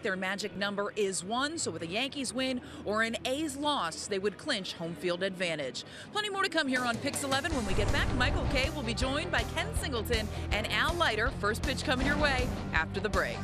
Their magic number is 1, so with a Yankees win or an A's loss, they would clinch home field advantage. Plenty more to come here on Picks 11. When we get back, Michael Kay will be joined by Ken Singleton and Al Leiter. First pitch coming your way after the break.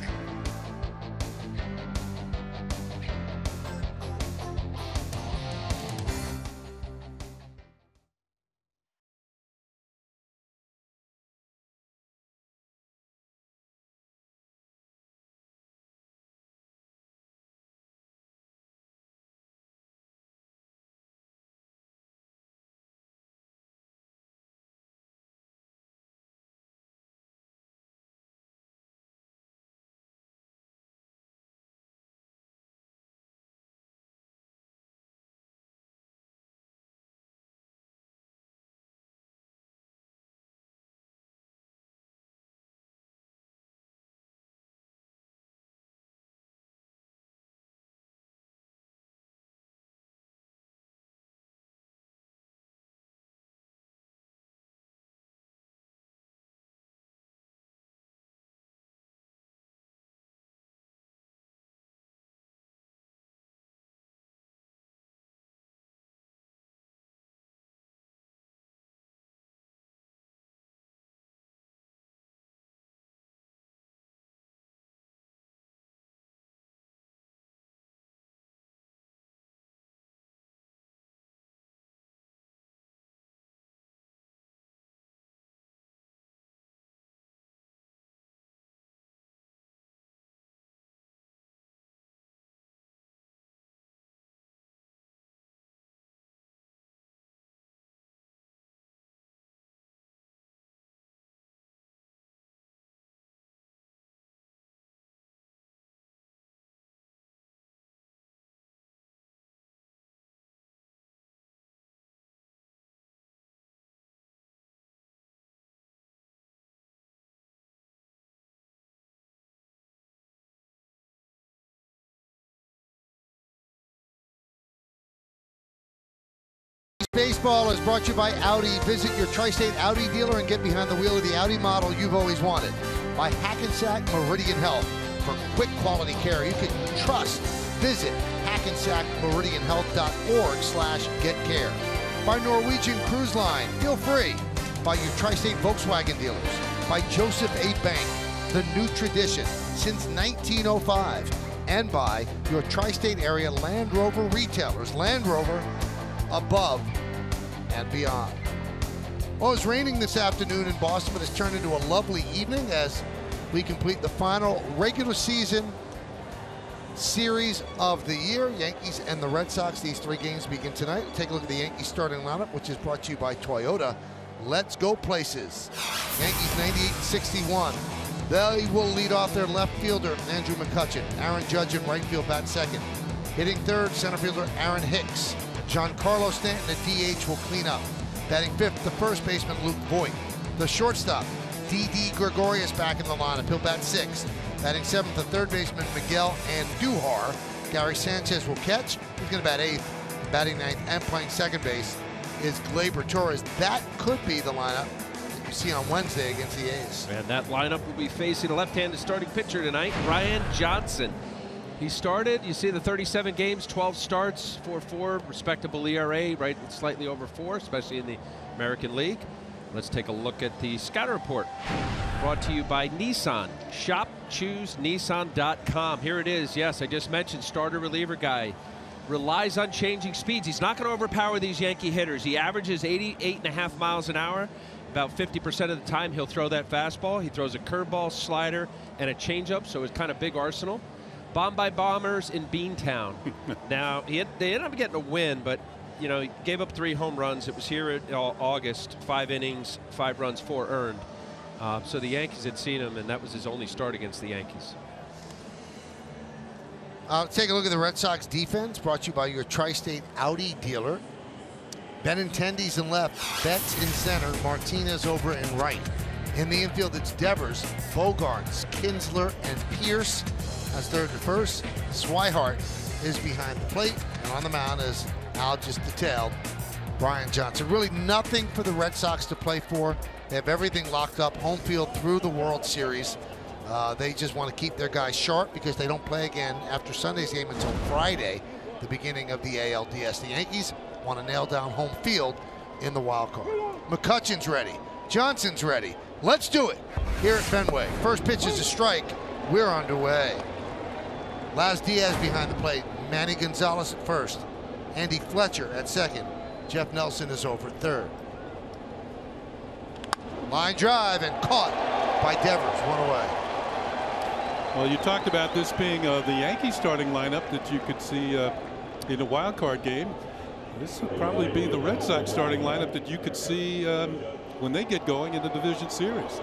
Baseball is brought to you by Audi. Visit your Tri-State Audi dealer and get behind the wheel of the Audi model you've always wanted. By Hackensack Meridian Health for quick quality care you can trust. Visit hackensackmeridianhealth.org/getcare. By Norwegian Cruise Line, feel free. By your Tri-State Volkswagen dealers. By Joseph A. Bank, the new tradition since 1905. And by your Tri-State area Land Rover retailers. Land Rover, above and beyond. Well, it's raining this afternoon in Boston, but it's turned into a lovely evening as we complete the final regular season series of the year. Yankees and the Red Sox, these 3 games begin tonight. Take a look at the Yankees starting lineup, which is brought to you by Toyota. Let's go places. Yankees 98-61. They will lead off their left fielder, Andrew McCutchen. Aaron Judge in right field, bat second. Hitting third, center fielder Aaron Hicks. Giancarlo Stanton at DH will clean up. Batting fifth, the first baseman Luke Voigt. The shortstop, D.D. Gregorius, back in the lineup. He'll bat sixth. Batting seventh, the third baseman Miguel Andujar. Gary Sanchez will catch. He's going to bat eighth. Batting ninth and playing second base is Gleyber Torres. That could be the lineup that you see on Wednesday against the A's. And that lineup will be facing a left-handed starting pitcher tonight, Ryan Johnson. He started, you see the 37 games, 12 starts, 4.4, respectable ERA, right slightly over 4, especially in the American League. Let's take a look at the scouting report. Brought to you by Nissan. ShopChooseNissan.com. Here it is. Yes, I just mentioned starter reliever guy. Relies on changing speeds. He's not going to overpower these Yankee hitters. He averages 88.5 miles an hour. About 50% of the time he'll throw that fastball. He throws a curveball, slider, and a changeup, so it's kind of big arsenal. Bombed by Bombers in Beantown. Now, they ended up getting a win, but, you know, he gave up 3 home runs. It was here in August, 5 innings, 5 runs, 4 earned. So the Yankees had seen him, and that was his only start against the Yankees. Take a look at the Red Sox defense, brought to you by your Tri-State Audi dealer. Benintendi's in left, Betts in center, Martinez over in right. In the infield, it's Devers, Bogarts, Kinsler, and Pierce. As third to first, Swihart is behind the plate, and on the mound, as Al just detailed, Brian Johnson. Really nothing for the Red Sox to play for. They have everything locked up, home field through the World Series. They just want to keep their guys sharp because they don't play again after Sunday's game until Friday, the beginning of the ALDS. The Yankees want to nail down home field in the wild card. McCutchen's ready. Johnson's ready. Let's do it here at Fenway. First pitch is a strike. We're underway. Laz Diaz behind the plate. Manny Gonzalez at first. Andy Fletcher at second. Jeff Nelson is over at third. Line drive and caught by Devers. One away. Well, you talked about this being the Yankees starting lineup that you could see in a wild card game. This would probably be the Red Sox starting lineup that you could see when they get going in the division series.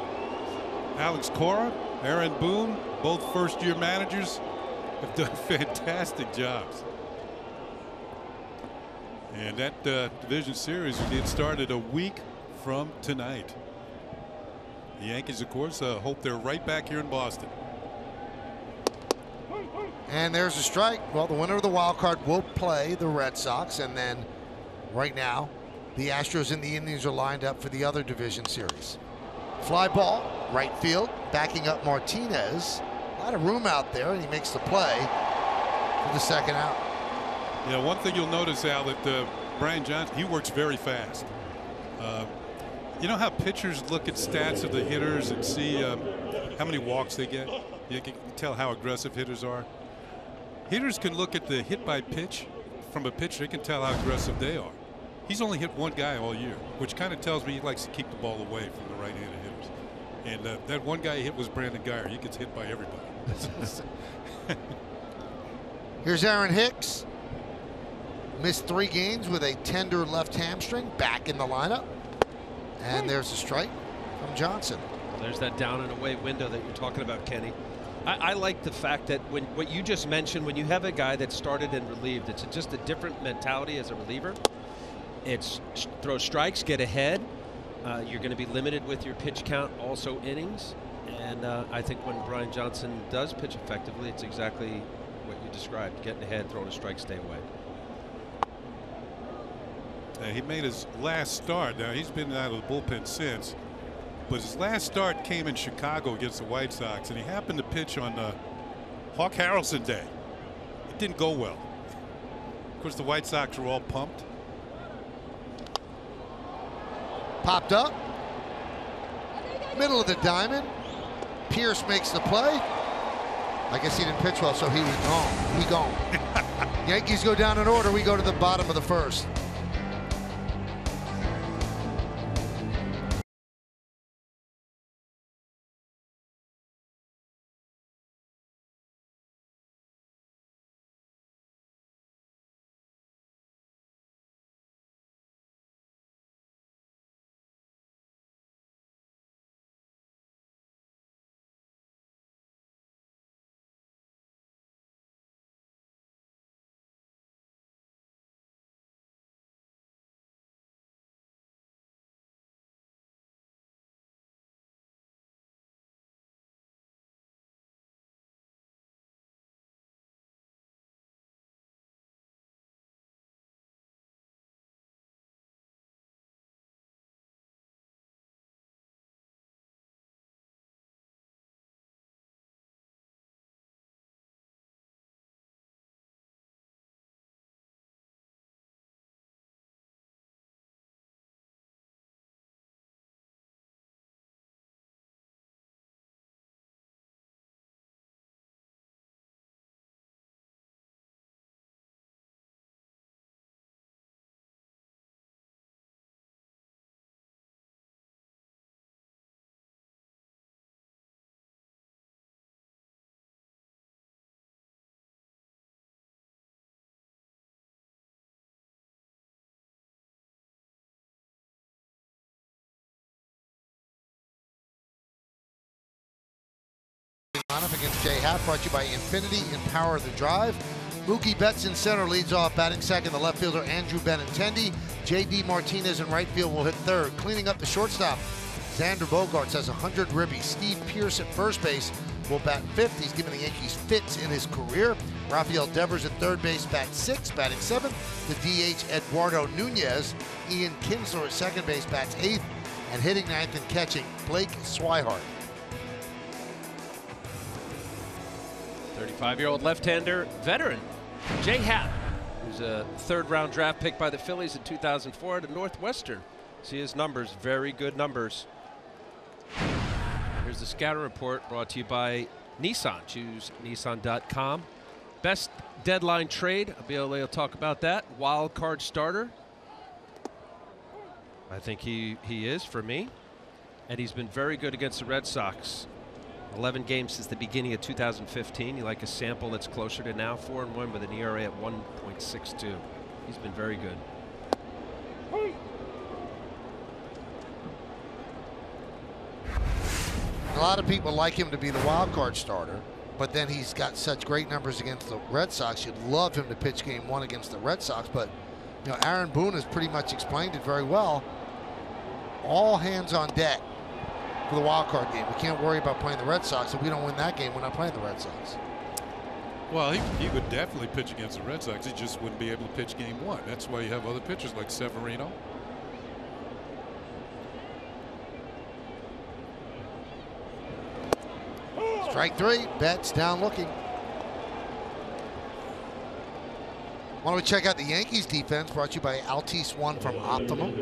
Alex Cora, Aaron Boone, both first-year managers, have done fantastic jobs. And that division series will get started a week from tonight. The Yankees, of course, hope they're right back here in Boston. And there's a strike. Well, the winner of the wild card will play the Red Sox, and then right now the Astros and the Indians are lined up for the other division series. Fly ball, right field, backing up Martinez. A lot of room out there, and he makes the play for the second out. Yeah, one thing you'll notice, Al, that Brian Johnson, he works very fast. You know how pitchers look at stats of the hitters and see how many walks they get? You can tell how aggressive hitters are. Hitters can look at the hit by pitch from a pitcher. They can tell how aggressive they are. He's only hit one guy all year, which kind of tells me he likes to keep the ball away from the right-handed hitters. And that one guy he hit was Brandon Guyer. He gets hit by everybody. Here's Aaron Hicks. Missed 3 games with a tender left hamstring. Back in the lineup. And there's a strike from Johnson. There's that down and away window that you're talking about, Kenny. I like the fact that when what you just mentioned, when you have a guy that started and relieved, it's just a different mentality as a reliever. It's throw strikes, get ahead. You're going to be limited with your pitch count, also innings. And I think when Brian Johnson does pitch effectively, it's exactly what you described: getting ahead, throwing a strike, stay away. He made his last start. Now he's been out of the bullpen since. But his last start came in Chicago against the White Sox, and he happened to pitch on Hawk Harrelson Day. It didn't go well. Of course, the White Sox were all pumped. Popped up. Middle of the diamond. Pierce makes the play. I guess he didn't pitch well, so he was gone. He gone. Yankees go down in order. We go to the bottom of the first. Up against Jay Happ, brought to you by Infinity, Empower the Drive. Mookie Betts in center leads off, batting second. The left fielder Andrew Benintendi. J.D. Martinez in right field will hit third. Cleaning up the shortstop, Xander Bogaerts has 100 ribbies. Steve Pearce at first base will bat fifth. He's given the Yankees fits in his career. Rafael Devers at third base, bats sixth. Batting seventh, the DH Eduardo Nunez. Ian Kinsler at second base, bats eighth. And hitting ninth and catching, Blake Swihart. 35-year-old left-hander veteran, Jay Happ, who's a third-round draft pick by the Phillies in 2004 to Northwestern. See his numbers, very good numbers. Here's the scouting report brought to you by Nissan. Choose Nissan.com. Best deadline trade. I'll be able to talk about that. Wild card starter. I think he is for me. And he's been very good against the Red Sox. 11 games since the beginning of 2015. You like a sample that's closer to now, 4-1 with an ERA at 1.62. He's been very good. A lot of people like him to be the wild card starter, but then he's got such great numbers against the Red Sox. You'd love him to pitch game 1 against the Red Sox, but you know, Aaron Boone has pretty much explained it very well. All hands on deck for the wild card game. We can't worry about playing the Red Sox. If we don't win that game, we're not playing the Red Sox. Well, he would definitely pitch against the Red Sox. He just wouldn't be able to pitch game 1. That's why you have other pitchers like Severino. Strike 3, Betts down looking. Why don't we check out the Yankees defense, brought to you by Altice One from Optimum.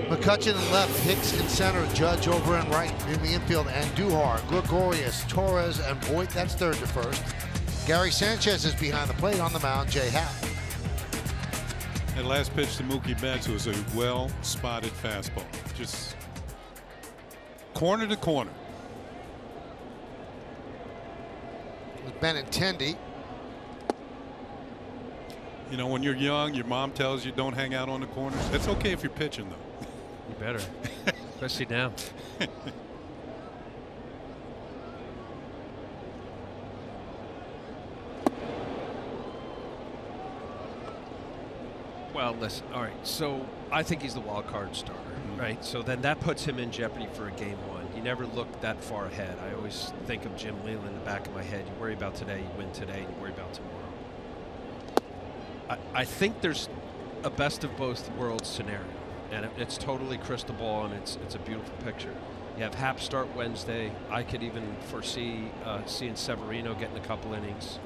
McCutchen in left, Hicks in center, Judge over and right in the infield, and Duhar, Gregorius, Torres, and Voit, that's third to first. Gary Sanchez is behind the plate. On the mound, Jay Happ. And last pitch to Mookie Betts was a well-spotted fastball. Just corner to corner. With Benintendi. You know, when you're young, your mom tells you don't hang out on the corners. That's okay if you're pitching, though. You better, especially now. Well, listen, all right, so I think he's the wild card starter, right? So then that puts him in jeopardy for a game 1. You never look that far ahead. I always think of Jim Leland in the back of my head. You worry about today, you win today, you worry about tomorrow. I think there's a best of both worlds scenario, and it's totally crystal ball, and it's a beautiful picture. You have Happ start Wednesday. I could even foresee seeing Severino getting a couple innings.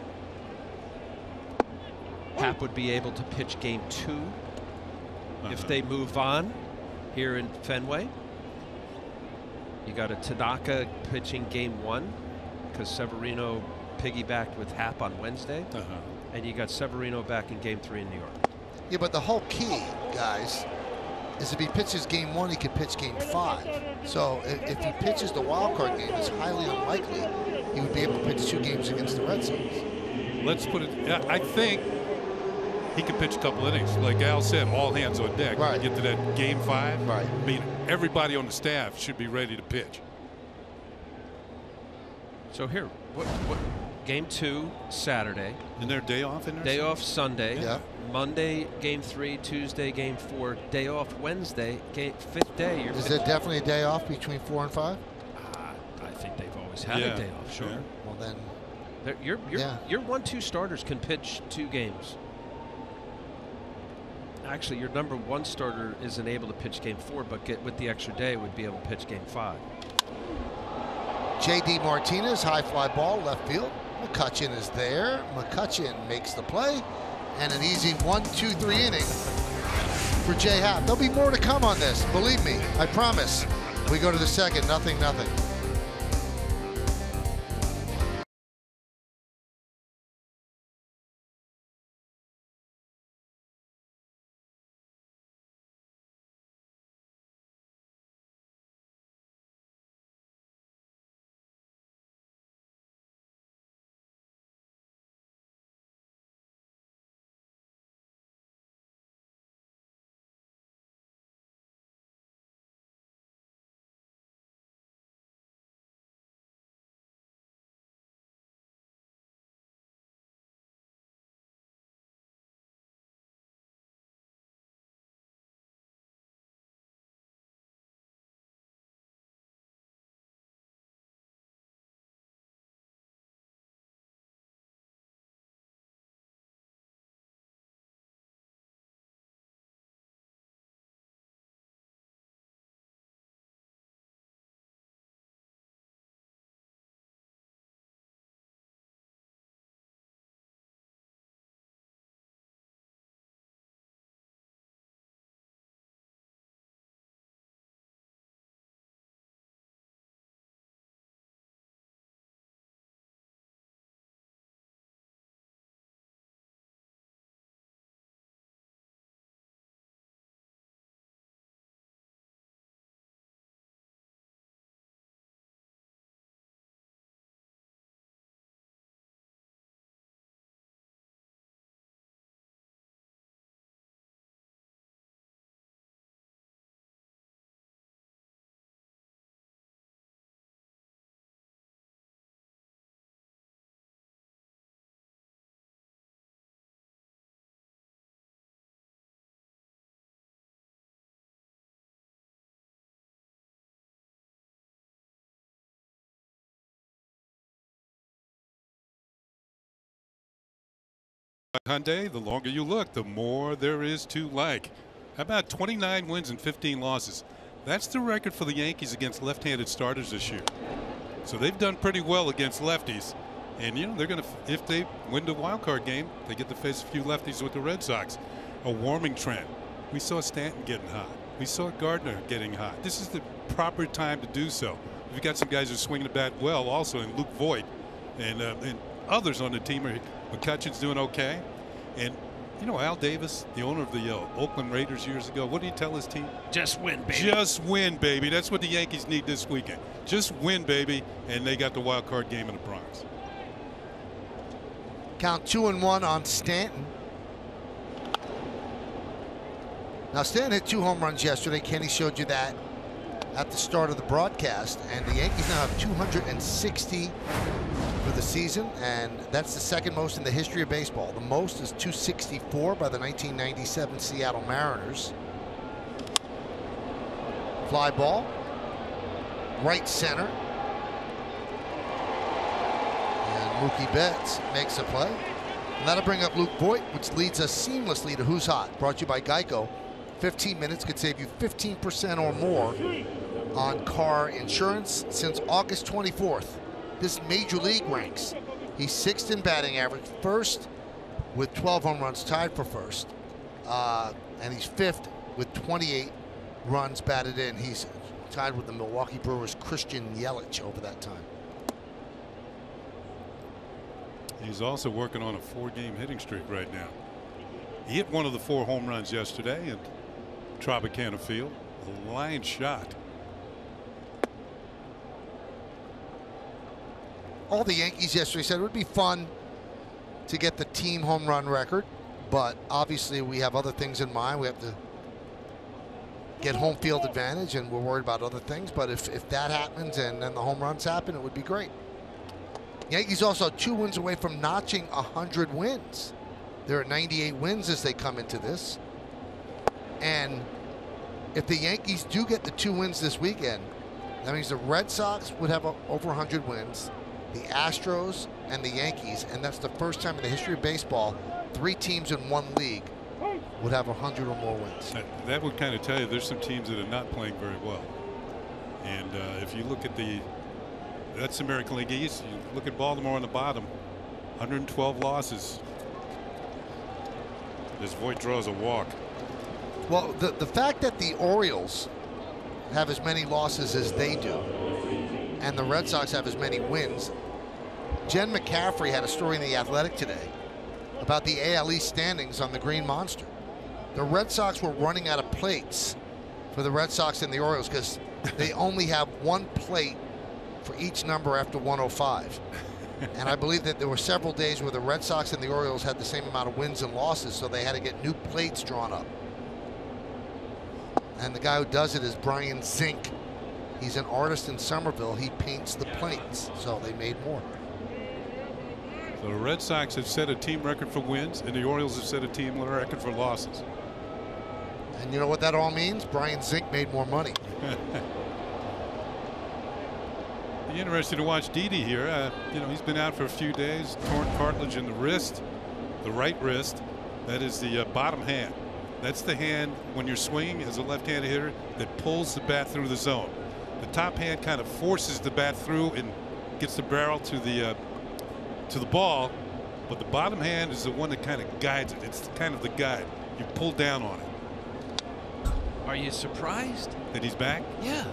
Happ would be able to pitch game 2 if they move on here in Fenway. You got a Tanaka pitching game 1 because Severino piggybacked with Happ on Wednesday. And you got Severino back in game 3 in New York. Yeah, but the whole key, guys, is if he pitches game 1, he could pitch game 5. So if he pitches the wild card game, it's highly unlikely he would be able to pitch 2 games against the Red Sox. Let's put it, I think he could pitch a couple innings. Like Al said, all hands on deck. Right. When you get to that game 5, right. I mean, everybody on the staff should be ready to pitch. So here, what game 2 Saturday. And their day off in there? Day off Sunday. Yeah. Monday game 3, Tuesday game 4, day off Wednesday, 5th day. Is there definitely a day off between 4 and 5? I think they've always had a day off. Sure. Yeah. Well then, your 1-2 starters can pitch 2 games. Actually, your number 1 starter isn't able to pitch game 4, but with the extra day would be able to pitch game 5. J.D. Martinez, high fly ball, left field. McCutchen is there. McCutchen makes the play. And an easy 1-2-3 inning for Jay Happ. There'll be more to come on this. Believe me, I promise. We go to the second, 0-0. Hyundai, the longer you look, the more there is to like. How about 29 wins and 15 losses? That's the record for the Yankees against left-handed starters this year. So they've done pretty well against lefties. And, you know, they're going to, if they win the wild card game, they get to face a few lefties with the Red Sox. A warming trend. We saw Stanton getting hot. We saw Gardner getting hot. This is the proper time to do so. We've got some guys who are swinging the bat well also in Luke Voigt and others on the team. McCutcheon's doing okay. And, you know, Al Davis, the owner of the Oakland Raiders years ago, what did he tell his team? Just win, baby. Just win, baby. That's what the Yankees need this weekend. Just win, baby. And they got the wild card game in the Bronx. Count 2-1 on Stanton. Now, Stanton hit 2 home runs yesterday. Kenny showed you that at the start of the broadcast. And the Yankees now have 260 for the season, and that's the second most in the history of baseball. The most is 264 by the 1997 Seattle Mariners. Fly ball, right center. And Mookie Betts makes a play. And that'll bring up Luke Voigt, which leads us seamlessly to Who's Hot, brought to you by Geico. 15 minutes could save you 15% or more on car insurance since August 24th. This Major League ranks. He's 6th in batting average, 1st with 12 home runs, tied for 1st. And he's 5th with 28 runs batted in. He's tied with the Milwaukee Brewers' Christian Yelich over that time. He's also working on a 4-game hitting streak right now. He hit one of the 4 home runs yesterday at Tropicana Field. A line shot. All the Yankees yesterday said it would be fun to get the team home run record, but obviously we have other things in mind. We have to get home field advantage, and we're worried about other things. But if that happens and then the home runs happen, it would be great. Yankees also 2 wins away from notching 100 wins. They're at 98 wins as they come into this. And if the Yankees do get the 2 wins this weekend, that means the Red Sox would have over 100 wins, the Astros and the Yankees, and that's the first time in the history of baseball 3 teams in one league would have 100 or more wins. That would kind of tell you there's some teams that are not playing very well. And if you look at that's the American League East. You look at Baltimore on the bottom, 112 losses. This Voigt draws a walk. Well, the fact that the Orioles have as many losses as they do, and the Red Sox have as many wins. Jen McCaffrey had a story in The Athletic today about the AL East standings on the Green Monster. The Red Sox were running out of plates for the Red Sox and the Orioles because they only have 1 plate for each number after 105. And I believe that there were several days where the Red Sox and the Orioles had the same amount of wins and losses, so they had to get new plates drawn up. And the guy who does it is Brian Zink. He's an artist in Somerville. He paints the plates, so they made more. So the Red Sox have set a team record for wins, and the Orioles have set a team record for losses. And you know what that all means? Brian Zink made more money. Be interesting to watch Didi here. You know, he's been out for a few days, torn cartilage in the wrist, the right wrist. That is the bottom hand. That's the hand when you're swinging as a left-handed hitter that pulls the bat through the zone. The top hand kind of forces the bat through and gets the barrel to the ball, but the bottom hand is the one that kind of guides it. It's kind of the guide. You pull down on it. Are you surprised that he's back? Yeah.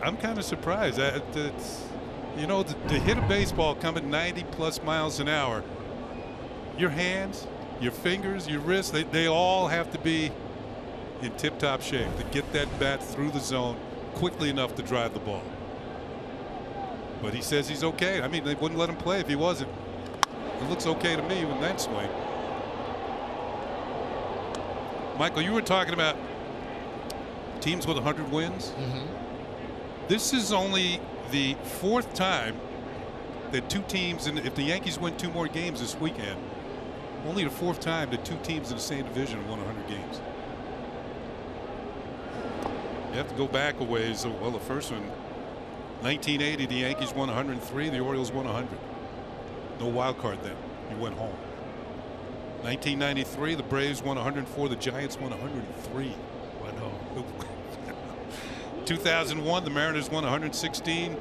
I'm kind of surprised. You know, to hit a baseball coming 90+ miles an hour, your hands, your fingers, your wrists, they all have to be in tip-top shape to get that bat through the zone quickly enough to drive the ball. But he says he's okay. I mean, they wouldn't let him play if he wasn't. It looks okay to me with that swing. Michael, you were talking about teams with 100 wins. Mm-hmm. This is only the 4th time that 2 teams, and if the Yankees win 2 more games this weekend, only the 4th time that 2 teams in the same division won 100 games. You have to go back a ways. Well, the first one, 1980, the Yankees won 103, the Orioles won 100. No wild card then. He went home. 1993, the Braves won 104. The Giants won 103. Wow. 2001, the Mariners won 116.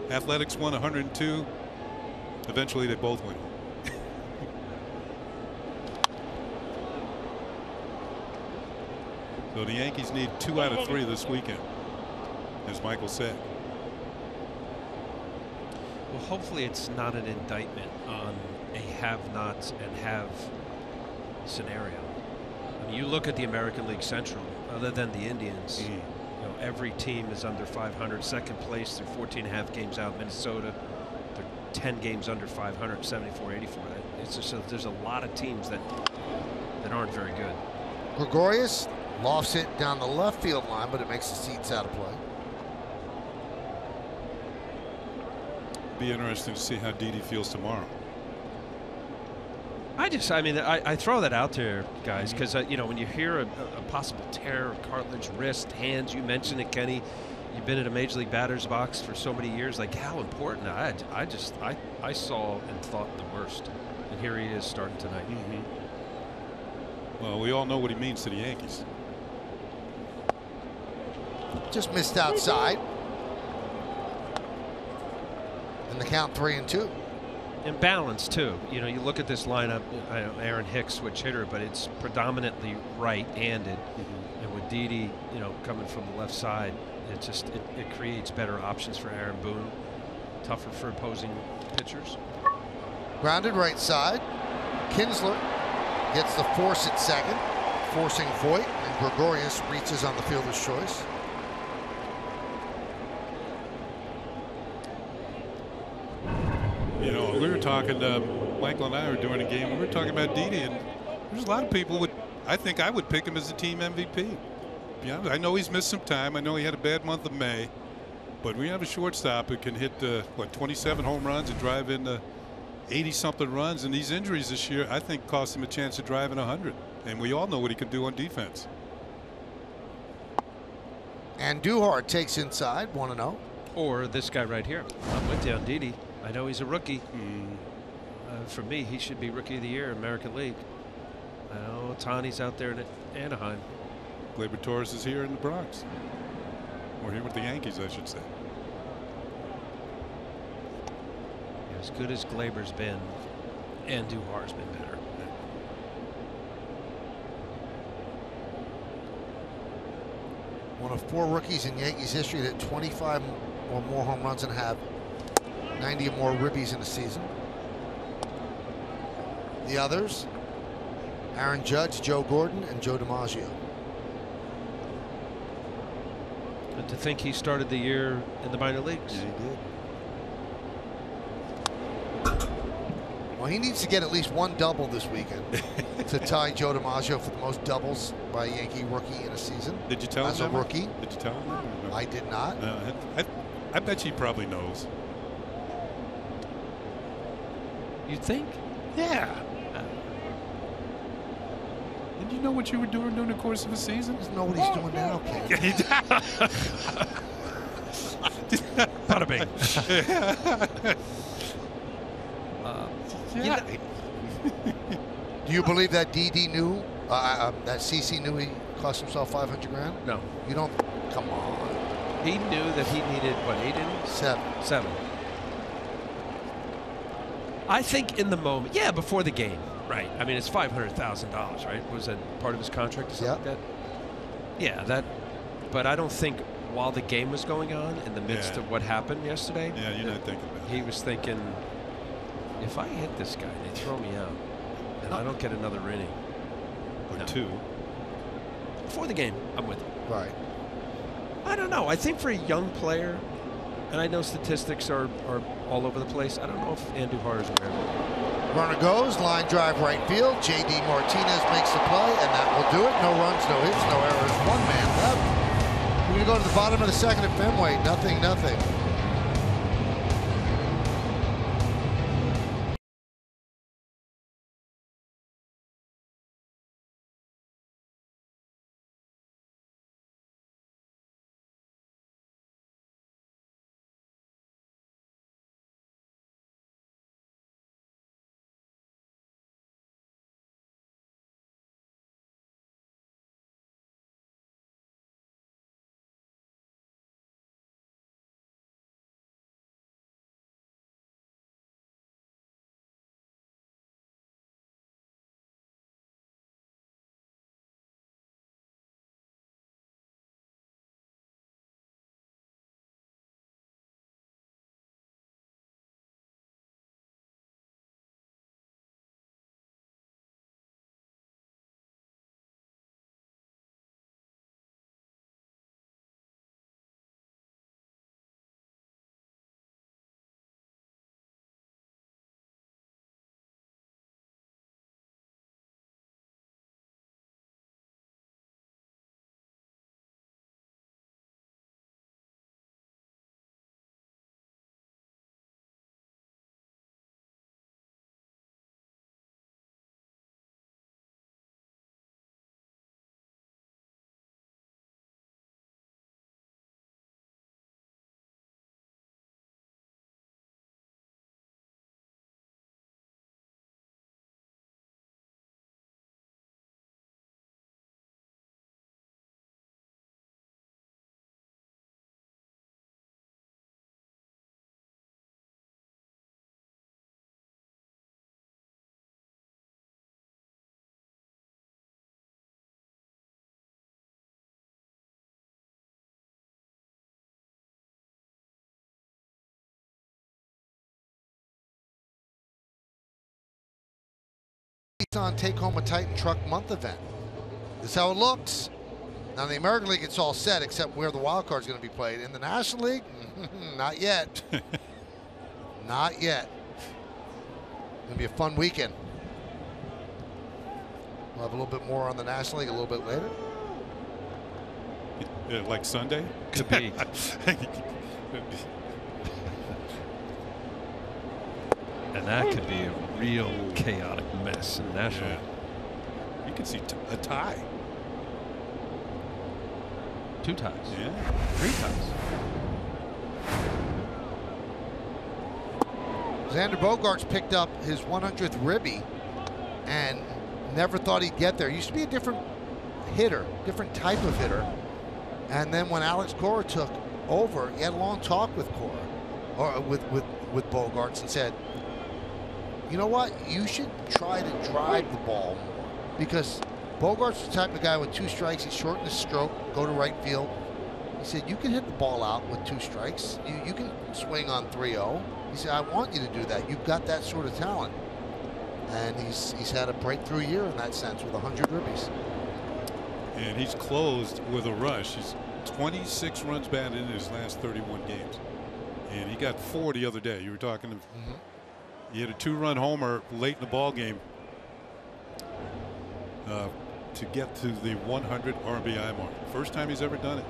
Athletics won 102. Eventually, they both win. So the Yankees need 2 out of 3 this weekend, as Michael said. Well, hopefully it's not an indictment on a have-nots and have scenario. I mean, you look at the American League Central, other than the Indians, you know, every team is under 500. Second place, they're 14.5 games out. Minnesota, they're 10 games under 500, 74, 84. It's just there's a lot of teams that aren't very good. Gregorius lofts it down the left field line, but it makes the seats out of play. Be interesting to see how Didi feels tomorrow. I throw that out there, guys, because you know, when you hear a possible tear, cartilage, wrist, hands, you mentioned it, Kenny. You've been in a major league batter's box for so many years. Like, how important? I saw and thought the worst, and here he is starting tonight. Well, we all know what he means to the Yankees. Just missed outside. And the count 3-2. And balance too. You know, you look at this lineup. I know Aaron Hicks, switch hitter, but it's predominantly right-handed. And with Didi, you know, coming from the left side, it creates better options for Aaron Boone. Tougher for opposing pitchers. Grounded right side. Kinsler gets the force at second, forcing Voit, and Gregorius reaches on the fielder's choice. You know, we were talking, Michael and I were doing a game, we were talking about Didi, and there's a lot of people I think I would pick him as the team MVP. Yeah, I know he's missed some time. I know he had a bad month of May, but we have a shortstop who can hit, 27 home runs and drive in 80-something runs, and these injuries this year, I think, cost him a chance to drive in 100. And we all know what he can do on defense. And Duhart takes inside, 1-0. Or this guy right here. I'm with you on Didi. I know he's a rookie. For me, he should be Rookie of the Year in American League. I know Tani's out there in Anaheim. Gleyber Torres is here in the Bronx. Or here with the Yankees, I should say. As good as Gleyber's been, and Duhar's been better. One of 4 rookies in Yankees history that 25 or more home runs and have 90 or more ribbies in a season. The others, Aaron Judge, Joe Gordon, and Joe DiMaggio. And to think he started the year in the minor leagues. Yeah, he did. Well, he needs to get at least 1 double this weekend to tie Joe DiMaggio for the most doubles by a Yankee rookie in a season. Did you tell him as a rookie? Did you tell him that? No? I did not. No, I bet he probably knows. You think? Yeah. Did you know what you were doing during the course of a season? He doesn't know what he's doing now, Ken. Bada bing. Yeah. Do you believe that Didi knew, that CC knew he cost himself 500 grand? No. You don't? Come on. He knew that he needed, what, 8 innings? 7. I think in the moment, yeah, before the game, right. I mean, it's $500,000, right? Was that part of his contract or something like that? Yeah, that. But I don't think while the game was going on, in the midst of what happened yesterday. Yeah, you're not thinking about it. He was thinking, if I hit this guy, they throw me out, and I don't get another inning. Or 2. Before the game, I'm with him. Right. I don't know. I think for a young player, and I know statistics are all over the place. I don't know if Andujar is aware of it. Runner goes, line drive right field. J.D. Martinez makes the play, and that will do it. No runs, no hits, no errors. 1 man left. We're going to go to the bottom of the second at Fenway. 0-0. On Take Home a Titan Truck Month event. This is how it looks. Now in the American League, it's all set except where the wild card is going to be played. In the National League, not yet. Not yet. It's going to be a fun weekend. We'll have a little bit more on the National League a little bit later. Like Sunday? Could be. And that could be a real chaotic mess in the National League. You could see a tie. 2 ties. Yeah. 3 ties. Xander Bogaerts picked up his 100th ribby and never thought he'd get there. He used to be a different hitter, different type of hitter. And then when Alex Cora took over, he had a long talk with Cora, or with Bogaerts, and said, you know what, you should try to drive the ball more. Because Bogaerts is the type of guy with 2 strikes, he's shorten his stroke, go to right field. He said, you can hit the ball out with 2 strikes. You can swing on 3-0. He said, I want you to do that. You've got that sort of talent. And he's had a breakthrough year in that sense with 100 ribbies. And he's closed with a rush. He's 26 runs batted in his last 31 games. And he got 4 the other day. You were talking to he had a 2-run homer late in the ball game to get to the 100 RBI mark. First time he's ever done it.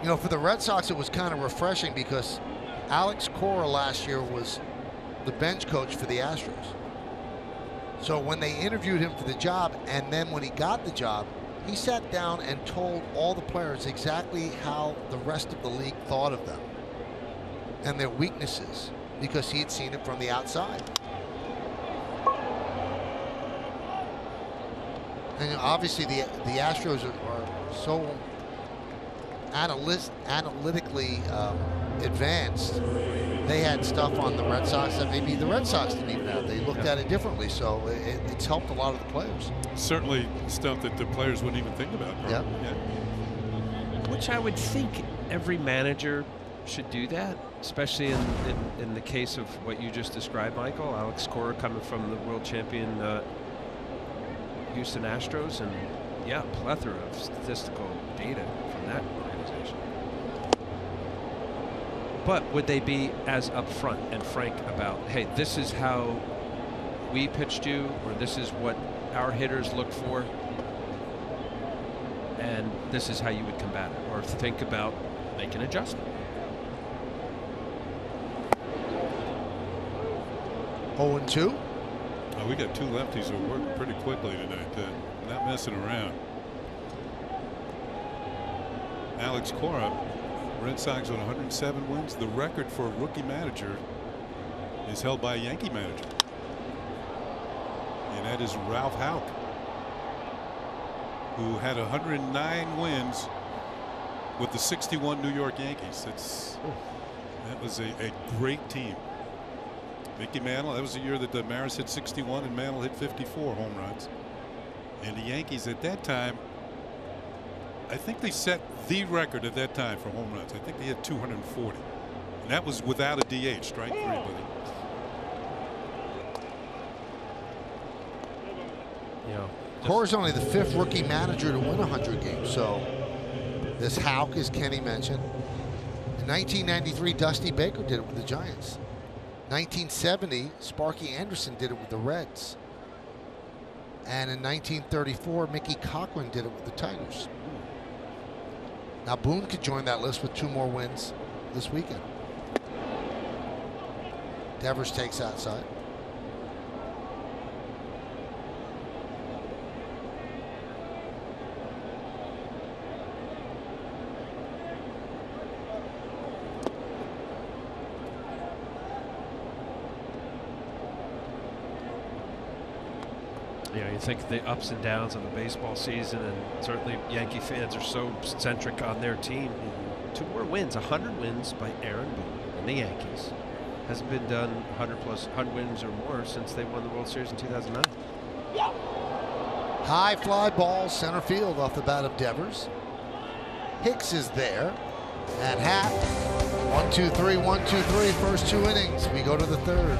You know, for the Red Sox, it was kind of refreshing because Alex Cora last year was the bench coach for the Astros. So when they interviewed him for the job, and then when he got the job, he sat down and told all the players exactly how the rest of the league thought of them and their weaknesses, because he had seen it from the outside. And obviously the Astros are so analytically advanced. They had stuff on the Red Sox that maybe the Red Sox didn't even have. They looked at it differently, so it's helped a lot of the players. Certainly stuff that the players wouldn't even think about. Yeah. Which I would think every manager should do that, especially in the case of what you just described, Michael. Alex Cora coming from the world champion Houston Astros, and yeah, plethora of statistical data from that organization. But would they be as upfront and frank about, hey, this is how we pitched you, or this is what our hitters look for, and this is how you would combat it, or think about making an adjustment? 0-2. Oh, we got 2 lefties who are working pretty quickly tonight. Not messing around. Alex Cora, Red Sox on 107 wins. The record for a rookie manager is held by a Yankee manager, and that is Ralph Houck, who had 109 wins with the 61 New York Yankees. That was a great team. Mickey Mantle, that was the year that Maris hit 61 and Mantle hit 54 home runs. And the Yankees at that time, I think they set the record at that time for home runs. I think they had 240. And that was without a DH, strike 3, buddy. Yeah. Cora's only the 5th rookie manager to win 100 games. So this Houck, as Kenny mentioned. In 1993, Dusty Baker did it with the Giants. 1970, Sparky Anderson did it with the Reds. And in 1934, Mickey Cochran did it with the Tigers. Now Boone could join that list with 2 more wins this weekend. Devers takes outside. Yeah, you think the ups and downs of a baseball season, and certainly Yankee fans are so centric on their team. 2 more wins, 100 wins by Aaron Boone and the Yankees. Hasn't been done 100 wins or more since they won the World Series in 2009. High fly ball center field off the bat of Devers. Hicks is there, and Happ 1-2-3, 1-2-3, first 2 innings. We go to the third.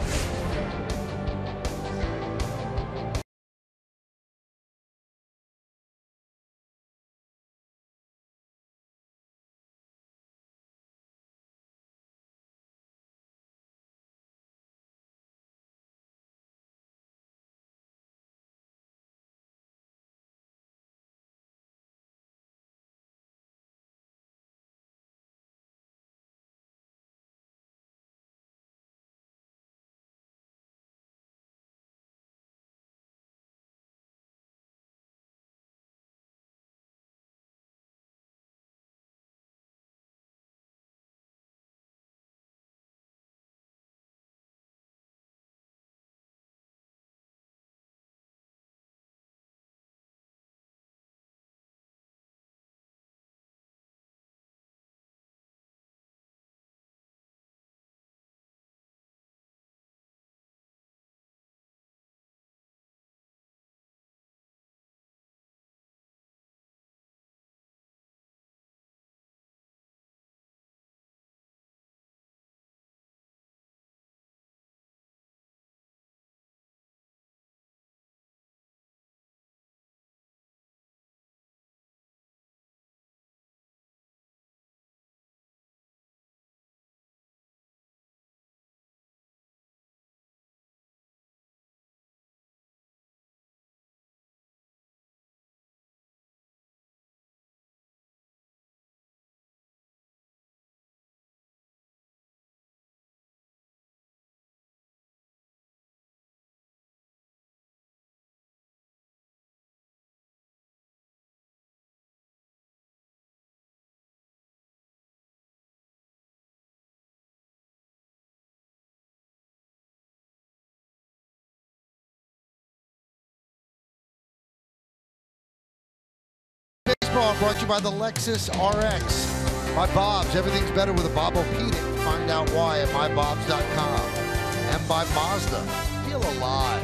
Baseball brought to you by the Lexus RX. By Bob's, everything's better with a Bob-O-Pedic. Find out why at mybobs.com. And by Mazda, feel alive.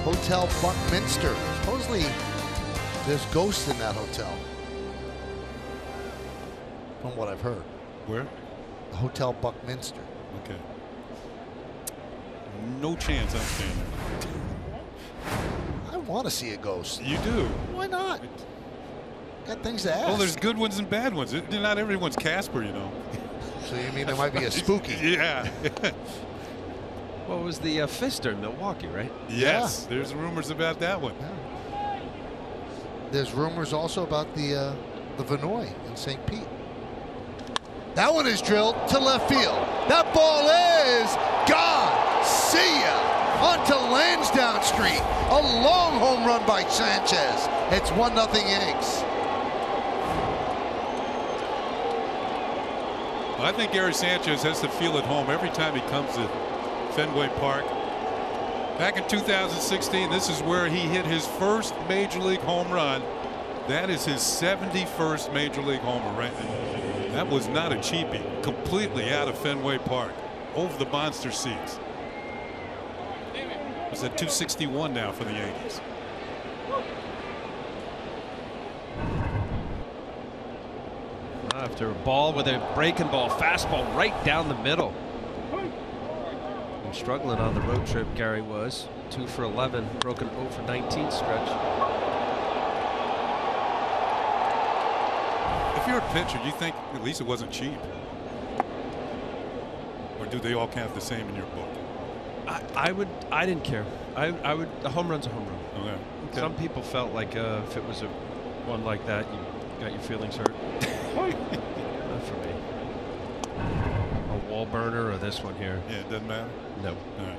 Hotel Buckminster. Supposedly, there's ghosts in that hotel. From what I've heard. Where? Hotel Buckminster. Okay. No chance I'm staying there. I want to see a ghost. You do? Why not? Got things to ask. Well, there's good ones and bad ones. Not everyone's Casper, you know. So you mean there might be a spooky? Yeah. What was the Fister in Milwaukee, right? Yes. Yeah. There's rumors about that one. Yeah. There's rumors also about the Vinoy in St. Pete. That one is drilled to left field. That ball is gone. See ya. On to Lansdowne Street. A long home run by Sanchez. It's 1-0 Hicks. I think Gary Sanchez has to feel at home every time he comes to Fenway Park. Back in 2016, this is where he hit his first Major League home run. That is his 71st Major League homer, right? That was not a cheapie. Completely out of Fenway Park. Over the monster seats. It's at 261 now for the Yankees. After a ball with a breaking ball, fastball right down the middle. And struggling on the road trip, Gary was. 2 for 11, broken 0 for 19 stretch. If you're a pitcher, you think at least it wasn't cheap? Or do they all count the same in your book? I didn't care. I would. The home run's a home run. Okay. Some people felt like if it was a one like that, you got your feelings hurt. Not for me. A wall burner or this one here. Yeah, it doesn't matter. No. All right.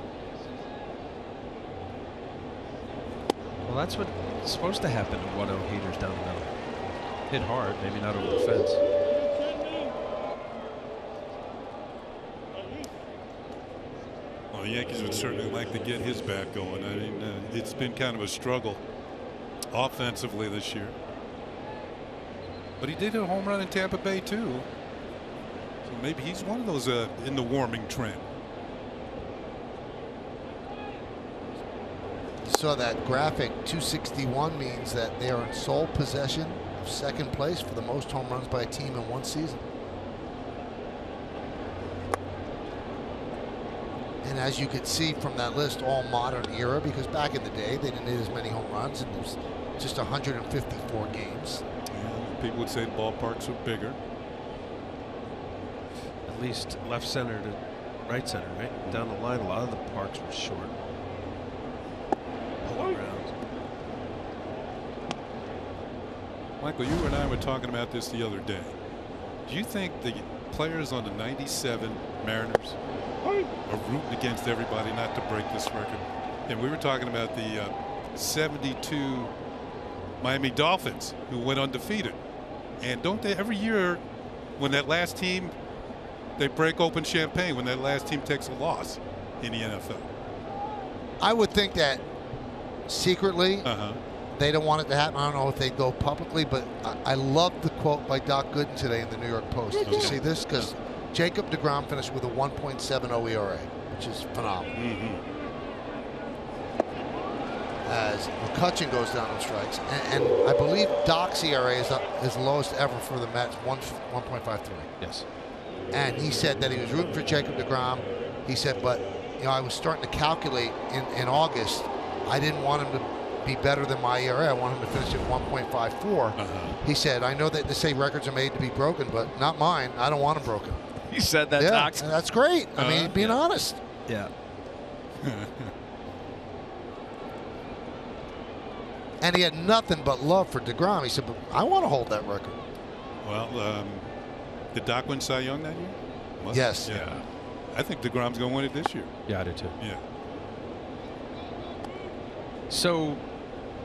Well, that's what's supposed to happen to 1-0 heaters down the middle. Hit hard, maybe not over the fence. Well, the Yankees would certainly like to get his bat going. I mean, it's been kind of a struggle offensively this year. But he did hit a home run in Tampa Bay, too. So maybe he's one of those in the warming trend. So that graphic 261 means that they are in sole possession of second place for the most home runs by a team in one season. And as you could see from that list, all modern era, because back in the day, they didn't need as many home runs, and there's just 154 games. Yeah, people would say the ballparks are bigger. At least left center to right center, right? Down the line, a lot of the parks were short. Pulling grounds. Michael, you and I were talking about this the other day. Do you think the players on the '97 Mariners are rooting against everybody not to break this record? And we were talking about the '72 Miami Dolphins, who went undefeated. And don't they every year, when that last team, they break open champagne when that last team takes a loss in the NFL? I would think that secretly they don't want it to happen. I don't know if they go publicly, but I love the quote by Doc Gooden today in the New York Post. Did you see this? Because Jacob deGrom finished with a 1.70 ERA, which is phenomenal. As McCutchen goes down on strikes, and I believe Doc's ERA is his lowest ever for the Mets, 1.53. Yes. And he said that he was rooting for Jacob deGrom. He said, but you know, I was starting to calculate in August. I didn't want him to be better than my ERA. I want him to finish at 1.54. He said, I know that they say records are made to be broken, but not mine. I don't want them broken. He said that, Yeah, Doc. that's great. I mean, being honest. Yeah. And he had nothing but love for deGrom. He said, but I want to hold that record. Well, did Doc win Cy Young that year? Yes. Yeah. I think deGrom's going to win it this year. Yeah, I do too. Yeah. So,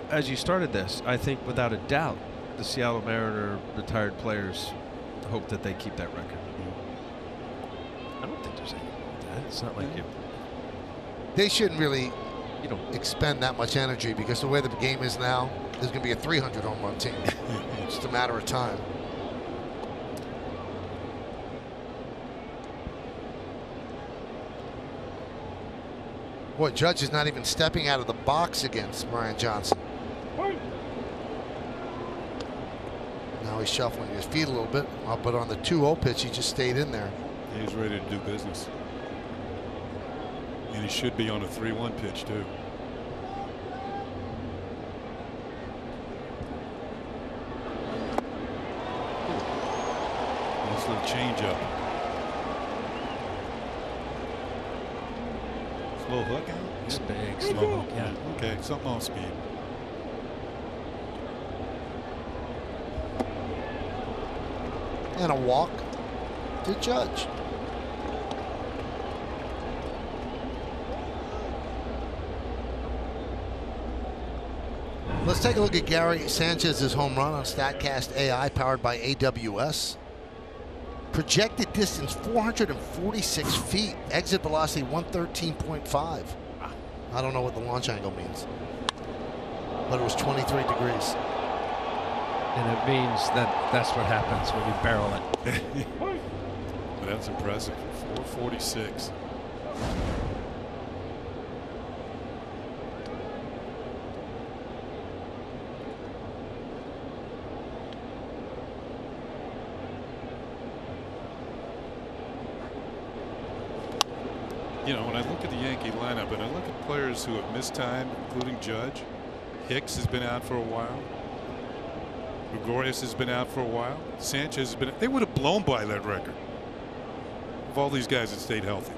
as you started this, I think without a doubt, the Seattle Mariner retired players hope that they keep that record. I don't think there's anything wrong with that. It's not like you. They shouldn't really You don't expend that much energy, because the way the game is now, there's going to be a 300 home run team. It's just a matter of time. Boy, Judge is not even stepping out of the box against Brian Johnson. Now he's shuffling his feet a little bit, but on the 2-0 pitch, he just stayed in there. He's ready to do business. And he should be on a 3-1 pitch, too. Nice little change-up. Slow hook out? It's big, slow hook, yeah. Okay, something off speed. And a walk to Judge. Let's take a look at Gary Sanchez's home run on StatCast AI, powered by AWS. Projected distance 446 feet. Exit velocity 113.5. I don't know what the launch angle means, but it was 23 degrees. And it means that that's what happens when you barrel it. But that's impressive. 446. You know, when I look at the Yankee lineup and I look at players who have missed time, including Judge, Hicks has been out for a while. Gregorius has been out for a while. Sanchez has been. They would have blown by that record if all these guys had stayed healthy.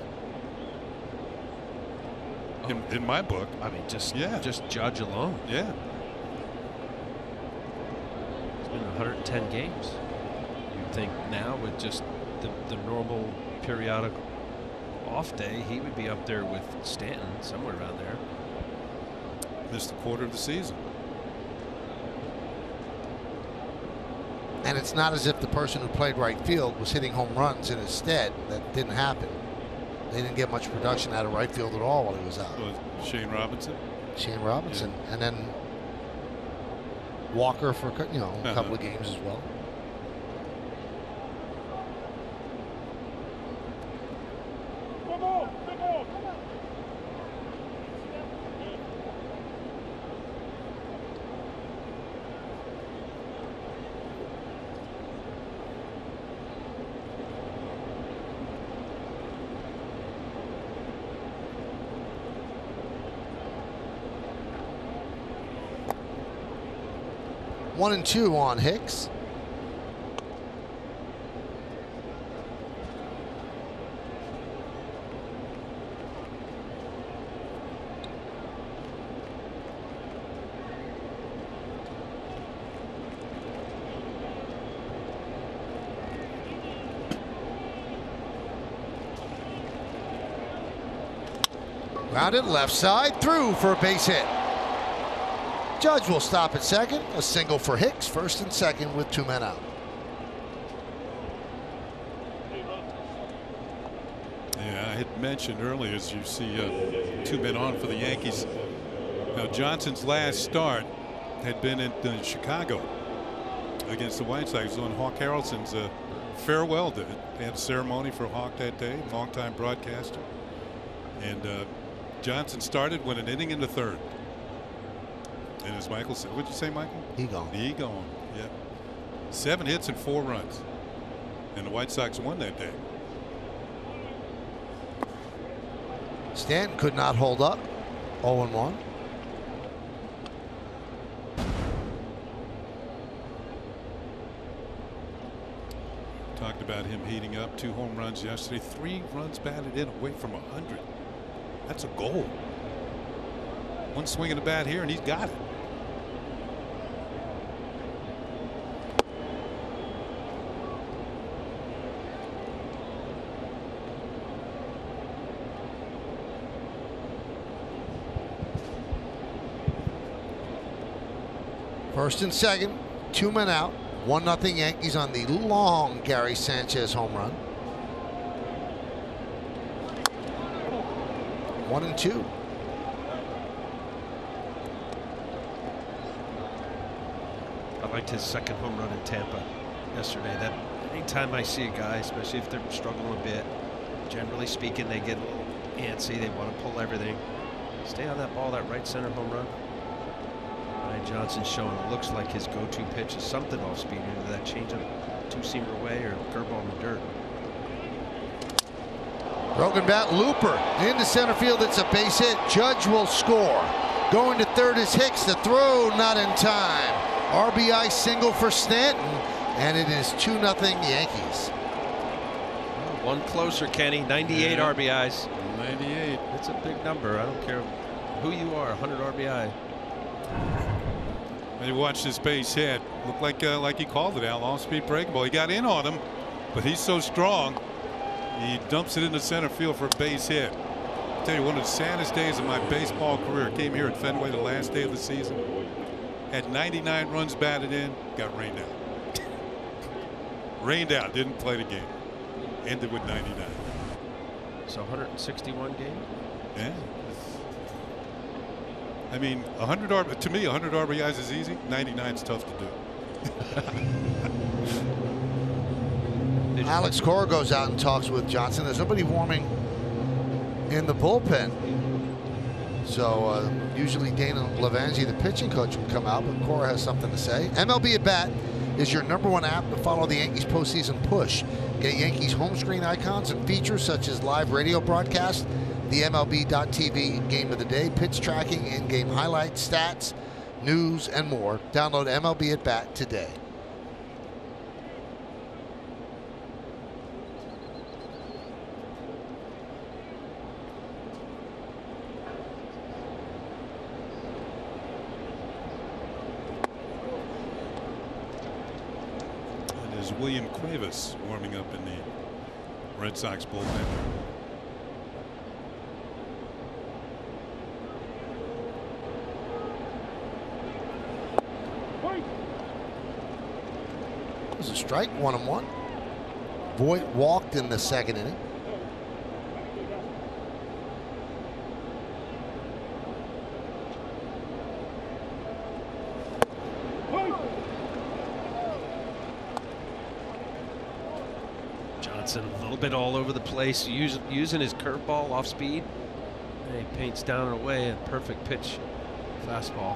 In my book, I mean, just Judge alone. Yeah. It's been 110 games. You'd think now with just the normal periodic off day, he would be up there with Stanton, somewhere around there. Missed a quarter of the season. And it's not as if the person who played right field was hitting home runs in his stead. That didn't happen. They didn't get much production out of right field at all while he was out. Shane Robinson? Shane Robinson. Yeah. And then Walker for a couple of games as well. 1-2 on Hicks. Grounded left side, through for a base hit. Judge will stop at second. A single for Hicks, first and second with 2 men out. Yeah, I had mentioned earlier, as you see 2 men on for the Yankees. Now, Johnson's last start had been in Chicago against the White Sox on Hawk Harrelson's farewell day. They had a ceremony for Hawk that day, longtime broadcaster. And Johnson started, went an inning in the 3rd. And as Michael said, what'd you say, Michael? He gone. He gone. Yeah. 7 hits and 4 runs. And the White Sox won that day. Stanton could not hold up. 0-1. Talked about him heating up. 2 home runs yesterday. 3 runs batted in away from 100. That's a goal. 1 swing of the bat here and he's got it. First and second, 2 men out. 1-0 Yankees on the long Gary Sanchez home run. 1-2. I liked his second home run in Tampa yesterday. That anytime I see a guy, especially if they're struggling a bit, generally speaking, they get a little antsy. They want to pull everything. Stay on that ball, that right center home run. Ryan Johnson's showing it looks like his go-to pitch is something off speed, either that changeup 2-seamer away or curveball in the dirt. Broken bat looper into center field. It's a base hit. Judge will score. Going to third is Hicks. The throw not in time. RBI single for Stanton, and it is 2-0 Yankees. One closer, Kenny. 98 RBIs. 98. It's a big number. I don't care who you are. 100 RBI. And you watch this base hit. Looked like he called it out. Off-speed breaking ball. He got in on him, but he's so strong. He dumps it into center field for a base hit. I'll tell you, one of the saddest days of my baseball career. Came here at Fenway the last day of the season. Had 99 runs batted in. Got rained out. Rained out. Didn't play the game. Ended with 99. So 161 games. Yeah. I mean, 100 to me, 100 RBIs is easy. 99 is tough to do. Alex Cora goes out and talks with Johnson. There's nobody warming in the bullpen. So usually Dana Lavangi, the pitching coach, would come out, but Cora has something to say. MLB at Bat is your #1 app to follow the Yankees postseason push. Get Yankees home screen icons and features such as live radio broadcast, the MLB.TV game of the day, pitch tracking, in-game highlights, stats, news, and more. Download MLB at Bat today. It is William Cuevas warming up in the Red Sox bullpen. It was a strike, 1-1. Voit walked in the 2nd inning. Johnson a little bit all over the place, using his curveball off speed. And he paints down and away a perfect pitch fastball.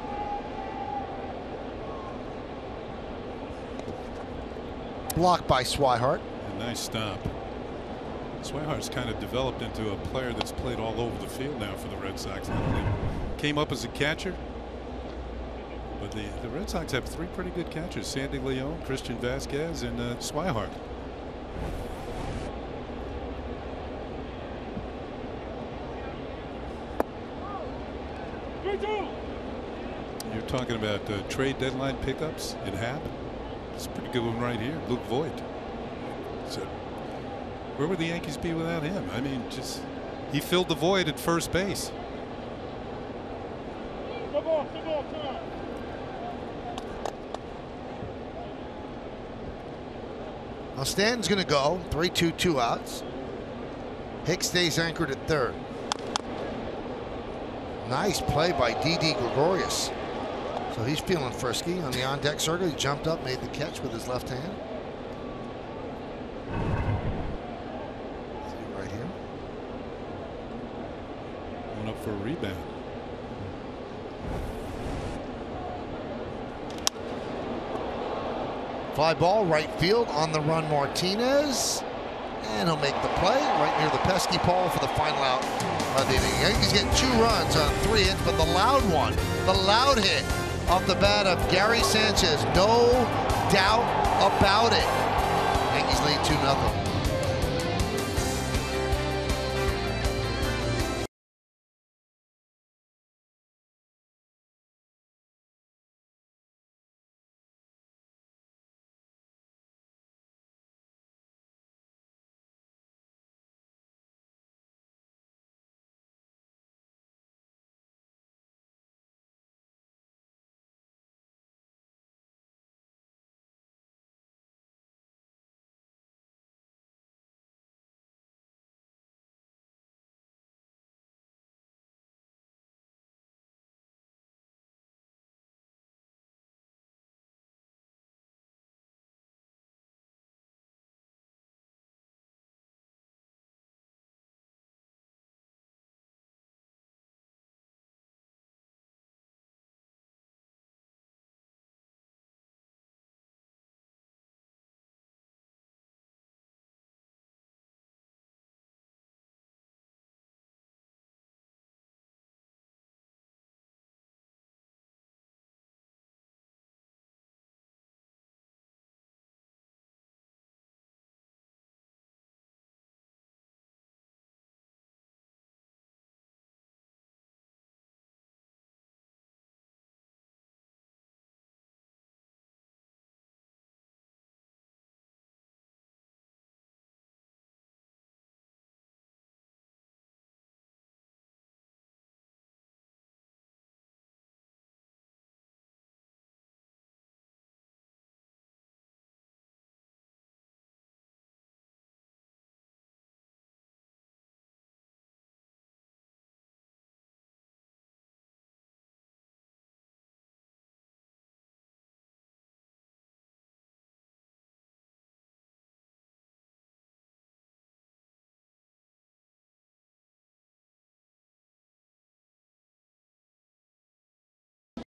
Blocked by Swihart. A nice stop. Swihart's kind of developed into a player that's played all over the field now for the Red Sox. Came up as a catcher, But the Red Sox have 3 pretty good catchers: Sandy Leon, Christian Vasquez, and Swihart. You're talking about trade deadline pickups in Hap. It's a pretty good one right here. Luke Voigt. So where would the Yankees be without him? I mean, just he filled the void at first base. Now Stanton's going to go. 3-2, 2 outs. Hicks stays anchored at third. Nice play by Didi Gregorius. So he's feeling frisky on the on-deck circle. He jumped up, made the catch with his left hand. See right here. Going up for a rebound. Fly ball, right field, on the run Martinez. And he'll make the play right near the pesky pole for the final out of the inning. Yankees getting 2 runs on 3 hits, but the loud one, the loud hit off the bat of Gary Sanchez. No doubt about it. Yankees lead 2-0.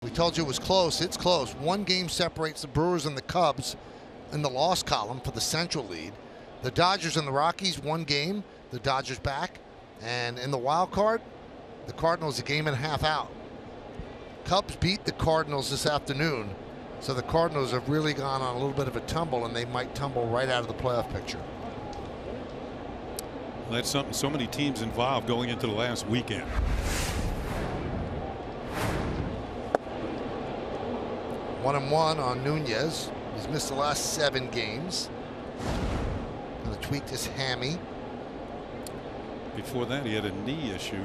We told you it was close. It's close. 1 game separates the Brewers and the Cubs in the loss column for the Central lead. The Dodgers and the Rockies, 1 game. The Dodgers back. And in the wild card, the Cardinals a game and a half out. Cubs beat the Cardinals this afternoon. So the Cardinals have really gone on a little bit of a tumble, and they might tumble right out of the playoff picture. Well, that's something. So many teams involved going into the last weekend. One and one on Nunez. He's missed the last 7 games. Gonna tweak this hammy. Before that, he had a knee issue.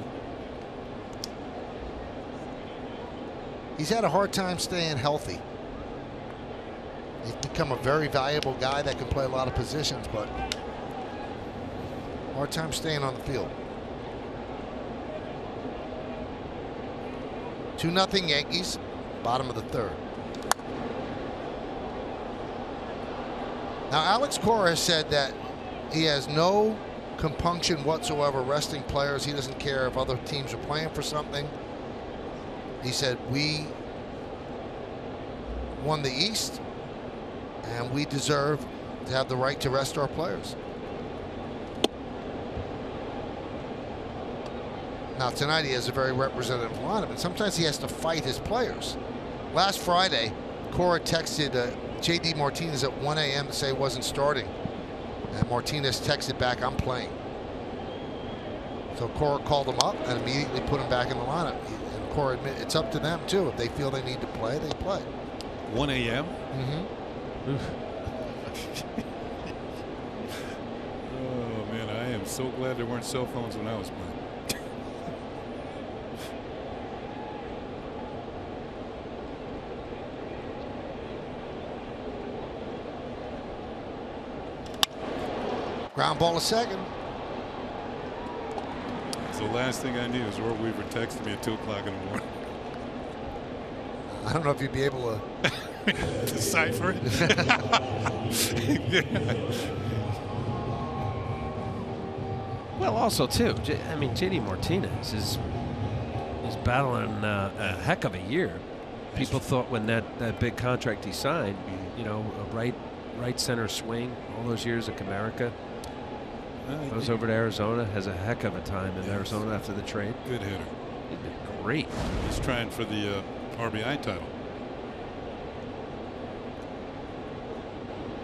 He's had a hard time staying healthy. He's become a very valuable guy that can play a lot of positions, but hard time staying on the field. 2-0 Yankees, bottom of the 3rd. Now, Alex Cora has said that he has no compunction whatsoever resting players. He doesn't care if other teams are playing for something. He said, we won the East, and we deserve to have the right to rest our players. Now, tonight he has a very representative lineup, and sometimes he has to fight his players. Last Friday, Cora texted J.D. Martinez at 1 a.m. to say he wasn't starting. And Martinez texted back, "I'm playing." So Cora called him up and immediately put him back in the lineup. And Cora admitted it's up to them, too. If they feel they need to play, they play. 1 a.m.? Mm-hmm. Oh, man, I am so glad there weren't cell phones when I was playing. Ground ball to second. So the last thing I knew was Roy Weaver texted me at 2 o'clock in the morning. I don't know if you'd be able to decipher it. Well, also too, I mean, J.D. Martinez is battling a heck of a year. People thought when that big contract he signed, you know, a right center swing, all those years at Comerica. Goes over to Arizona, has a heck of a time in Arizona after the trade. Good hitter. He's been great. He's trying for the RBI title.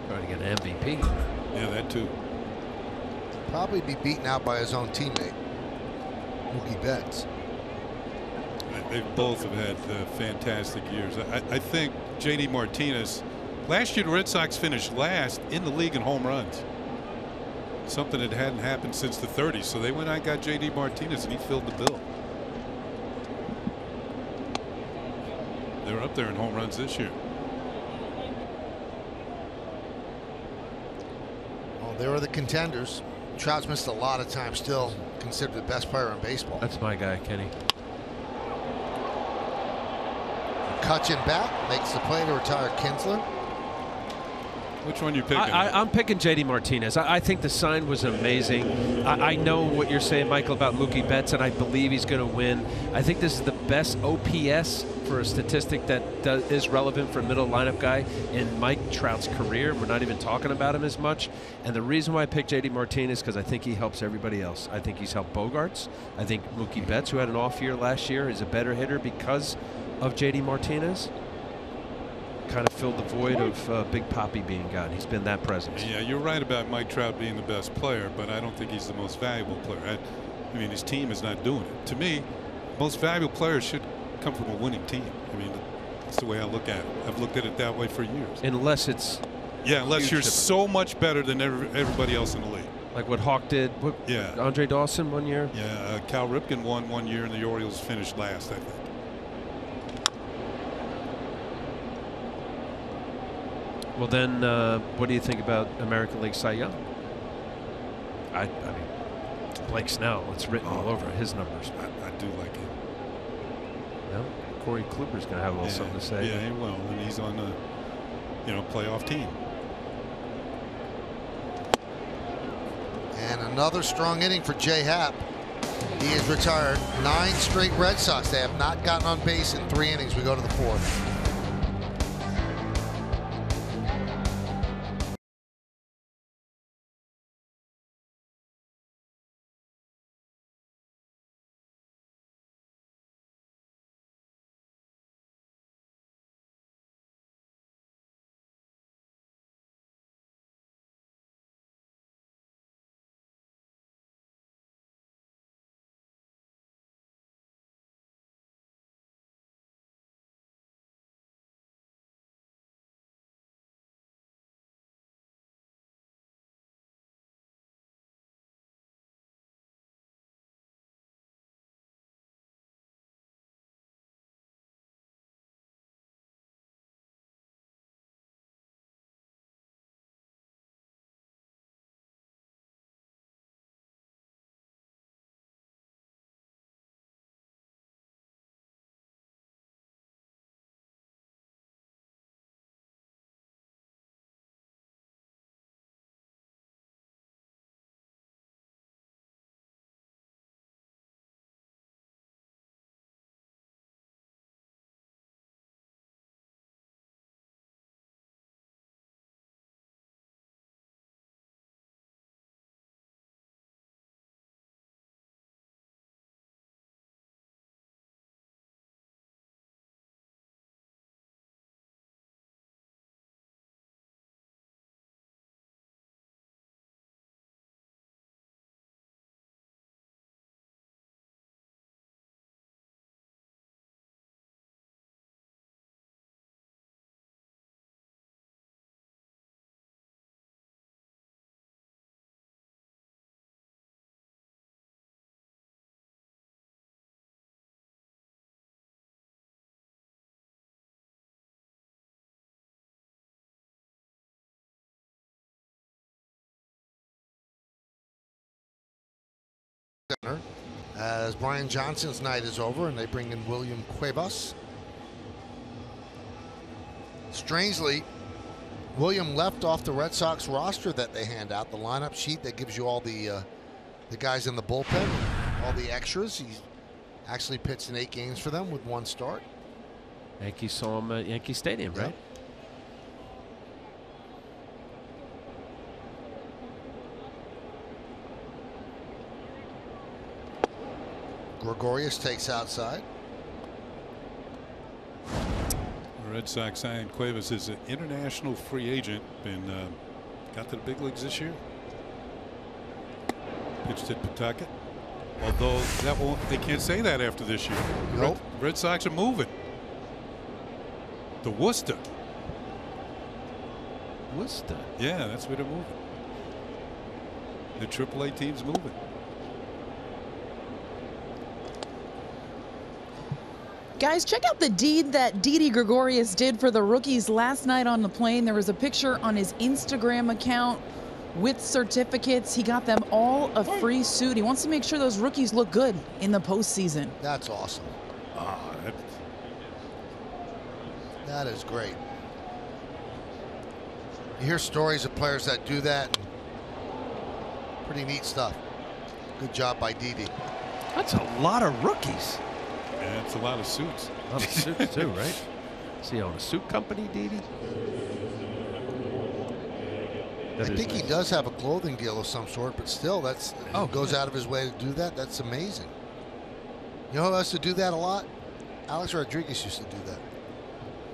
Trying to get an MVP. Yeah, that too. probably be beaten out by his own teammate, Mookie Betts. They both have had fantastic years. I think J.D. Martinez, last year the Red Sox finished last in the league in home runs. Something that hadn't happened since the 30s. So they went out and got J.D. Martinez, and he filled the bill. They're up there in home runs this year. Well, there are the contenders. Trout's missed a lot of time, still considered the best player in baseball. That's my guy, Kenny. Cutchin back, makes the play to retire Kinsler. Which one you picking? I'm picking J.D. Martinez. I think the sign was amazing. I know what you're saying, Michael, about Mookie Betts, and I believe he's going to win. I think this is the best OPS for a statistic that is relevant for a middle lineup guy in Mike Trout's career. We're not even talking about him as much. And the reason why I picked J.D. Martinez is because I think he helps everybody else. I think he's helped Bogarts. I think Mookie Betts, who had an off year last year, is a better hitter because of J.D. Martinez. Kind of filled the void of Big Poppy being gone. He's been that presence. Yeah, you're right about Mike Trout being the best player, but I don't think he's the most valuable player. I mean, his team is not doing it. To me, most valuable players should come from a winning team. I mean, that's the way I look at it. I've looked at it that way for years. Unless it's unless you're so much better than everybody else in the league. Like what Hawk did. Andre Dawson 1 year. Yeah, Cal Ripken won 1 year, and the Orioles finished last, I think. Well, then, what do you think about American League Cy Young? I mean, Blake Snell, it's written all over his numbers. I do like him. Well, Corey Kluber's going to have a little something to say. Yeah, he will, and he's on a playoff team. And another strong inning for Jay Happ. He has retired 9 straight Red Sox. They have not gotten on base in 3 innings. We go to the 4th. center as Brian Johnson's night is over and they bring in William Cuevas. Strangely, William left off the Red Sox roster that they hand out, the lineup sheet that gives you all the guys in the bullpen, all the extras. He actually pitched in 8 games for them with 1 start. Yankees saw him at Yankee Stadium, right? Gregorius takes outside. The Red Sox signed Cuevas as an international free agent and got to the big leagues this year. Pitched at Pawtucket. Although that won't, they can't say that after this year. Nope. Red Sox are moving. To Worcester. Worcester? Yeah, that's where they're moving. The AAA team's moving. Guys, check out the deed that Didi Gregorius did for the rookies last night on the plane. There was a picture on his Instagram account with certificates. He got them all a free suit. He wants to make sure those rookies look good in the postseason. That's awesome. That is great. You hear stories of players that do that. Pretty neat stuff. Good job by Didi. That's a lot of rookies. Yeah, it's a lot of suits. A lot of suits too, right? Does he own a suit company, Didi? I think he does have a clothing deal of some sort, but still, he goes out of his way to do that. That's amazing. You know who else to do that a lot? Alex Rodriguez used to do that.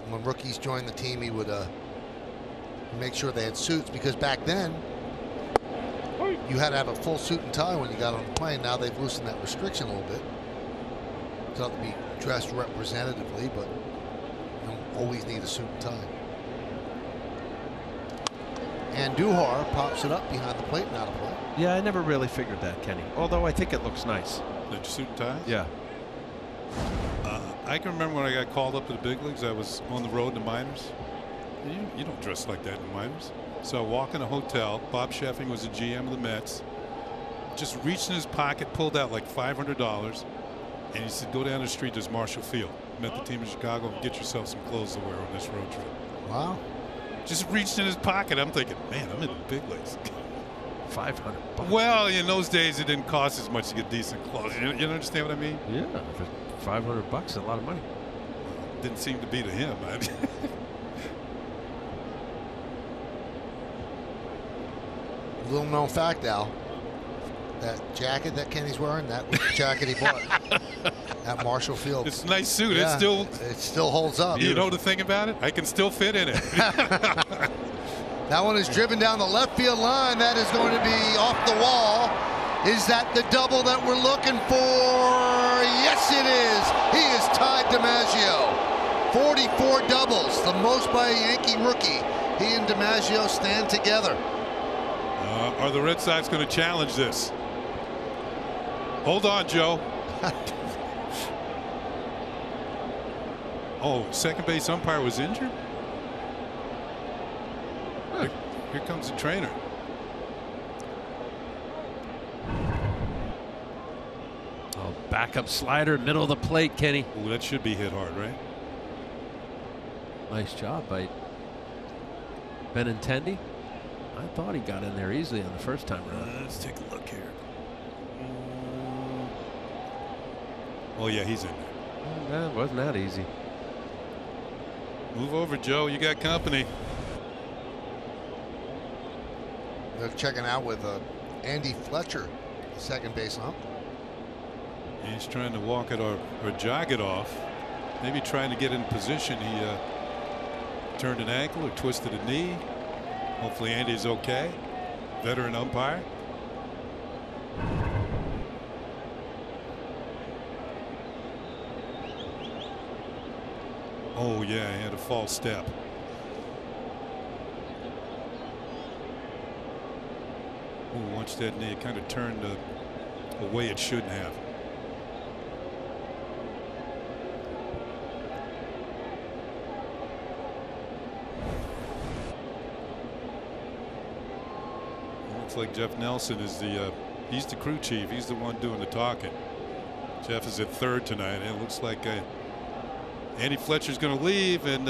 When rookies joined the team, he would make sure they had suits, because back then you had to have a full suit and tie when you got on the plane. Now they've loosened that restriction a little bit. You have to be dressed representatively, but you don't always need a suit and tie. And Duhar pops it up behind the plate and out of play. Yeah, I never really figured that, Kenny. Although I think it looks nice. The suit and tie? Yeah. I can remember when I got called up to the big leagues, I was on the road in the minors. You don't dress like that in the minors. So I walk in a hotel. Bob Sheffing was the GM of the Mets. Just reached in his pocket, pulled out like $500. And he said, go down the street, there's Marshall Field. Met the team in Chicago, get yourself some clothes to wear on this road trip. Wow. Just reached in his pocket. I'm thinking, man, I'm in the big leagues. $500. Well, in those days, it didn't cost as much to get decent clothes. You understand what I mean? Yeah, $500 is a lot of money. Didn't seem to be to him. Little known fact, Al. That jacket that Kenny's wearing, that was the jacket he bought at Marshall Field. It's a nice suit. Yeah, it still holds up. You know the thing about it? I can still fit in it. That one is driven down the left field line. That is going to be off the wall. Is that the double that we're looking for? Yes, it is. He is tied DiMaggio. 44 doubles, the most by a Yankee rookie. He and DiMaggio stand together. Are the Red Sox going to challenge this? Hold on, Joe. Oh, second base umpire was injured? Here comes the trainer. Oh, backup slider, middle of the plate, Kenny. Ooh, that should be hit hard, right? Nice job by Benintendi. I thought he got in there easily on the first time around. Let's take a look here. Oh, yeah, he's in there. That wasn't that easy. Move over, Joe. You got company. They're checking out with Andy Fletcher, second base ump. He's trying to walk it or jog it off. Maybe trying to get in position. He turned an ankle or twisted a knee. Hopefully Andy's okay. Veteran umpire. Oh yeah, he had a false step. Oh, watch that knee. It kind of turned the way it shouldn't have. Looks like Jeff Nelson is the He's the crew chief. He's the one doing the talking. Jeff is at third tonight, and it looks like Andy Fletcher's going to leave and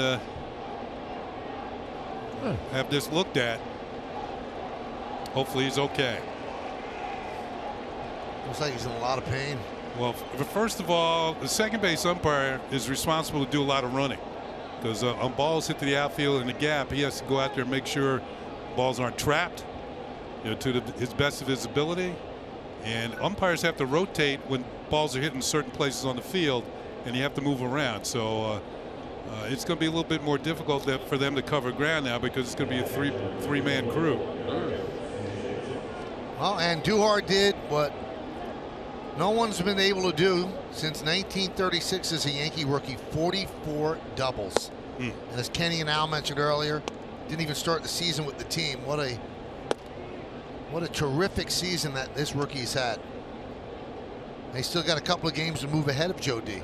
have this looked at. Hopefully he's okay. Looks like he's in a lot of pain. Well, first of all, the second base umpire is responsible to do a lot of running, because on balls hit to the outfield in the gap, he has to go out there and make sure balls aren't trapped, to his best of his ability. And umpires have to rotate when balls are hitting certain places on the field, and you have to move around. So it's going to be a little bit more difficult for them to cover ground now, because it's going to be a three-man crew. Well, and Duhar did what no one's been able to do since 1936 as a Yankee rookie, 44 doubles. And as Kenny and Al mentioned earlier, didn't even start the season with the team. What a terrific season that this rookie's had. They still got a couple of games to move ahead of Joe D.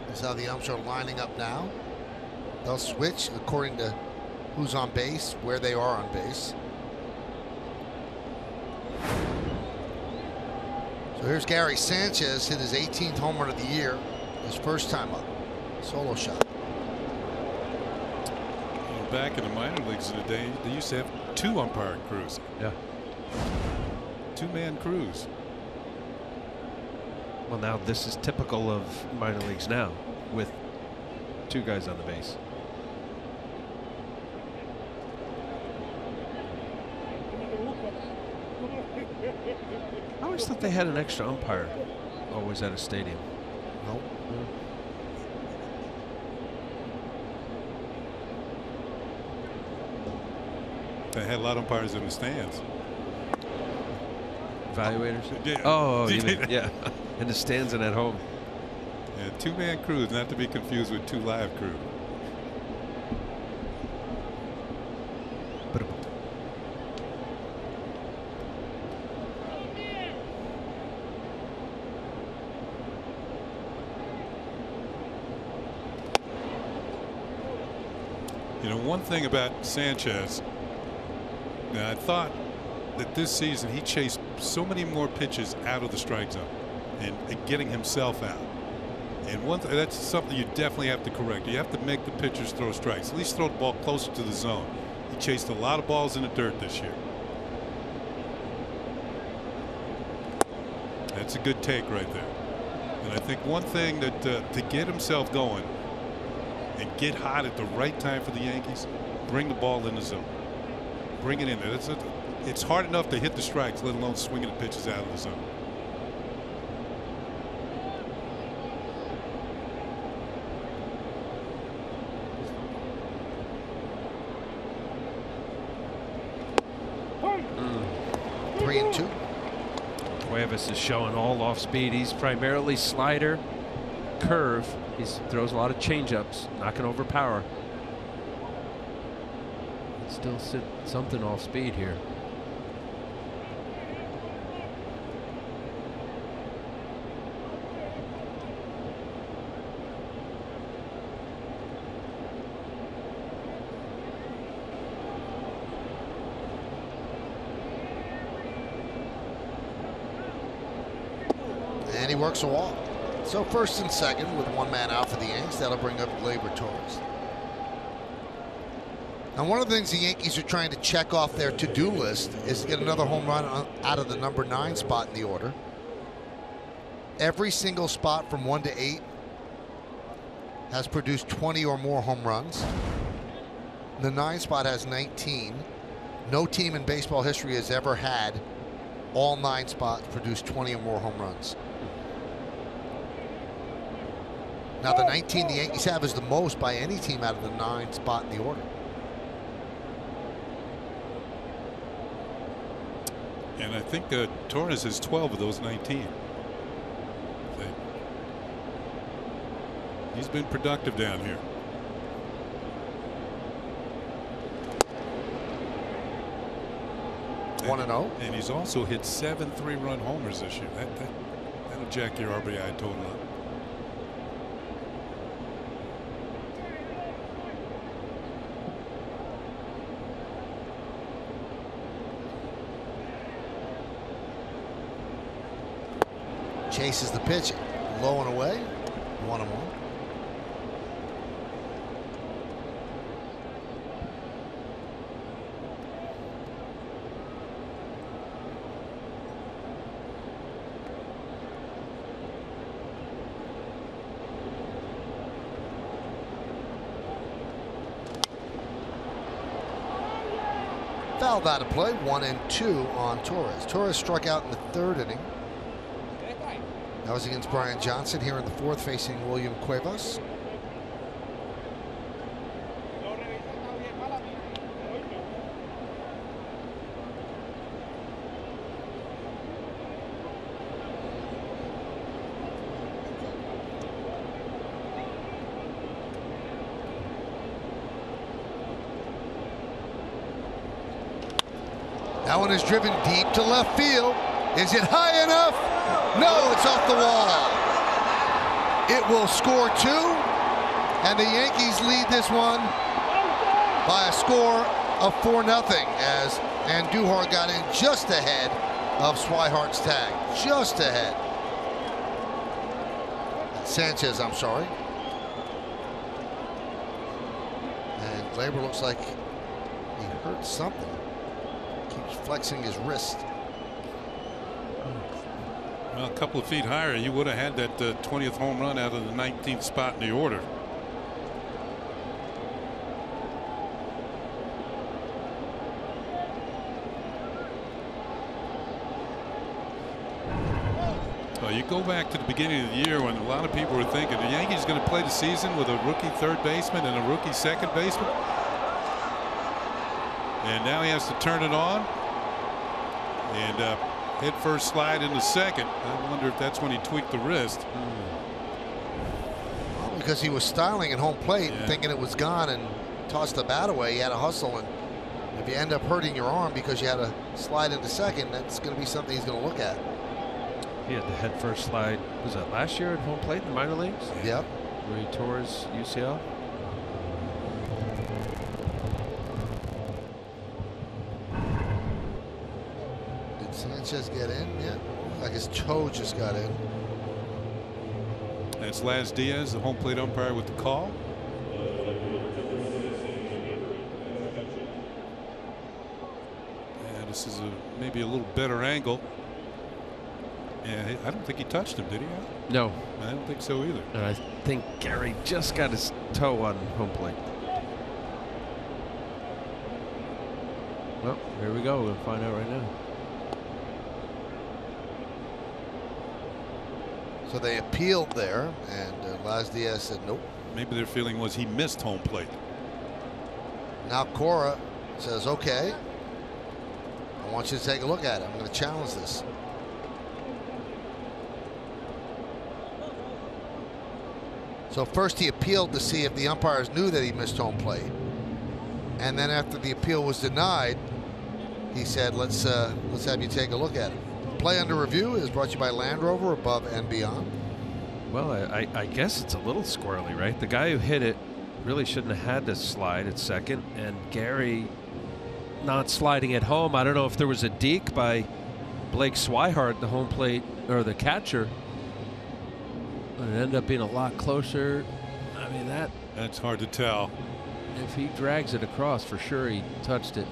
That's how the umps are lining up now. They'll switch according to who's on base, where they are on base. So here's Gary Sanchez, hit his 18th home run of the year, his first time up. Solo shot. Back in the minor leagues of the day, they used to have 2 umpire crews. Yeah. 2-man crews. Well, now this is typical of minor leagues now, with 2 guys on the base. I always thought they had an extra umpire always at a stadium. Nope. They had a lot of umpires in the stands. Evaluators? Yeah. Oh, you mean, yeah. In the stands and at home. Yeah, 2-man crews, not to be confused with 2 live crew. One thing about Sanchez, I thought that this season he chased so many more pitches out of the strike zone and getting himself out. And that's something you definitely have to correct. You have to make the pitchers throw strikes, at least throw the ball closer to the zone. He chased a lot of balls in the dirt this year. That's a good take right there. And I think one thing that to get himself going and get hot at the right time for the Yankees, bring the ball in the zone. Bring it in there. It's hard enough to hit the strikes, let alone swinging the pitches out of the zone. Three and two. Cuevas is showing all off speed. He's primarily slider, curve. He throws a lot of changeups, not going to overpower. Still sit something off speed here. And he works a walk. So first and second with 1 man out for the Yanks. That'll bring up Gleyber Torres. Now, one of the things the Yankees are trying to check off their to-do list is to get another home run out of the number 9 spot in the order. Every single spot from 1 to 8 has produced 20 or more home runs. The 9 spot has 19. No team in baseball history has ever had all 9 spots produce 20 or more home runs. Now, the 19 the Yankees have is the most by any team out of the 9 spot in the order. And I think Torres has 12 of those 19. He's been productive down here. And 1-0. And he's also hit 7 3-run homers this year. That'll jack your RBI total up. Chases the pitch low and away. 1-1. Fouled out of play. 1-2 on Torres. Torres struck out in the 3rd inning. That was against Brian Johnson. Here in the 4th, facing William Cuevas. That one is driven deep to left field. Is it high enough? No, it's off the wall. It will score 2, and the Yankees lead this one by a score of 4-0 as Andujar got in just ahead of Swihart's tag. Just ahead. Sanchez, I'm sorry. And Glaber looks like he hurt something. Keeps flexing his wrist. Well, a couple of feet higher, you would have had that 20th home run out of the 19th spot in the order. Well, you go back to the beginning of the year when a lot of people were thinking the Yankees going to play the season with a rookie 3rd baseman and a rookie 2nd baseman. And now he has to turn it on. And head first slide into 2nd. I wonder if that's when he tweaked the wrist. Well, because he was styling at home plate and thinking it was gone and tossed the bat away. He had to hustle, and if you end up hurting your arm because you had to slide into 2nd, that's going to be something he's going to look at. He had the head first slide. Was that last year at home plate in the minor leagues? Yep. Where he tore his UCL? Sanchez get in? Yeah. Like his toe just got in. That's Laz Diaz, the home plate umpire, with the call. And this is maybe a little better angle. And I don't think he touched him, did he? No. I don't think so either. And I think Gary just got his toe on home plate. Well, here we go. We'll find out right now. So they appealed there, and Laz Diaz said nope. Maybe their feeling was he missed home plate. Now Cora says, okay, I want you to take a look at it. I'm going to challenge this. So first he appealed to see if the umpires knew that he missed home plate. And then after the appeal was denied, he said, let's have you take a look at it. Play under review is brought to you by Land Rover, above and beyond. Well, I guess it's a little squirrely, right? The guy who hit it really shouldn't have had to slide at 2nd, and Gary not sliding at home. I don't know if there was a deke by Blake Swihart, the home plate, or the catcher. But it ended up being a lot closer. I mean, that's hard to tell. If he drags it across, for sure he touched it.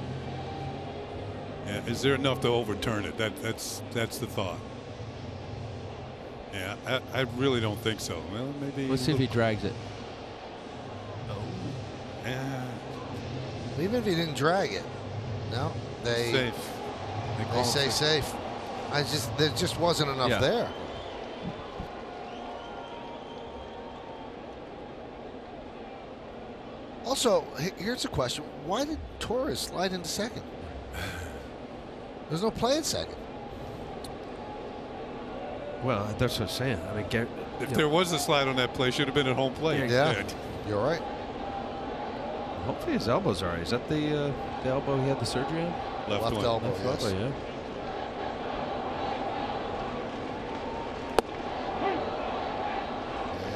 Yeah, is there enough to overturn it? That's the thought. Yeah, I really don't think so. Well, maybe. Let's see if he drags it. Oh. Yeah. Even if he didn't drag it, no, they safe. They say safe. There just wasn't enough there. Also, here's a question: why did Torres slide into 2nd? There's no play at 2nd. Well, that's what I'm saying. I mean, if there was a slide on that play, should have been at home plate. Yeah, you're right. Hopefully his elbow's all right. Is that the elbow he had the surgery on? Left elbow. Left elbow, yeah.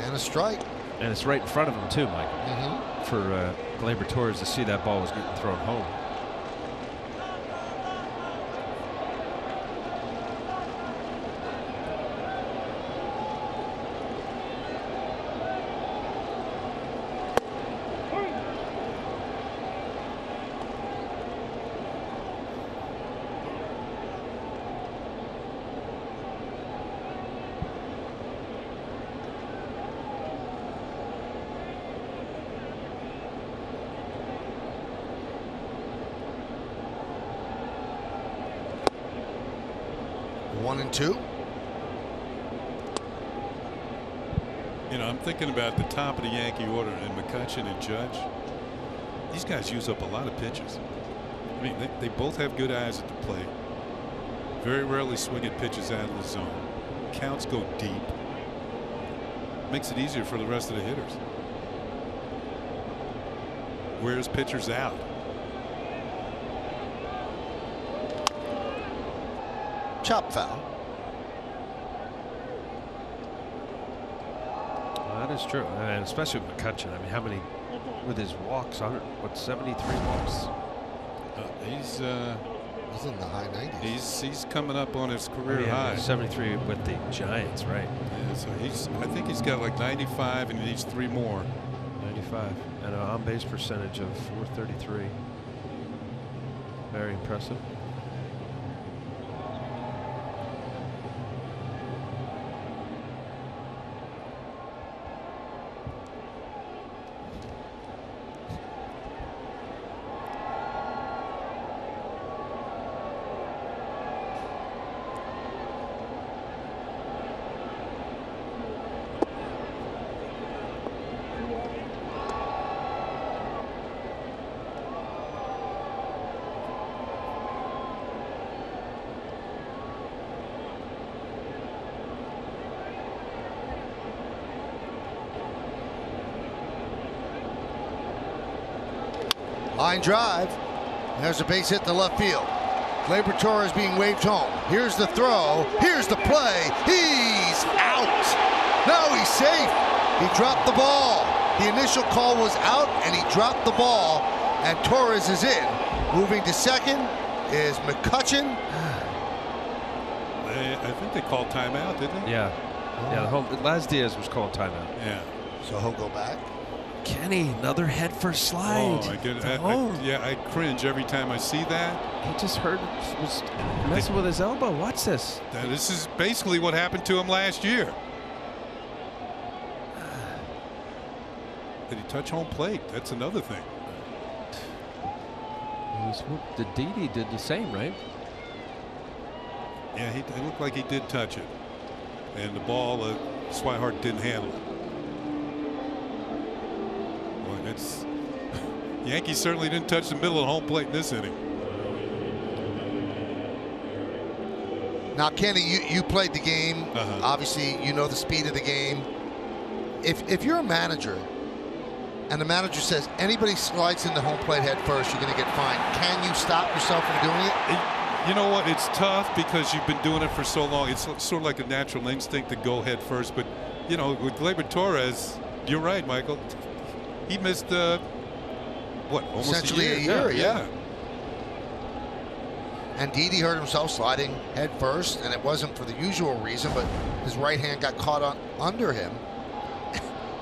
And a strike. And it's right in front of him too, Michael. For Gleyber Torres to see that ball was getting thrown home. 1-2. You know, I'm thinking about the top of the Yankee order and McCutchen and Judge. These guys use up a lot of pitches. I mean, they both have good eyes at the plate. Very rarely swing at pitches out of the zone. Counts go deep. Makes it easier for the rest of the hitters. Wears pitchers out. Chop foul. Well, that is true, and especially with McCutchen. I mean, how many with his walks? 73 walks. He's in the high 90s. He's coming up on his career high. 73 with the Giants, right? Yeah, so I think he's got like 95, and he needs 3 more. 95 and an on-base percentage of .433. Very impressive. Line drive. There's a base hit to left field. Gleyber Torres being waved home. Here's the throw. Here's the play. He's out. No, he's safe. He dropped the ball. The initial call was out, and he dropped the ball. And Torres is in. Moving to second is McCutchen. I think they called timeout, didn't they? Yeah. Yeah, Laz Diaz was called timeout. Yeah. So he'll go back. Kenny, another head first slide. Oh, I cringe every time I see that. He just was messing with his elbow. Watch this. This is basically what happened to him last year. Did he touch home plate? That's another thing. The Didi did the same, right? Yeah, it looked like he did touch it. And the ball, Swihart didn't handle it. Yankees certainly didn't touch the middle of home plate in this inning. Now, Kenny, you played the game. Obviously, you know the speed of the game. If you're a manager and the manager says anybody slides into home plate head first, you're going to get fined, can you stop yourself from doing it? You know what? It's tough because you've been doing it for so long. It's sort of like a natural instinct to go head first. But, you know, with Gleyber Torres, you're right, Michael. He missed, almost essentially a year? Yeah. And Didi hurt himself sliding head first, and it wasn't for the usual reason, but his right hand got caught under him.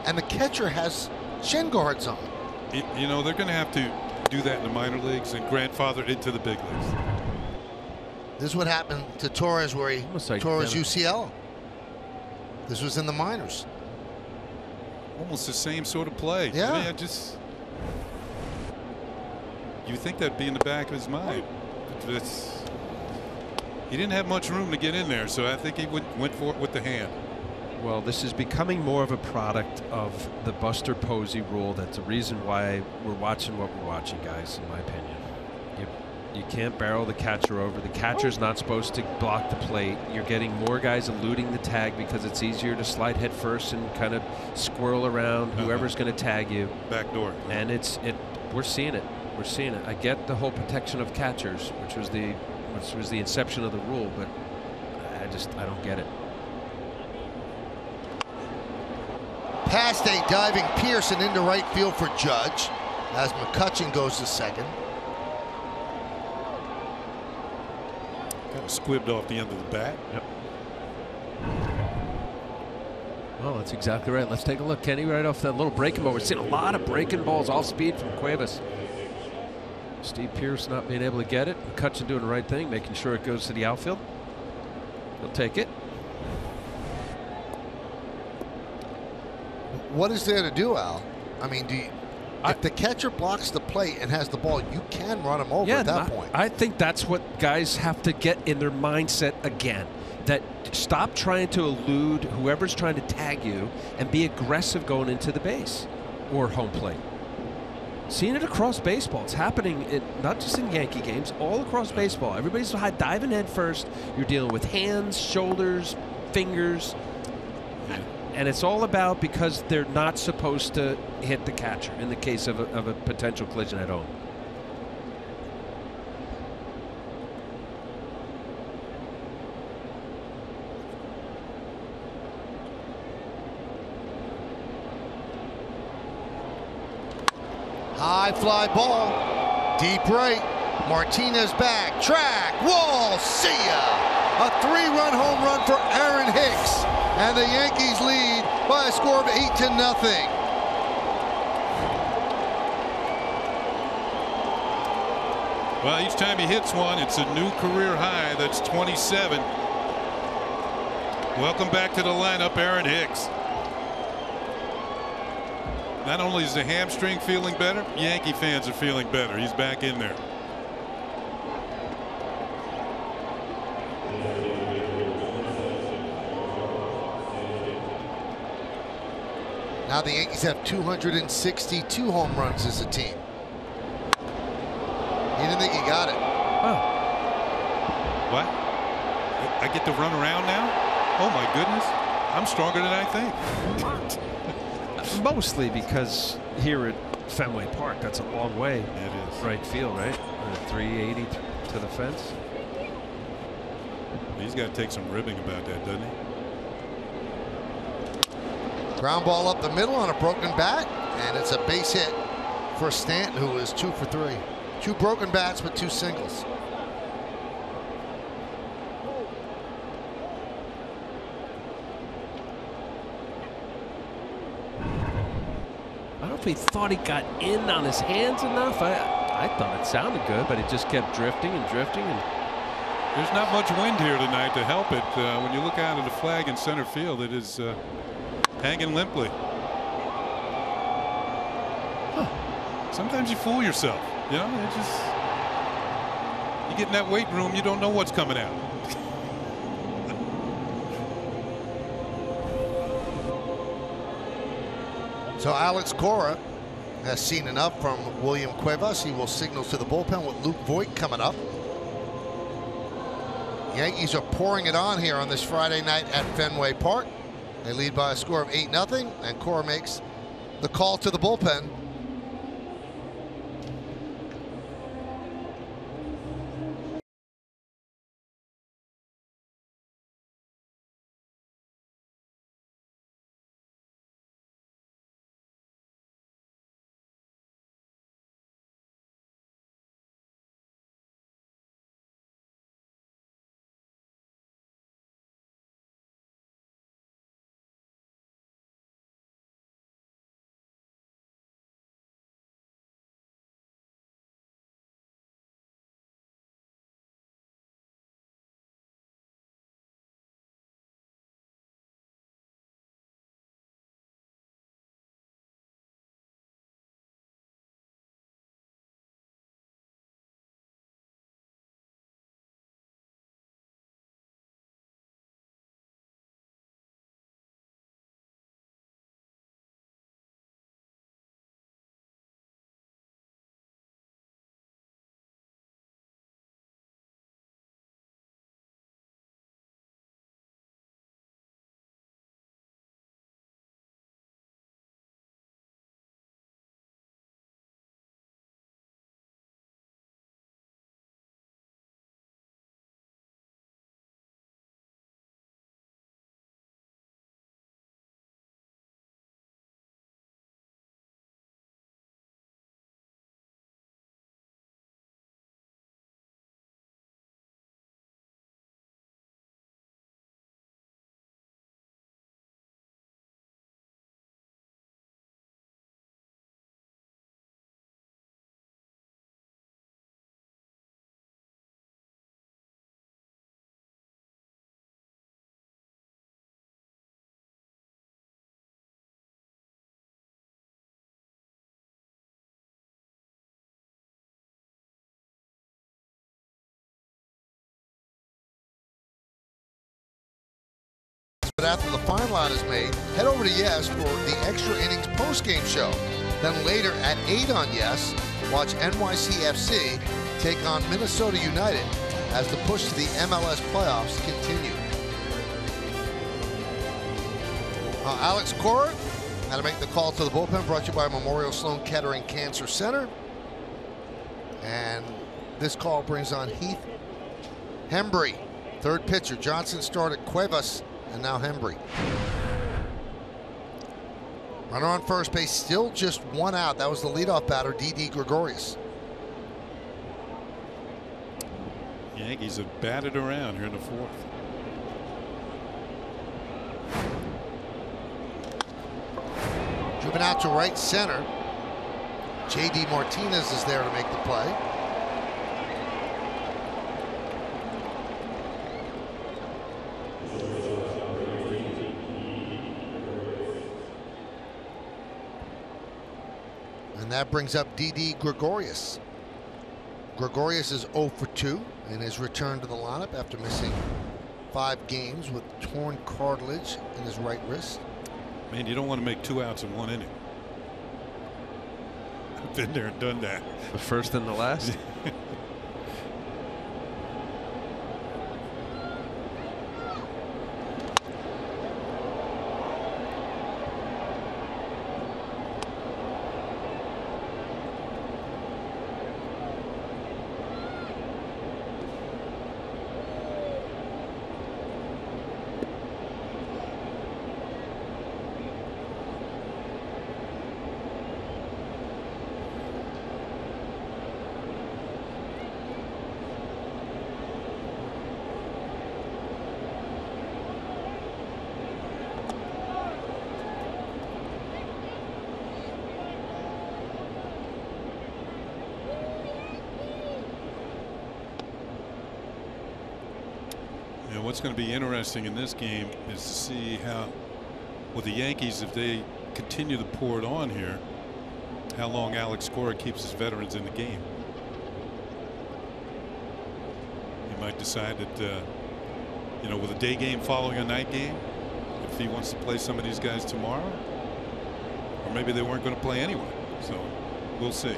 And the catcher has shin guards on. You know, they're going to have to do that in the minor leagues and grandfather it into the big leagues. This is what happened to Torres, where he tore his UCL. This was in the minors. Almost the same sort of play. Yeah. I mean, you think that'd be in the back of his mind. He didn't have much room to get in there, so I think he went for it with the hand. Well, this is becoming more of a product of the Buster Posey rule. That's the reason why we're watching what we're watching, guys, in my opinion. You can't barrel the catcher over. The catcher's not supposed to block the plate. You're getting more guys eluding the tag because it's easier to slide head first and kind of squirrel around whoever's going to tag you. Back door. And we're seeing it. We're seeing it. I get the whole protection of catchers, which was the inception of the rule, but I don't get it. Past a diving Pearson into right field for Judge as McCutchen goes to second. Kind of squibbed off the end of the bat. Yep. Well, that's exactly right. Let's take a look. Kenny, right off that little breaking ball. We're seeing a lot of breaking balls off speed from Cuevas. Steve Pearce not being able to get it. McCutchen doing the right thing, making sure it goes to the outfield. He'll take it. What is there to do, Al? I mean, If the catcher blocks the plate and has the ball, you can run him over at that point. I think that's what guys have to get in their mindset again. That stop trying to elude whoever's trying to tag you and be aggressive going into the base or home plate. Seeing it across baseball. It's happening not just in Yankee games, all across baseball. Everybody's diving head first. You're dealing with hands, shoulders, fingers. And it's all about because they're not supposed to hit the catcher in the case of a potential collision at home. High fly ball, deep right. Martinez back, track, wall, see ya! A 3-run home run for Aaron Hicks, and the Yankees lead by a score of 8-0. Well, each time he hits one, it's a new career high. That's 27. Welcome back to the lineup, Aaron Hicks. Not only is the hamstring feeling better, Yankee fans are feeling better. He's back in there. Now the Yankees have 262 home runs as a team. You didn't think he got it? Oh. What? I get to run around now? Oh my goodness. I'm stronger than I think. Mostly because here at Fenway Park, that's a long way. It is. Right field, right? 380 to the fence. He's got to take some ribbing about that, doesn't he? Ground ball up the middle on a broken bat, and it's a base hit for Stanton, who is 2 for 3. 2 broken bats, but 2 singles. I don't know if he thought he got in on his hands enough. I thought it sounded good, but it just kept drifting and drifting. And there's not much wind here tonight to help it. When you look out at the flag in center field, it is hanging limply. Huh. Sometimes you fool yourself. You know, you get in that weight room, you don't know what's coming out. So Alex Cora has seen enough from William Cuevas. He will signal to the bullpen with Luke Voigt coming up. Yankees are pouring it on here on this Friday night at Fenway Park. They lead by a score of 8-0, and Cora makes the call to the bullpen. But after the final out is made, head over to Yes for the Extra Innings post-game show. Then later at 8 on Yes, watch NYCFC take on Minnesota United as the push to the MLS playoffs continue. Alex Cora had to make the call to the bullpen, brought to you by Memorial Sloan Kettering Cancer Center. And this call brings on Heath Hembree, third pitcher. Johnson started Cuevas, and now Hembree. Runner on first base, still just one out. That was the leadoff batter, D.D. Gregorius. Yankees have batted around here in the fourth. Driven out to right center. J.D. Martinez is there to make the play. And that brings up D.D. Gregorius. Gregorius is 0 for 2 in his return to the lineup after missing 5 games with torn cartilage in his right wrist. Man, you don't want to make 2 outs in 1 inning. I've been there and done that. The first and the last. What's going to be interesting in this game is to see how, with the Yankees, if they continue to pour it on here, how long Alex Cora keeps his veterans in the game. He might decide that, you know, with a day game following a night game, if he wants to play some of these guys tomorrow, or maybe they weren't going to play anyway. So we'll see.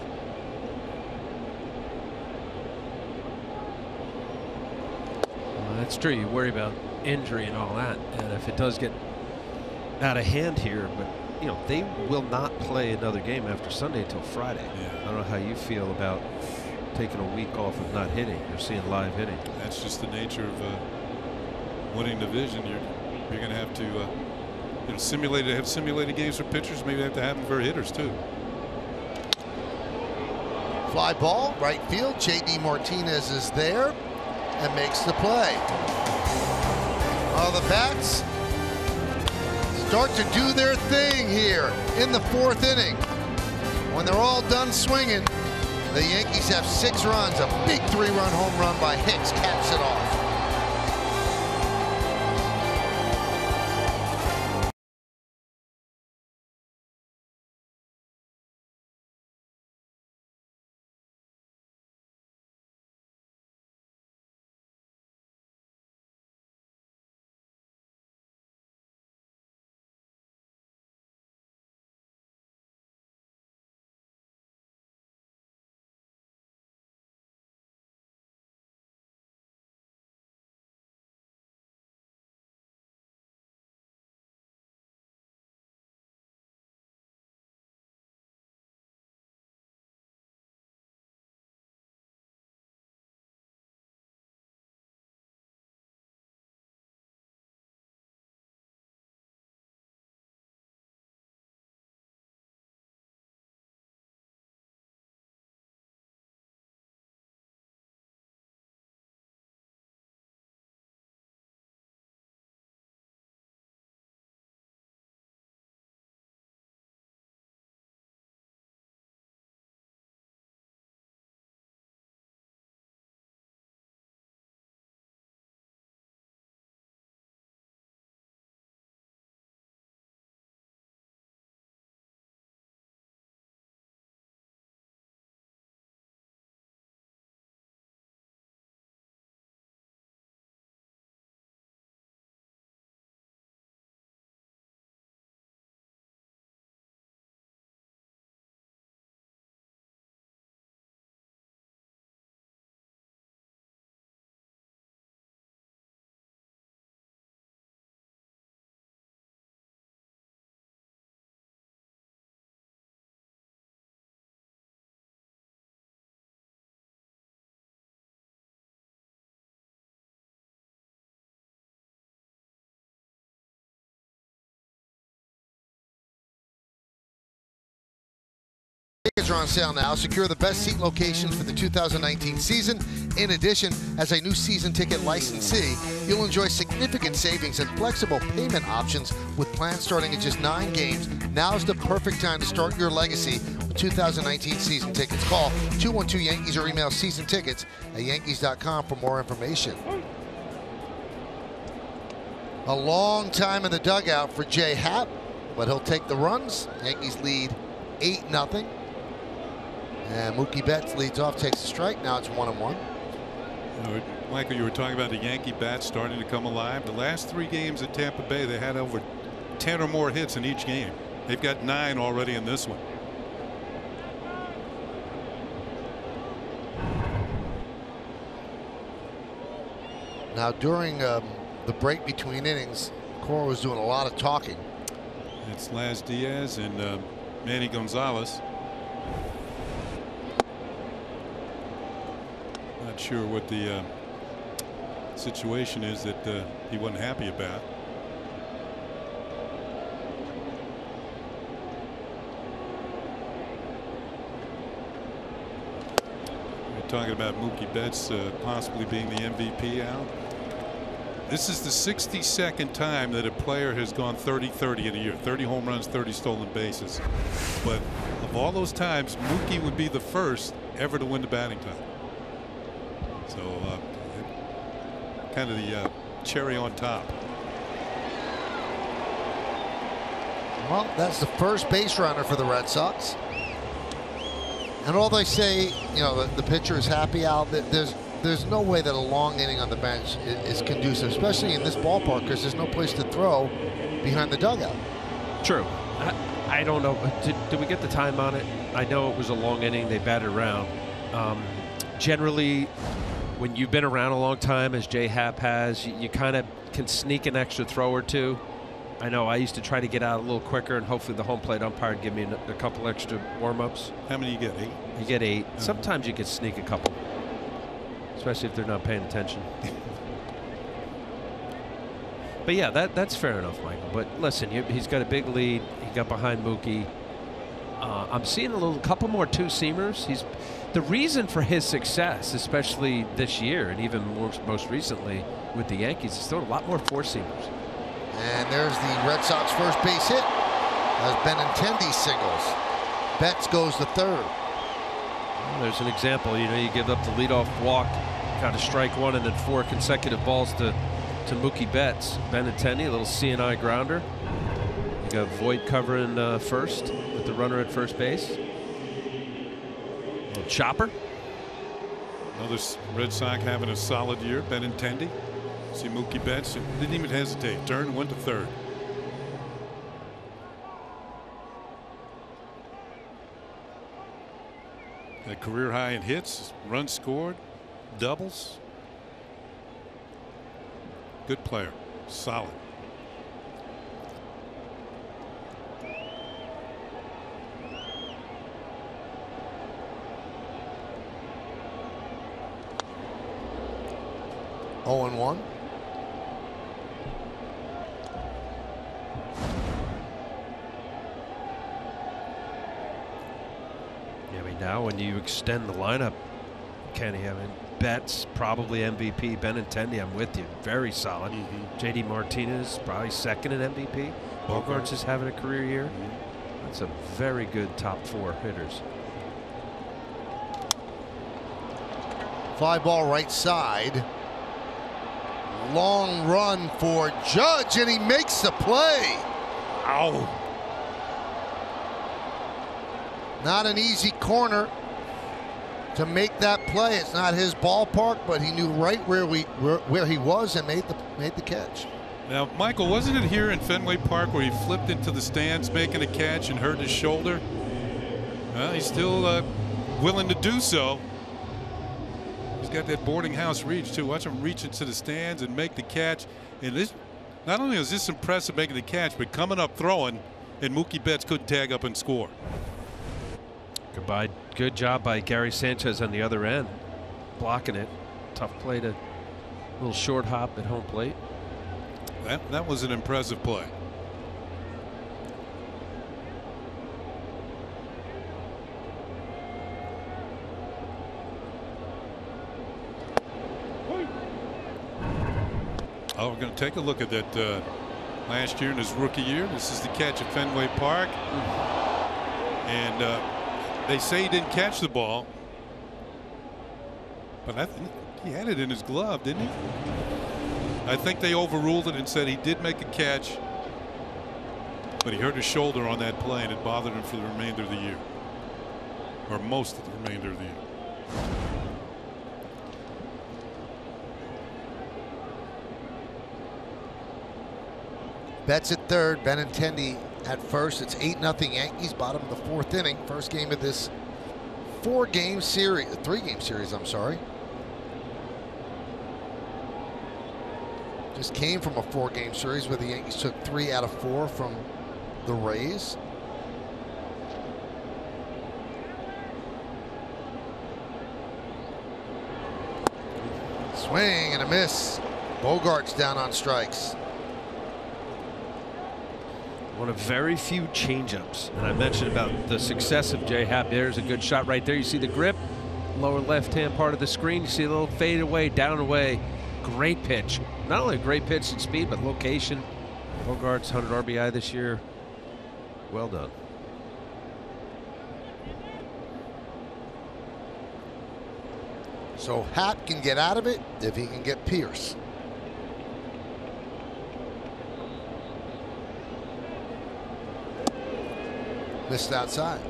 That's true. You worry about injury and all that, and if it does get out of hand here, but you know they will not play another game after Sunday until Friday. Yeah. I don't know how you feel about taking a week off of not hitting or seeing live hitting. That's just the nature of winning division. You're going to have to you know, simulated games for pitchers. Maybe have to have them for hitters too. Fly ball, right field. J.D. Martinez is there and makes the play. The bats start to do their thing here in the 4th inning. When they're all done swinging, the Yankees have 6 runs. A big 3-run home run by Hicks caps it off. Tickets are on sale now. Secure the best seat locations for the 2019 season. In addition, as a new season ticket licensee, you'll enjoy significant savings and flexible payment options with plans starting at just 9 games. Now's the perfect time to start your legacy with 2019 season tickets. Call 212-YANKEES or email seasontickets@yankees.com for more information. A long time in the dugout for Jay Happ, but he'll take the runs. Yankees lead 8-0. And Mookie Betts leads off, takes a strike. Now it's 1-1. Michael, you were talking about the Yankee bats starting to come alive. The last 3 games at Tampa Bay, they had over 10 or more hits in each game. They've got 9 already in this one. Now, during the break between innings, Cora was doing a lot of talking. It's Laz Diaz and Manny Gonzalez. Not sure what the situation is that he wasn't happy about. We're talking about Mookie Betts possibly being the MVP, Al. This is the 62nd time that a player has gone 30-30 in a year. 30 home runs, 30 stolen bases. But of all those times, Mookie would be the first ever to win the batting title. So kind of the cherry on top. Well, that's the first base runner for the Red Sox. And all they say, you know, the pitcher is happy, Al. There's no way that a long inning on the bench is conducive, especially in this ballpark, because there's no place to throw behind the dugout. True. I don't know. Did we get the time on it? I know it was a long inning. They batted around. Generally, when you've been around a long time, as Jay Happ has, you kind of can sneak an extra throw or two. I know I used to try to get out a little quicker, and hopefully the home plate umpire would give me a couple extra warm-ups. How many you get? 8? You get 8. Sometimes you could sneak a couple, especially if they're not paying attention. But yeah, that's fair enough, Michael. But listen, he's got a big lead. He got behind Mookie. I'm seeing a couple more 2-seamers. The reason for his success, especially this year and even most recently with the Yankees, is throwing a lot more 4-seamers. And there's the Red Sox first base hit as Benintendi singles. Betts goes to third. Well, there's an example. You know, you give up the leadoff walk, got to strike 1, and then 4 consecutive balls to Mookie Betts. Benintendi, a little C&I grounder. You got Voit covering first with the runner at first base. A little chopper. Another Red Sox having a solid year. Benintendi. See Mookie Betts didn't even hesitate. Turned, went to third. A career high in hits, runs scored, doubles. Good player, solid. Oh and 1. Now when you extend the lineup, Kenny, I mean, Betts probably MVP. Benintendi, I'm with you, very solid. JD Martinez probably second in MVP. Bogarts is having a career year. That's a very good top 4 hitters. Fly ball right side. Long run for Judge, and he makes the play. Ow. Not an easy corner to make that play. It's not his ballpark, but he knew right where he was and made the catch. Now, Michael, wasn't it here in Fenway Park where he flipped into the stands making a catch and hurt his shoulder? Well, he's still willing to do so. He's got that boarding house reach too. Watch him reach into the stands and make the catch. And this, not only was this impressive making the catch, but coming up throwing, and Mookie Betts couldn't tag up and score. Goodbye. Good job by Gary Sanchez on the other end, blocking it. Tough play to little short hop at home plate. That was an impressive play. Oh, we're going to take a look at that last year in his rookie year. This is the catch at Fenway Park. And they say he didn't catch the ball, but I think he had it in his glove, didn't he? I think they overruled it and said he did make a catch, but he hurt his shoulder on that play and it bothered him for the remainder of the year, or most of the remainder of the year. Betts at third, Benintendi at first. It's 8-0 Yankees, bottom of the fourth inning. First game of this three-game series, I'm sorry. Just came from a 4-game series where the Yankees took 3 out of 4 from the Rays. Swing and a miss. Bogart's down on strikes. One of very few changeups. And I mentioned about the success of J. Happ. There's a good shot right there. You see the grip, lower left-hand part of the screen. You see a little fade away, down away. Great pitch. Not only a great pitch and speed, but location. Bogart's 100 RBI this year. Well done. So Happ can get out of it if he can get Pierce. Missed outside.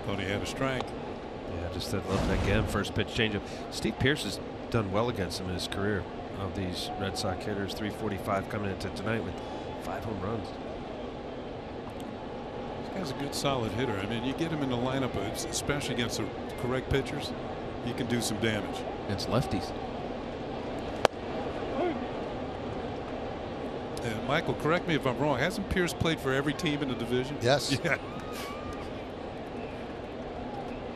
Thought he had a strike. Yeah, just that again, first pitch changeup. Steve Pierce has done well against him in his career of these Red Sox hitters. 345 coming into tonight with 5 home runs. This guy's a good solid hitter. I mean, you get him in the lineup, especially against the correct pitchers, he can do some damage. Against lefties. Michael, correct me if I'm wrong. Hasn't Pierce played for every team in the division? Yes. Yeah.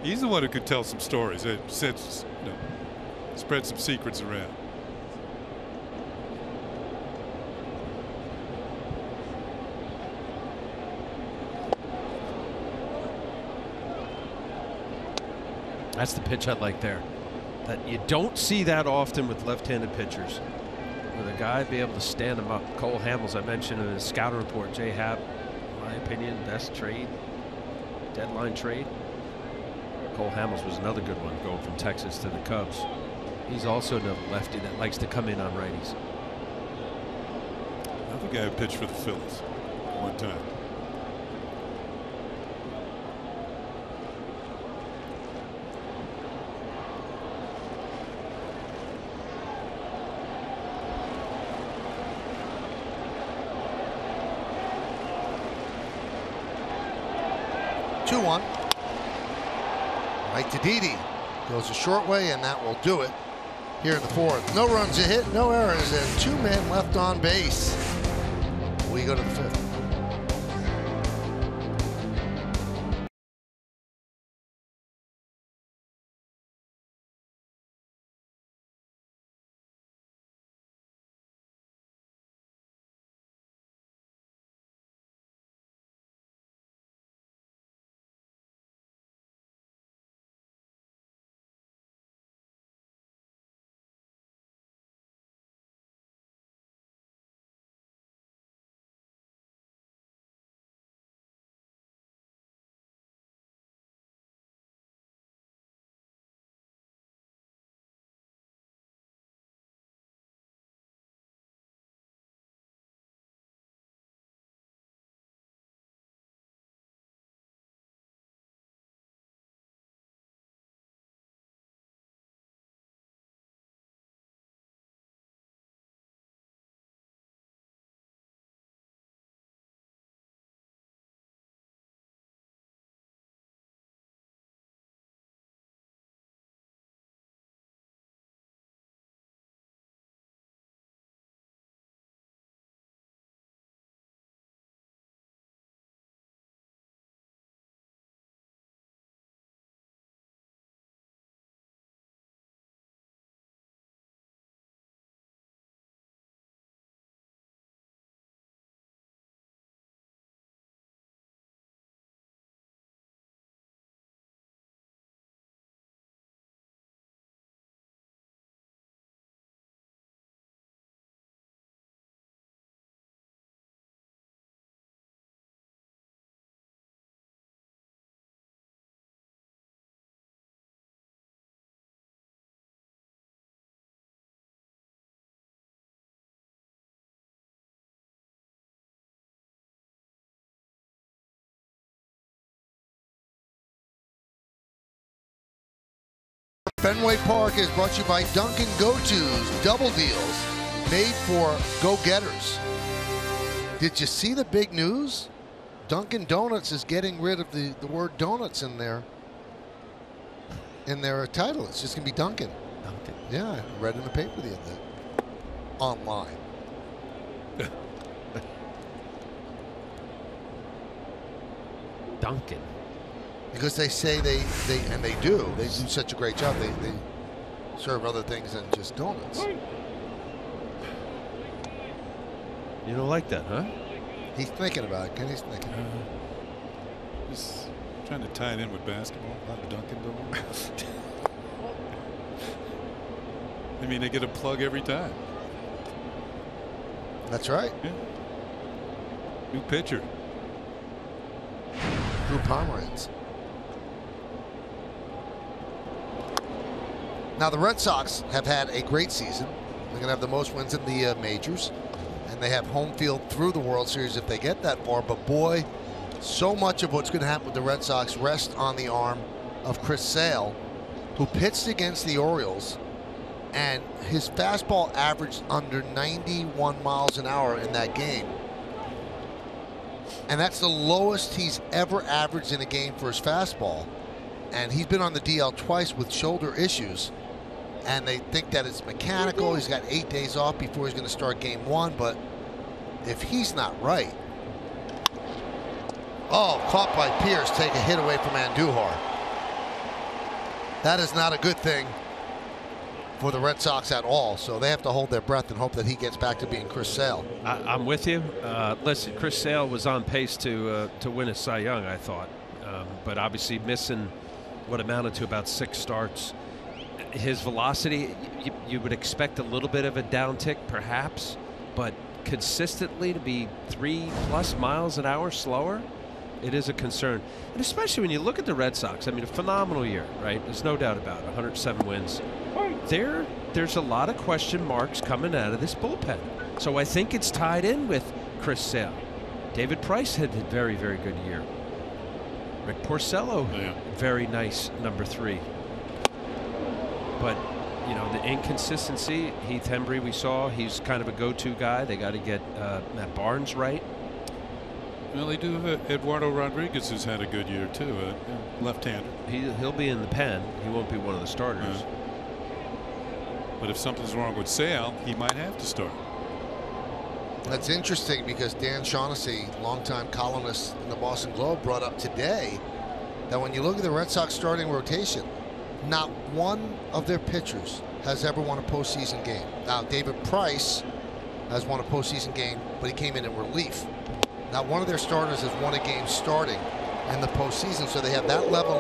He's the one who could tell some stories. Spread some secrets around. That's the pitch I like there. That you don't see that often with left-handed pitchers. With a guy be able to stand him up. Cole Hamels, I mentioned in his scouting report. J. Happ, in my opinion, best trade, deadline trade. Cole Hamels was another good one going from Texas to the Cubs. He's also another lefty that likes to come in on righties. Another guy who pitched for the Phillies one time. Right to Didi. Goes a short way, and that will do it here in the fourth. No runs a hit, no errors, and 2 men left on base. We go to the fifth. Fenway Park is brought to you by Dunkin' Go-To's Double Deals, made for go-getters. Did you see the big news? Dunkin' Donuts is getting rid of the word donuts in their title. It's just going to be Dunkin'. Dunkin'. Yeah, I read in the paper the other day. Online. Dunkin'. Because they say they do such a great job. They serve other things than just donuts. You don't like that, huh? He's thinking about it. Kenny's thinking. Just trying to tie it in with basketball. A lot of Dunkin' Donuts. I mean, they get a plug every time. That's right. Yeah. New pitcher. Drew Pomeranz. Now the Red Sox have had a great season. They're going to have the most wins in the majors. And they have home field through the World Series if they get that far. But boy, so much of what's going to happen with the Red Sox rests on the arm of Chris Sale, who pitched against the Orioles. And his fastball averaged under 91 miles an hour in that game. And that's the lowest he's ever averaged in a game for his fastball. And he's been on the DL twice with shoulder issues. And they think that it's mechanical. He's got 8 days off before he's going to start game 1. But if he's not right. Oh, caught by Pierce. Take a hit away from Andujar. That is not a good thing for the Red Sox at all. So they have to hold their breath and hope that he gets back to being Chris Sale. I'm with you. Listen, Chris Sale was on pace to win a Cy Young, I thought. But obviously missing what amounted to about 6 starts. His velocity, you would expect a little bit of a downtick, perhaps, but consistently to be 3+ miles an hour slower, it is a concern. And especially when you look at the Red Sox, I mean, a phenomenal year, right? There's no doubt about it. 107 wins. There's a lot of question marks coming out of this bullpen. So I think it's tied in with Chris Sale. David Price had a very, very good year. Rick Porcello, very nice number 3. But, you know, the inconsistency, Heath Hembry we saw, he's kind of a go-to guy. They got to get Matt Barnes right. Well, they do have Eduardo Rodriguez, who's had a good year, too, left-hander. He'll be in the pen. He won't be one of the starters. But if something's wrong with Sale, he might have to start. That's interesting because Dan Shaughnessy, longtime columnist in the Boston Globe, brought up today that when you look at the Red Sox starting rotation, not one of their pitchers has ever won a postseason game. Now, David Price has won a postseason game, but he came in relief. Not one of their starters has won a game starting in the postseason, so they have that level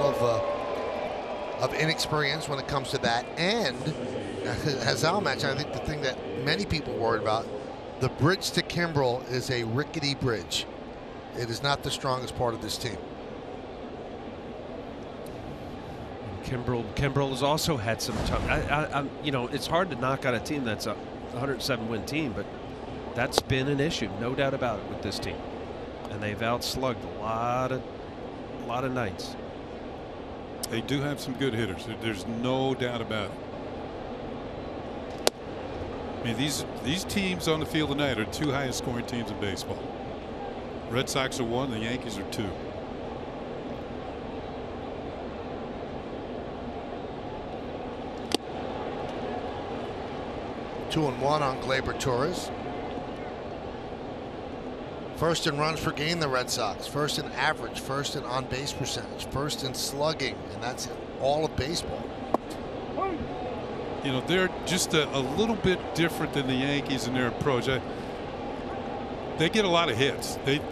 of inexperience when it comes to that. And as Al mentioned, I think the thing that many people worried about, the bridge to Kimbrel is a rickety bridge. It is not the strongest part of this team. Kimbrel has also had some tough. You know, it's hard to knock out a team that's a 107-win team, but that's been an issue, no doubt about it, with this team. And they've outslugged a lot of nights. They do have some good hitters. There's no doubt about it. I mean, these teams on the field tonight are 2 highest scoring teams in baseball. Red Sox are 1, the Yankees are 2. Two and one on Gleyber Torres. First in runs per game, the Red Sox. First in average, first in on-base percentage, first in slugging, and that's all of baseball. You know, they're just a little bit different than the Yankees in their approach. They get a lot of hits. But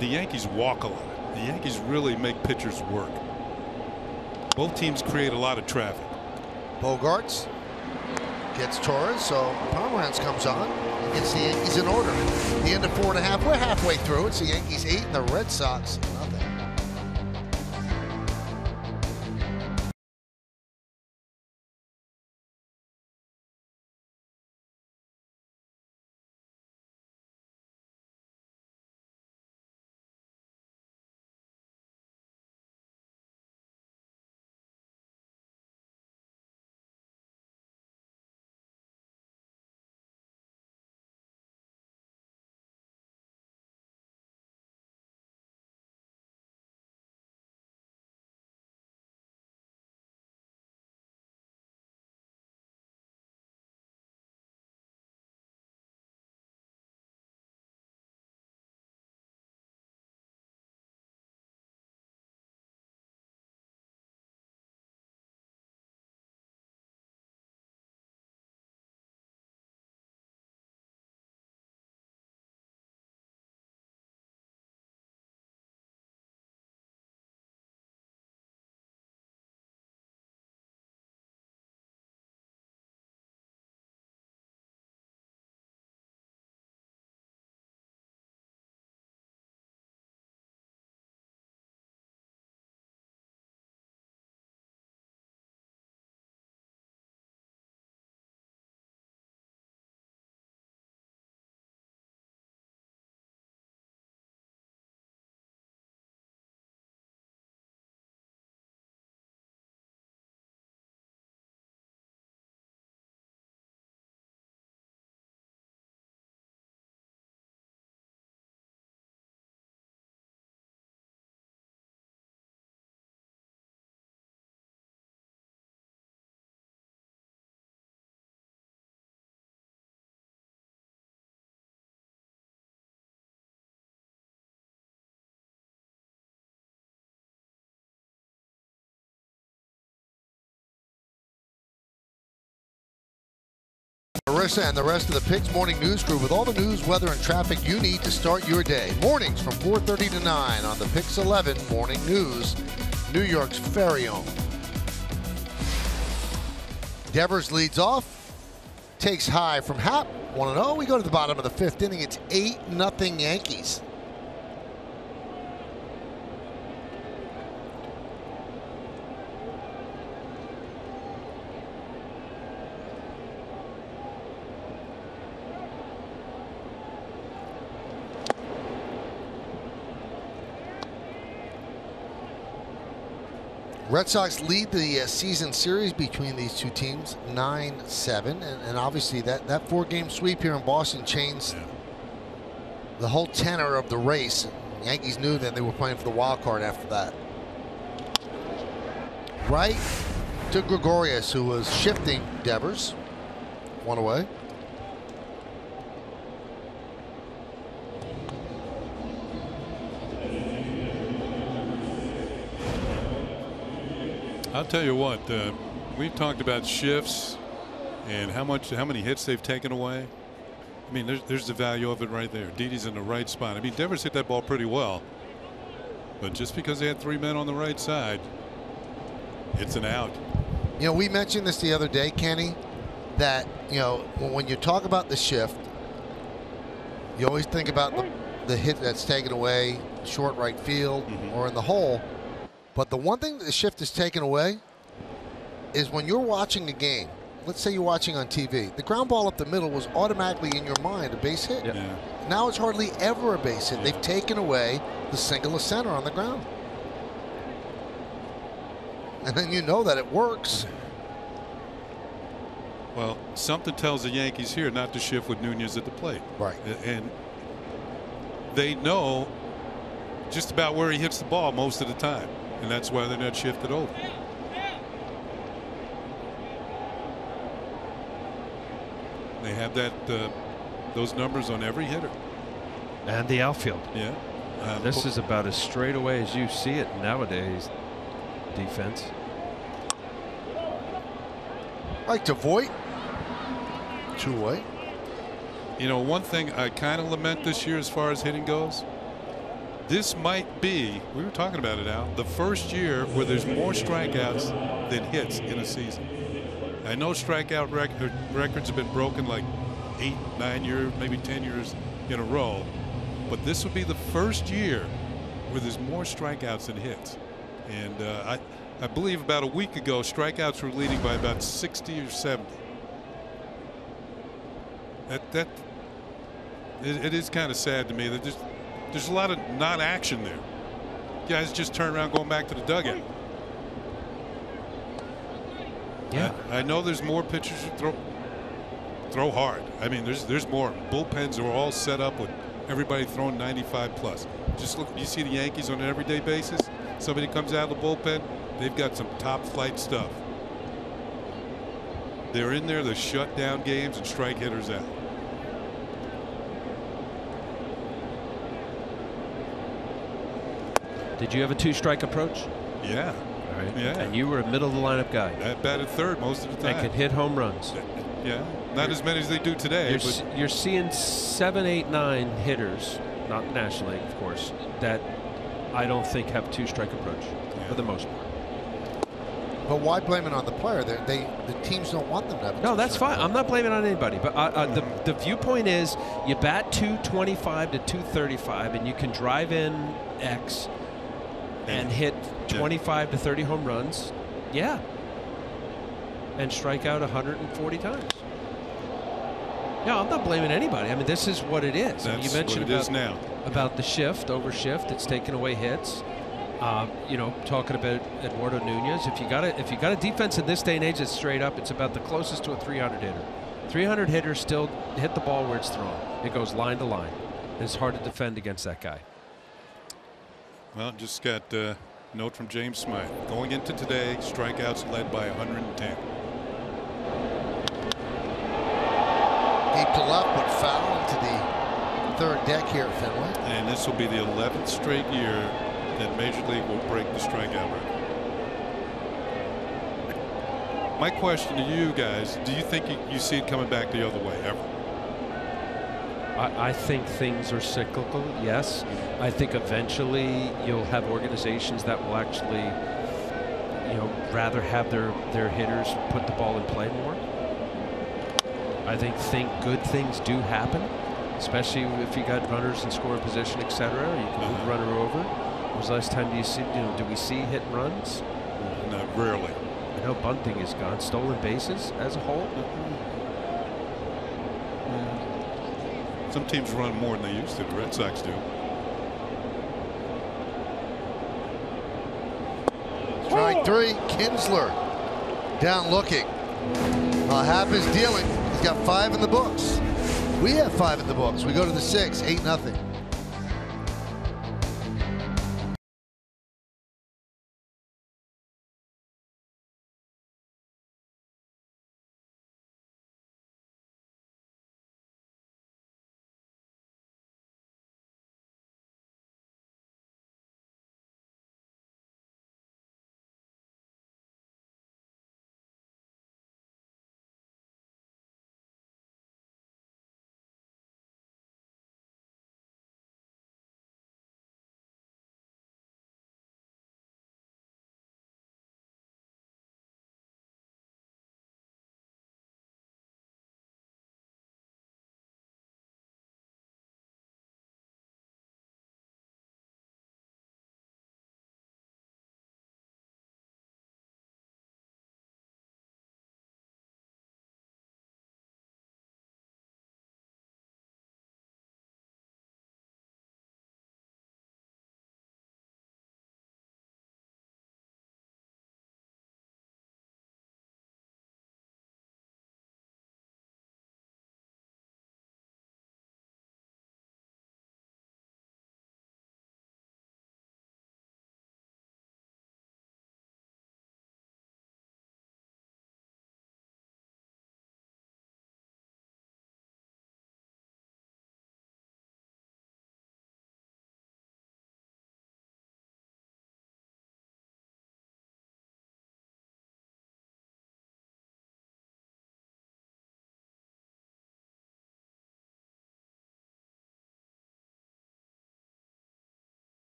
the Yankees walk a lot. The Yankees really make pitchers work. Both teams create a lot of traffic. Bogarts gets Torres, so Pomeranz comes on and gets the Yankees in order. The end of 4.5. We're halfway through. It's the Yankees 8 and the Red Sox Marissa and the rest of the Picks Morning News crew with all the news, weather, and traffic you need to start your day. Mornings from 4:30 to 9 on the Picks 11 Morning News, New York's very own. Devers leads off, takes high from Happ, 1-0. We go to the bottom of the 5th inning. It's 8-0 Yankees. Red Sox lead the season series between these two teams 9-7, and obviously that 4-game sweep here in Boston changed the whole tenor of the race. The Yankees knew that they were playing for the wild card after that. Right to Gregorius, who was shifting Devers. 1 away. I'll tell you what, we've talked about shifts and how many hits they've taken away. I mean, there's the value of it right there. Didi's in the right spot. I mean, Devers hit that ball pretty well, but just because they had 3 men on the right side, it's an out. You know, we mentioned this the other day, Kenny, that, you know, when you talk about the shift, you always think about the hit that's taken away, short right field or in the hole. But the one thing that the shift is taken away is when you're watching the game, let's say you're watching on TV, the ground ball up the middle was automatically in your mind a base hit. Yeah. Now it's hardly ever a base hit. They've taken away the single center on the ground. And then you know that it works. Well, something tells the Yankees here not to shift with Nunez at the plate. Right. And they know just about where he hits the ball most of the time. And that's why they're not shifted over. They have that those numbers on every hitter. And the outfield. Yeah. This is about as straight away as you see it nowadays. Defense. Like to Voit. 2 away. You know, one thing I kind of lament this year as far as hitting goes, this might be, we were talking about it, Al, the first year where there's more strikeouts than hits in a season. I know strikeout records have been broken like 8, 9 years, maybe 10 years in a row, but this would be the first year where there's more strikeouts than hits. And I believe about a week ago, strikeouts were leading by about 60 or 70. It is kind of sad to me that there's a lot of non-action there. Guys just turn around going back to the dugout. Yeah. I know there's more pitchers who throw hard. I mean, there's more. Bullpens are all set up with everybody throwing 95 plus. Just look, you see the Yankees on an everyday basis. Somebody comes out of the bullpen, they've got some top flight stuff. They're in there to shut down games and strike hitters out. Did you have a 2-strike approach? Yeah. All right. Yeah. And you were a middle of the lineup guy. I batted third most of the time. That could hit home runs. Yeah. Not as many as they do today. You're seeing 7, 8, 9 hitters, not nationally, of course, that I don't think have a 2-strike approach for the most part. But why blame it on the player? The teams don't want them to have a No, that's 2-strike fine. approach. I'm not blaming it on anybody. But the viewpoint is you bat 225 to 235, and you can drive in X and hit 25 to 30 home runs. Yeah. And strike out 140 times. No, I'm not blaming anybody. I mean, this is what it is. That's you mentioned what it is now. About the shift, over shift, it's taken away hits. You know, talking about Eduardo Nunez. If you got a defense in this day and age that's straight up, it's about the closest to a 300 hitter. 300 hitters still hit the ball where it's thrown. It goes line to line. It's hard to defend against that guy. Well, just got a note from James Smythe. Going into today, strikeouts led by 110. Deep to left, but foul into the 3rd deck here at Fenway. And this will be the 11th straight year that Major League will break the strikeout record. My question to you guys, do you think you see it coming back the other way ever? I think things are cyclical, yes. I think eventually you'll have organizations that will actually, rather have their hitters put the ball in play more. I think good things do happen, especially if you got runners in scoring position, etc. You can move the runner over. When was the last time do we see hit and runs? Not rarely. I know bunting is gone. Stolen bases as a whole. Some teams run more than they used to. The Red Sox do. Strike 3, Kinsler down looking. Happ is dealing. He's got 5 in the books. We have 5 in the books. We go to the 6, 8-0.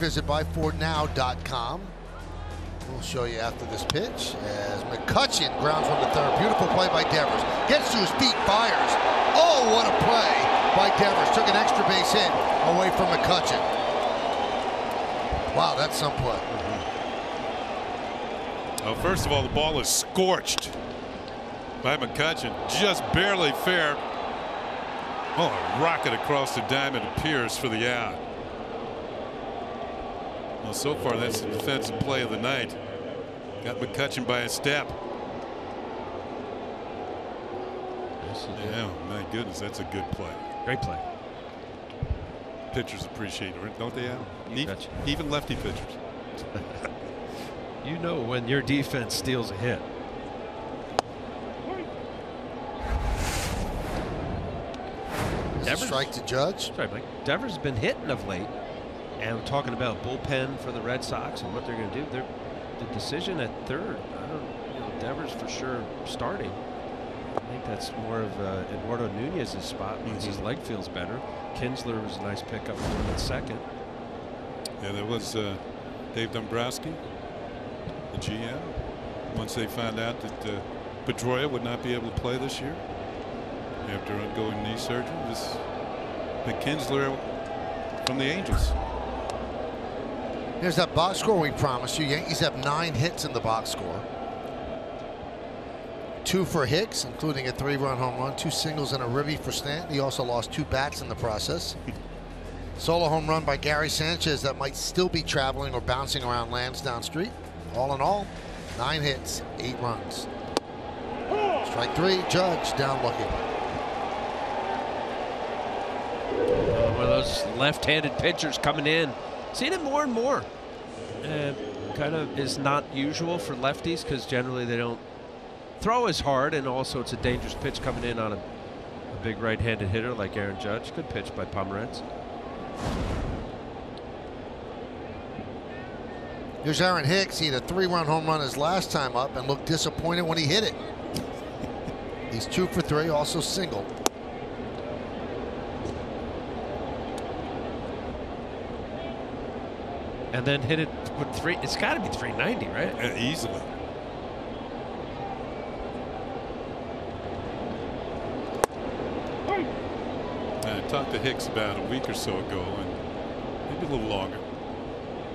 Visit buyfordnow.com. We'll show you after this pitch as McCutchen grounds from the third. Beautiful play by Devers. Gets to his feet, fires. Oh, what a play by Devers. Took an extra base hit away from McCutchen. Wow, that's some play. Well, first of all, the ball is scorched by McCutchen. Just barely fair. Oh, a rocket across the diamond appears for the out. Well, so far that's the defensive play of the night. Got McCutchen by a step. Yeah, my goodness, that's a good play. Great play. Pitchers appreciate it, don't they, Al? Gotcha. Even lefty pitchers. You know when your defense steals a hit. Devers, strike to Judge. Sorry, Mike. Devers has been hitting of late. And we're talking about bullpen for the Red Sox and what they're going to do. The decision at third, Devers for sure starting. I think that's more of Eduardo Nunez's spot because his leg feels better. Kinsler was a nice pickup for him at second. Yeah, that was Dave Dombrowski, the GM. Once they found out that Pedroia would not be able to play this year after undergoing knee surgery, this Kinsler from the Angels. Here's that box score we promised you. Yankees have 9 hits in the box score. 2 for Hicks, including a 3-run home run, 2 singles and a ribby for Stanton. He also lost 2 bats in the process. Solo home run by Gary Sanchez that might still be traveling or bouncing around Lansdowne Street. All in all, 9 hits, 8 runs. Strike 3, Judge down looking. One of those left-handed pitchers coming in. Seeing it more and more. kind of is not usual for lefties because generally they don't throw as hard, and also it's a dangerous pitch coming in on a big right-handed hitter like Aaron Judge. Good pitch by Pomeranz. Here's Aaron Hicks. He had a 3-run home run his last time up and looked disappointed when he hit it. He's 2 for 3, also single. And then hit it with 3. It's got to be 390, right? Easily. I talked to Hicks about a week or so ago, and maybe a little longer,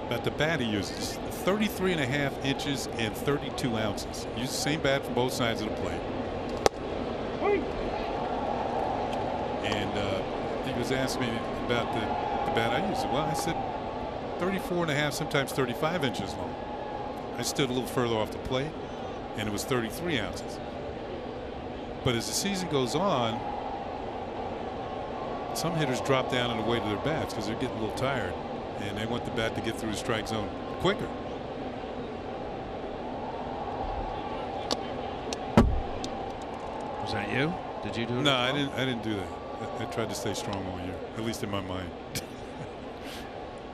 about the bat he uses. 33.5 inches and 32 ounces. Use the same bat from both sides of the plate. And he was asking me about the bat I use. Well, I said 34.5, sometimes 35 inches long. I stood a little further off the plate, and it was 33 ounces. But as the season goes on, some hitters drop down in the weight of their bats because they're getting a little tired, and they want the bat to get through the strike zone quicker. Was that you? Did you do it? No, I didn't do that. I tried to stay strong all year, at least in my mind.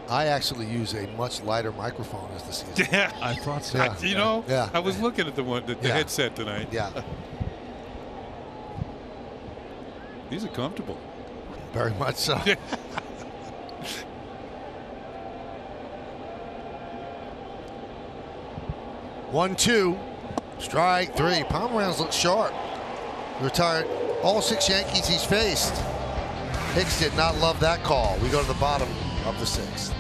I actually use a much lighter microphone as the season. Yeah, I thought so. Yeah. You know, Yeah. I was looking at the headset tonight. Yeah. These are comfortable. Very much so. 1-2. Strike 3. Pomeranz looks sharp. Retired all 6 Yankees he's faced. Hicks did not love that call. We go to the bottom of the 6th.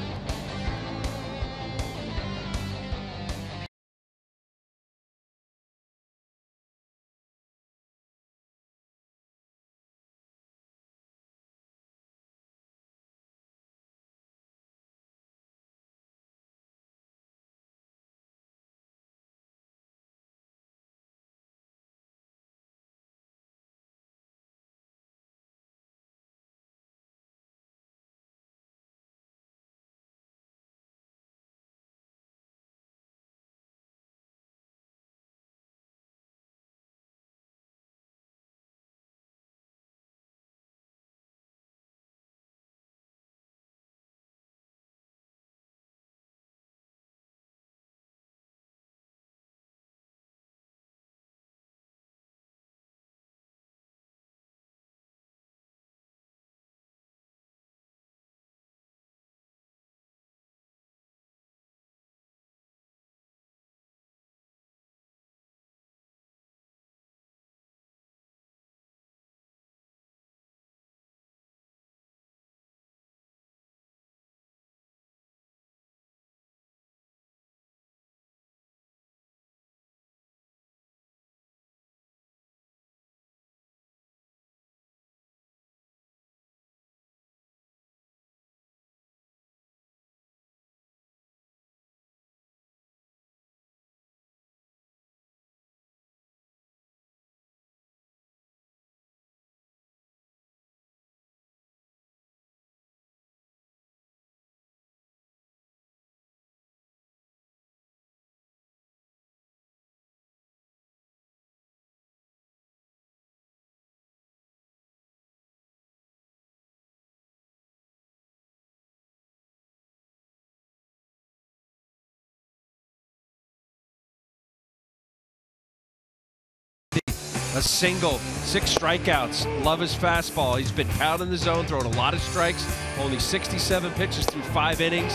A single, 6 strikeouts. Love his fastball. He's been pounding the zone, throwing a lot of strikes. Only 67 pitches through 5 innings.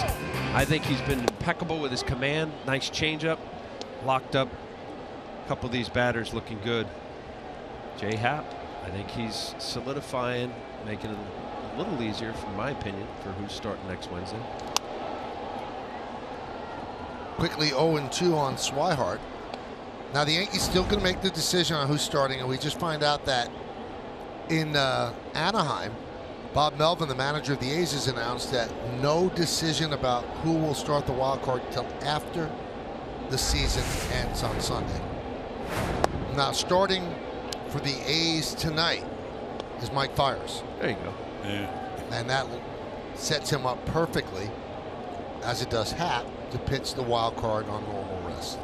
I think he's been impeccable with his command. Nice changeup. Locked up. A couple of these batters looking good. Jay Happ, I think he's solidifying, making it a little easier, from my opinion, for who's starting next Wednesday. Quickly 0-2 on Swihart. Now the Yankees still going to make the decision on who's starting, and we just find out that in Anaheim, Bob Melvin, the manager of the A's, has announced that no decision about who will start the wild card until after the season ends on Sunday. Now starting for the A's tonight is Mike Fiers. There you go. Yeah. And that sets him up perfectly, as it does Happ, to pitch the wild card on normal rest.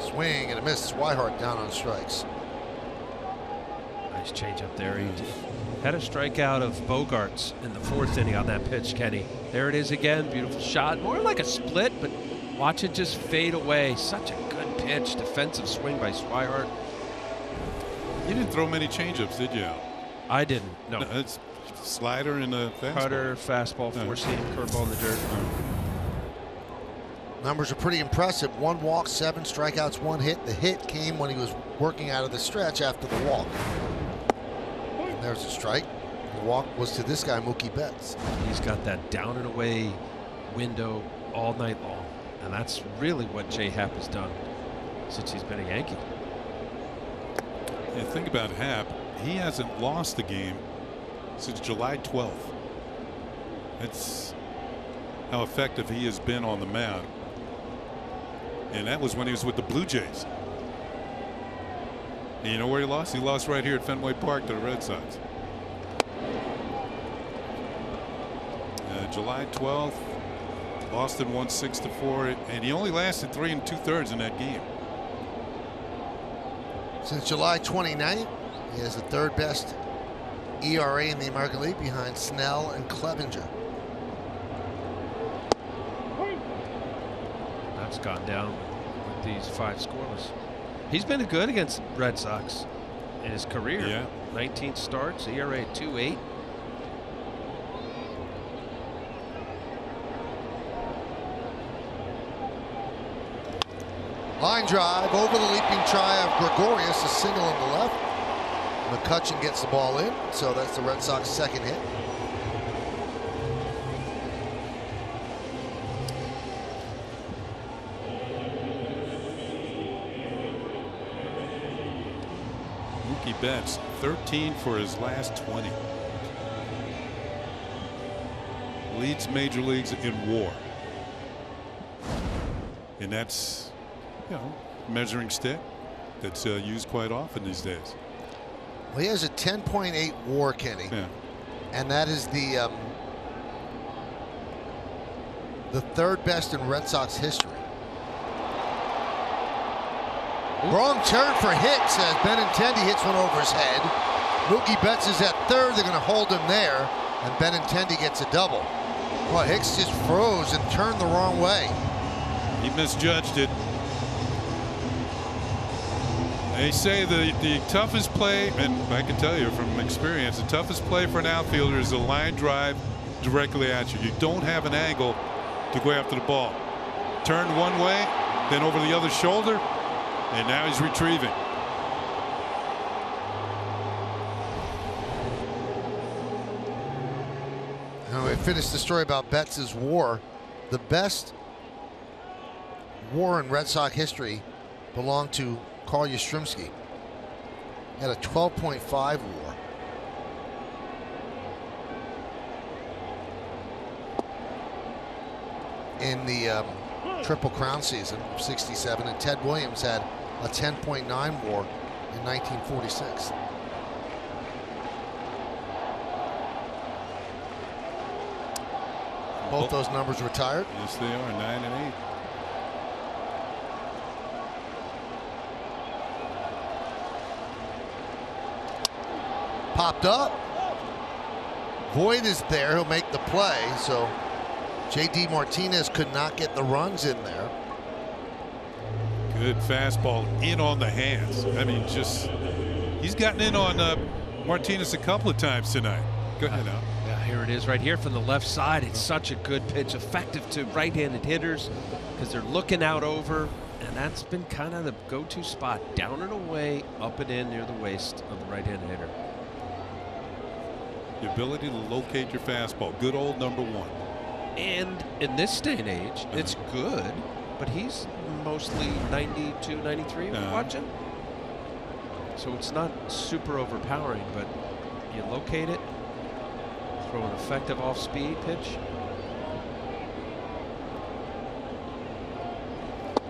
Swing and a miss. Swihart down on strikes. Nice change up there. He had a strikeout of Bogarts in the 4th inning on that pitch, Kenny. There it is again. Beautiful shot. More like a split, but watch it just fade away. Such a good pitch. Defensive swing by Swihart. You didn't throw many changeups, did you, Al? I didn't. No. It's slider and a fastball. Cutter, fastball, four-seam, curveball in the dirt. Numbers are pretty impressive. 1 walk, 7 strikeouts, 1 hit. The hit came when he was working out of the stretch after the walk. And there's a strike. The walk was to this guy, Mookie Betts. He's got that down and away window all night long. And that's really what J. Happ has done since he's been a Yankee. Yeah, think about Happ. He hasn't lost a game since July 12th. That's how effective he has been on the mound. And that was when he was with the Blue Jays. And you know where he lost? He lost right here at Fenway Park to the Red Sox. July 12th, Boston won 6-4, and he only lasted 3 2/3 in that game. Since July 29th, he has the 3rd best ERA in the American League behind Snell and Clevenger. That's gone down with these 5 scoreless. He's been good against Red Sox in his career. Yeah. 19 starts, ERA at 2.8. Line drive over the leaping try of Gregorius, a single on the left. McCutchen gets the ball in, so that's the Red Sox 2nd hit. Mookie Betts, 13 for his last 20. Leads major leagues in WAR. And that's, you know, measuring stick that's used quite often these days. Well, he has a 10.8 WAR, Kenny, Yeah. and that is the 3rd best in Red Sox history. Wrong turn for Hicks as Benintendi hits one over his head. Mookie Betts is at 3rd. They're going to hold him there, and Benintendi gets a double. Well, Hicks just froze and turned the wrong way. He misjudged it. They say the toughest play, and I can tell you from experience, the toughest play for an outfielder is a line drive directly at you. You don't have an angle to go after the ball. Turned one way, then over the other shoulder, and now he's retrieving. Now we finished the story about Betts' WAR. The best WAR in Red Sox history belonged to Carl Yastrzemski. He had a 12.5 WAR. In the Triple Crown season of '67, and Ted Williams had a 10.9 WAR in 1946. Both those numbers retired. Yes, they are, 9 and 8. Popped up. Voit is there. He'll make the play. So J.D. Martinez could not get the runs in there. Good fastball in on the hands. I mean, just he's gotten in on Martinez a couple of times tonight. Go ahead, Al. Yeah, here it is right here from the left side. It's such a good pitch, effective to right-handed hitters because they're looking out over, and that's been kind of the go-to spot. Down and away, up and in near the waist of the right-handed hitter. The ability to locate your fastball. Good old number 1. And in this day and age, it's good, but he's mostly 92, 93 watching. So it's not super overpowering, but you locate it, throw an effective off-speed pitch.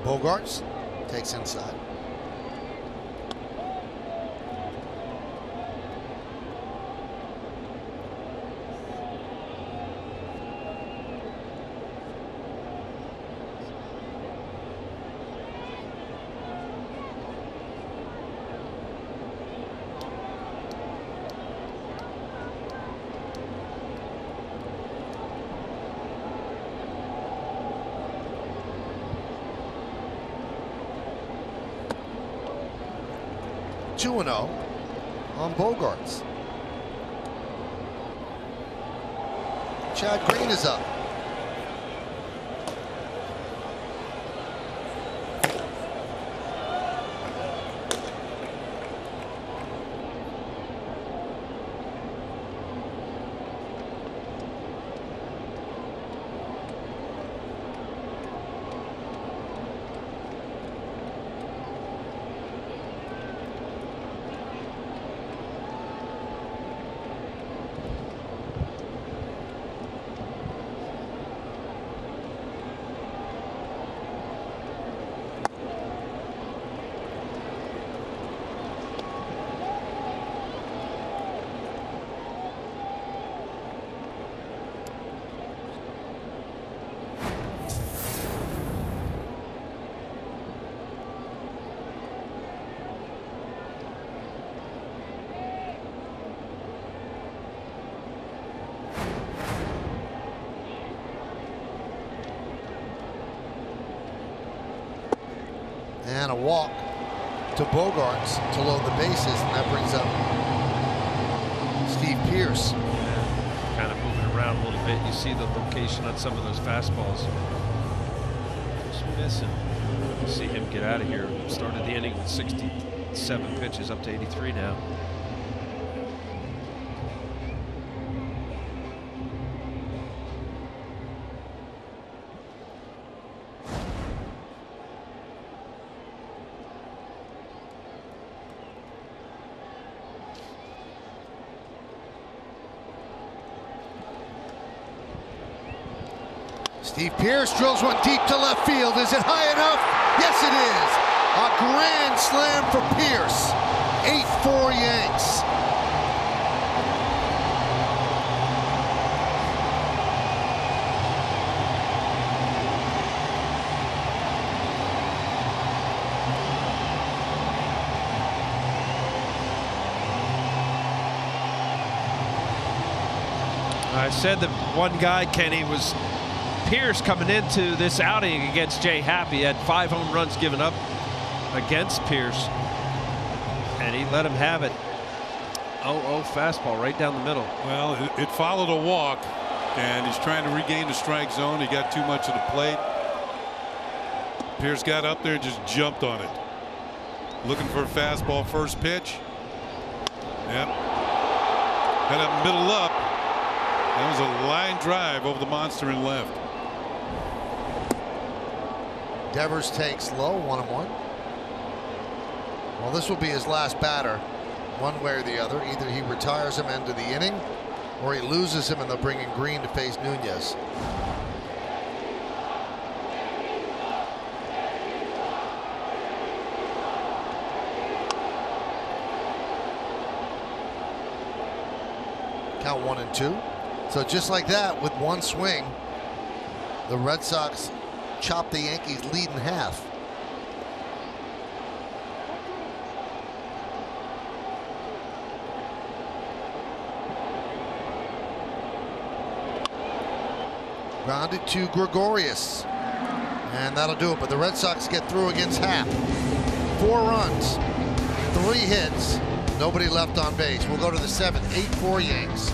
Bogarts takes inside. 2-0 on Bogarts. Chad Green is up. And a walk to Bogarts to load the bases, and that brings up Steve Pearce. Kind of moving around a little bit. You see the location on some of those fastballs. Just missing. See him get out of here. Started the inning with 67 pitches, up to 83 now. Steve Pearce drills one deep to left field. Is it high enough? Yes, it is. A grand slam for Pearce. 8-4 Yanks. I said that one guy, Kenny, was Pearce coming into this outing against Jay Happ. He had 5 home runs given up against Pearce, and he let him have it. 0-0 fastball right down the middle. Well, it followed a walk, and he's trying to regain the strike zone. He got too much of the plate. Pearce got up there and just jumped on it. Looking for a fastball, first pitch. Yep. Had a middle up. That was a line drive over the monster in left. Devers takes low, 1-1. Well, this will be his last batter, one way or the other. Either he retires him into the inning, or he loses him and they'll bring in Green to face Nunez. Count 1-2. So just like that, with one swing, the Red Sox chop the Yankees lead in half. Grounded to Gregorius, and that'll do it. But the Red Sox get through against Happ. 4 runs, 3 hits, nobody left on base. We'll go to the 7th, 8-4 Yanks.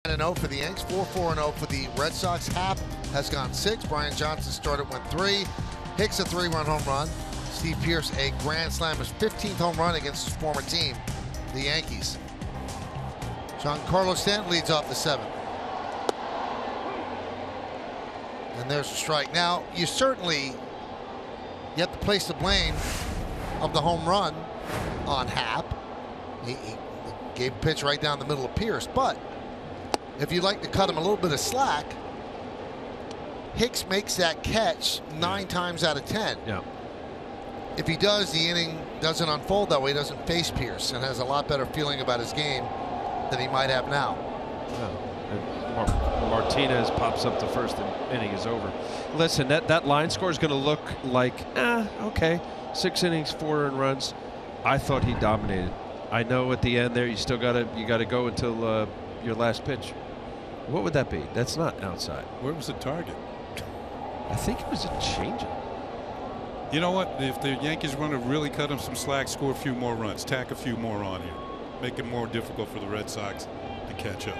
9-0 for the Yanks, 4-4-0 for the Red Sox. Happ has gone 6. Brian Johnson started, went 3. Hicks a 3-run home run. Steve Pearce a grand slam, his 15th home run against his former team, the Yankees. Giancarlo Stanton leads off the 7th. And there's a strike. Now, you have to place the blame of the home run on Happ. He gave a pitch right down the middle of Pearce. But if you'd like to cut him a little bit of slack, Hicks makes that catch 9 times out of 10. Yeah. If he does, the inning doesn't unfold that way. He doesn't face Pearce and has a lot better feeling about his game than he might have now. Yeah. Martinez pops up the first inning is over. Listen, that line score is going to look like, okay, 6 innings, 4 earned runs. I thought he dominated. I know at the end there you still got to go until your last pitch. What would that be? That's not outside. Where was the target? I think it was a changeup. You know what? If the Yankees want to really cut him some slack, score a few more runs, tack a few more on here, make it more difficult for the Red Sox to catch up.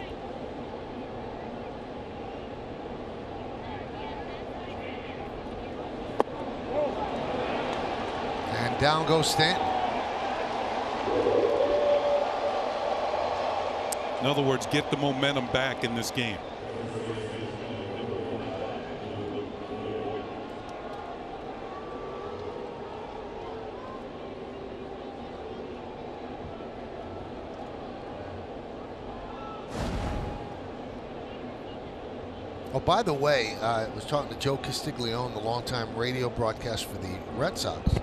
And down goes Stanton. In other words, get the momentum back in this game. Oh, by the way, I was talking to Joe Castiglione, the longtime radio broadcaster for the Red Sox.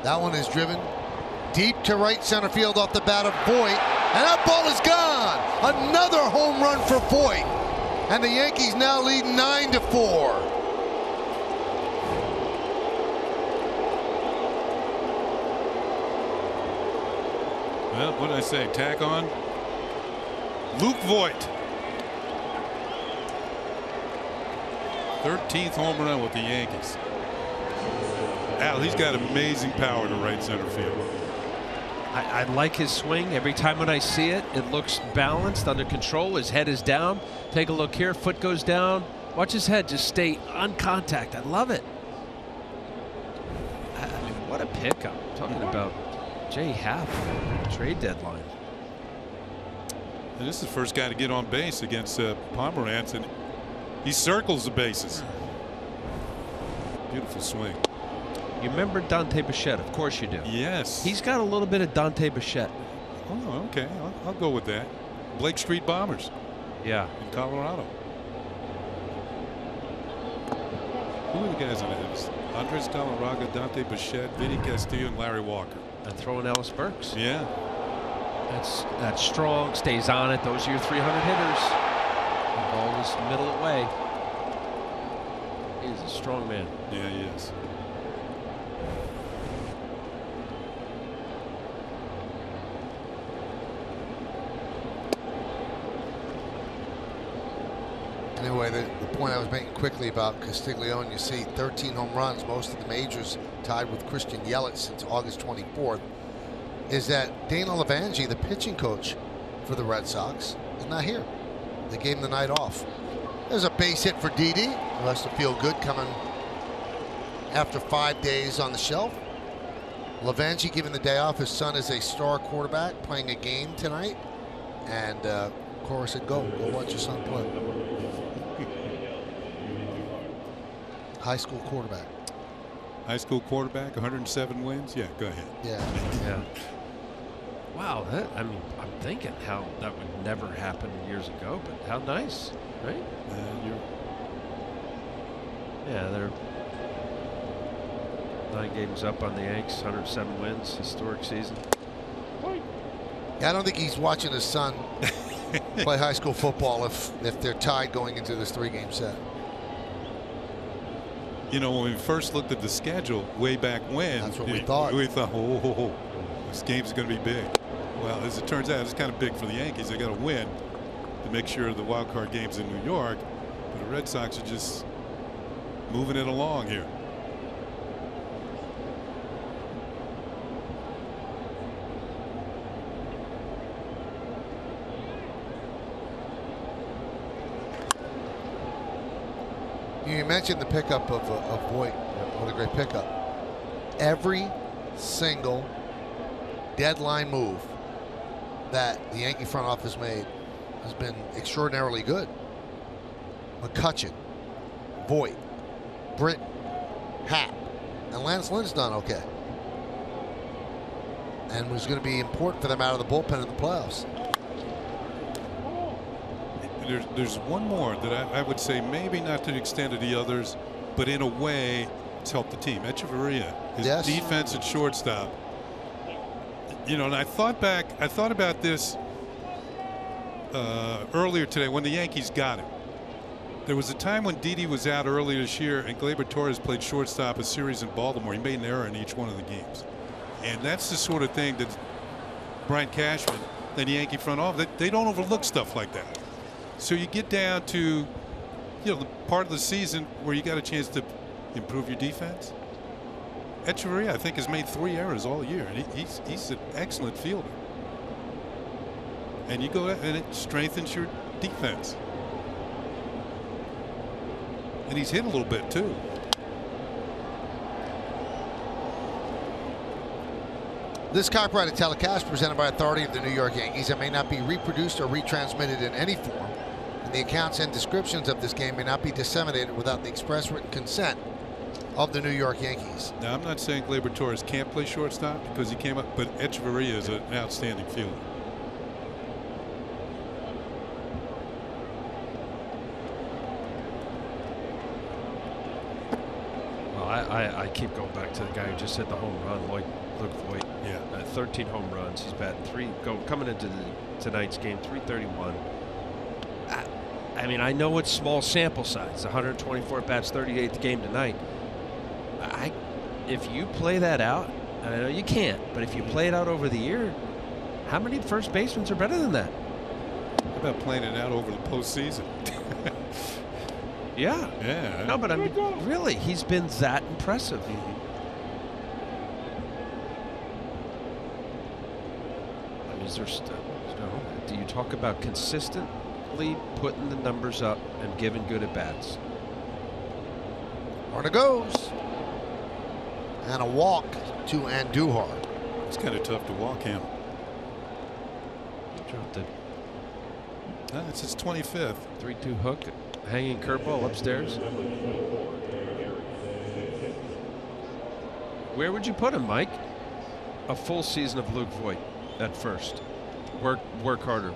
That one is driven deep to right center field off the bat of Voit, and that ball is gone. Another home run for Voit, and the Yankees now lead 9-4. Well, what did I say? Tack on. Luke Voit. 13th home run with the Yankees. Al, he's got amazing power to right center field. I like his swing. Every time when I see it, it looks balanced, under control. His head is down. Take a look here. Foot goes down. Watch his head just stay on contact. I love it. I mean, what a pickup. Talking about Jay Happ, trade deadline. And this is the first guy to get on base against Pomeranz, and he circles the bases. Beautiful swing. You remember Dante Bichette? Of course you do. Yes. He's got a little bit of Dante Bichette. Oh, okay. I'll go with that. Blake Street Bombers. Yeah. In Colorado. Who are the guys on it? Andres Galarraga, Dante Bichette, Vinny Castillo, and Larry Walker. And throwing Ellis Burks. Yeah. That's strong. Stays on it. Those are your 300 hitters. The ball is middle away. He's a strong man. Yeah, he is. Anyway, the point I was making quickly about Castiglione, you see 13 home runs, most of the majors, tied with Christian Yelich since August 24th, is that Dana Levangie, the pitching coach for the Red Sox, is not here. They gave him the night off. There's a base hit for Didi, who has to feel good coming after 5 days on the shelf. Levangie giving the day off. His son is a star quarterback playing a game tonight. And Cora said, go watch your son play. High school quarterback. High school quarterback, 107 wins. Yeah, go ahead. Yeah. Yeah. Wow. I mean, I'm thinking how that would never happen years ago, but how nice, right? Yeah, they're 9 games up on the Yanks, 107 wins, historic season. Yeah, I don't think he's watching his son play high school football if they're tied going into this 3-game set. You know, when we first looked at the schedule way back when, that's what we thought. We thought, oh, this game's going to be big. Well, as it turns out, it's kind of big for the Yankees. They got to win to make sure the wild card game's in New York. But the Red Sox are just moving it along here. You mentioned the pickup of Voit. What a great pickup. Every single deadline move that the Yankee front office made has been extraordinarily good. McCutchen, Voit, Britton, Happ, and Lance Lynn's done okay. And was going to be important for them out of the bullpen in the playoffs. There's one more that I would say maybe not to the extent of the others, but in a way it's helped the team. Echeverria, his defense at shortstop. You know, and I thought about this earlier today when the Yankees got him. There was a time when Didi was out earlier this year and Gleyber Torres played shortstop a series in Baltimore. He made an error in each one of the games. And that's the sort of thing that Brian Cashman and the Yankee front office, they don't overlook stuff like that. So you get down to, you know, the part of the season where you got a chance to improve your defense. Echeverria, I think, has made 3 errors all year, and he's an excellent fielder. And you go and it strengthens your defense. And he's hit a little bit too. This copyrighted telecast presented by authority of the New York Yankees and may not be reproduced or retransmitted in any form. And the accounts and descriptions of this game may not be disseminated without the express written consent of the New York Yankees. Now, I'm not saying Gleyber Torres can't play shortstop because he came up, but Echeverria is an outstanding fielder. Well, I keep going back to the guy who just hit the home run, Luke Voit. Yeah. 13 home runs. He's batting coming into tonight's game, 331. I mean, I know it's small sample size, 124 bats, 38th game tonight. If you play that out, and I know you can't, but if you play it out over the year, how many first basemen are better than that? How about playing it out over the postseason? Yeah. Yeah. No, but I mean, really, he's been that impressive. I mean, is there do you talk about consistently putting the numbers up and giving good at bats? Runner goes. And a walk to Andujar. It's kind of tough to walk him. He dropped it. It's his 25th. 3-2 hook, hanging curveball upstairs. Where would you put him, Mike? A full season of Luke Voit at first. Work harder.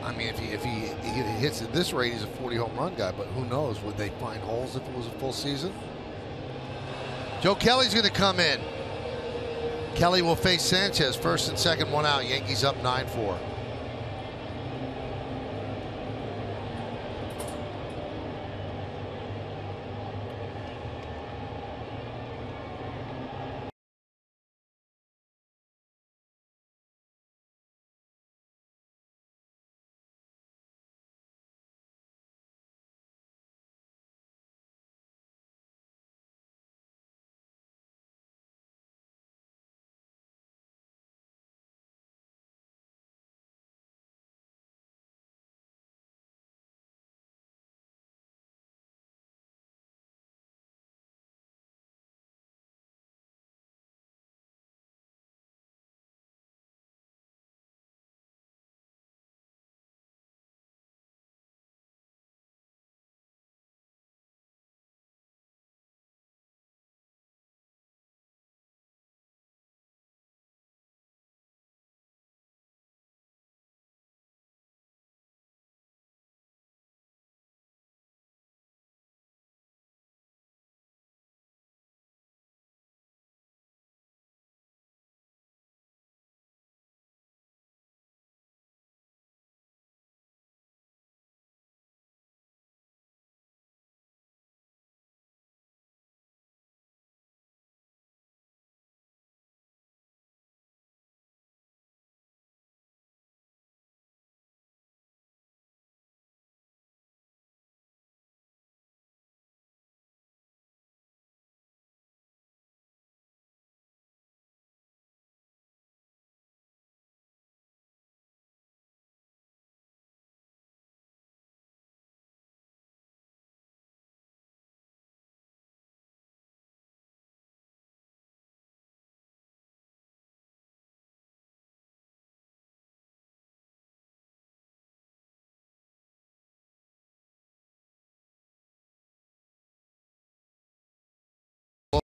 I mean, if he hits at this rate, he's a 40 home run guy. But who knows? Would they find holes if it was a full season? Joe Kelly's going to come in. Kelly will face Sanchez. First and second, 1 out. Yankees up 9-4.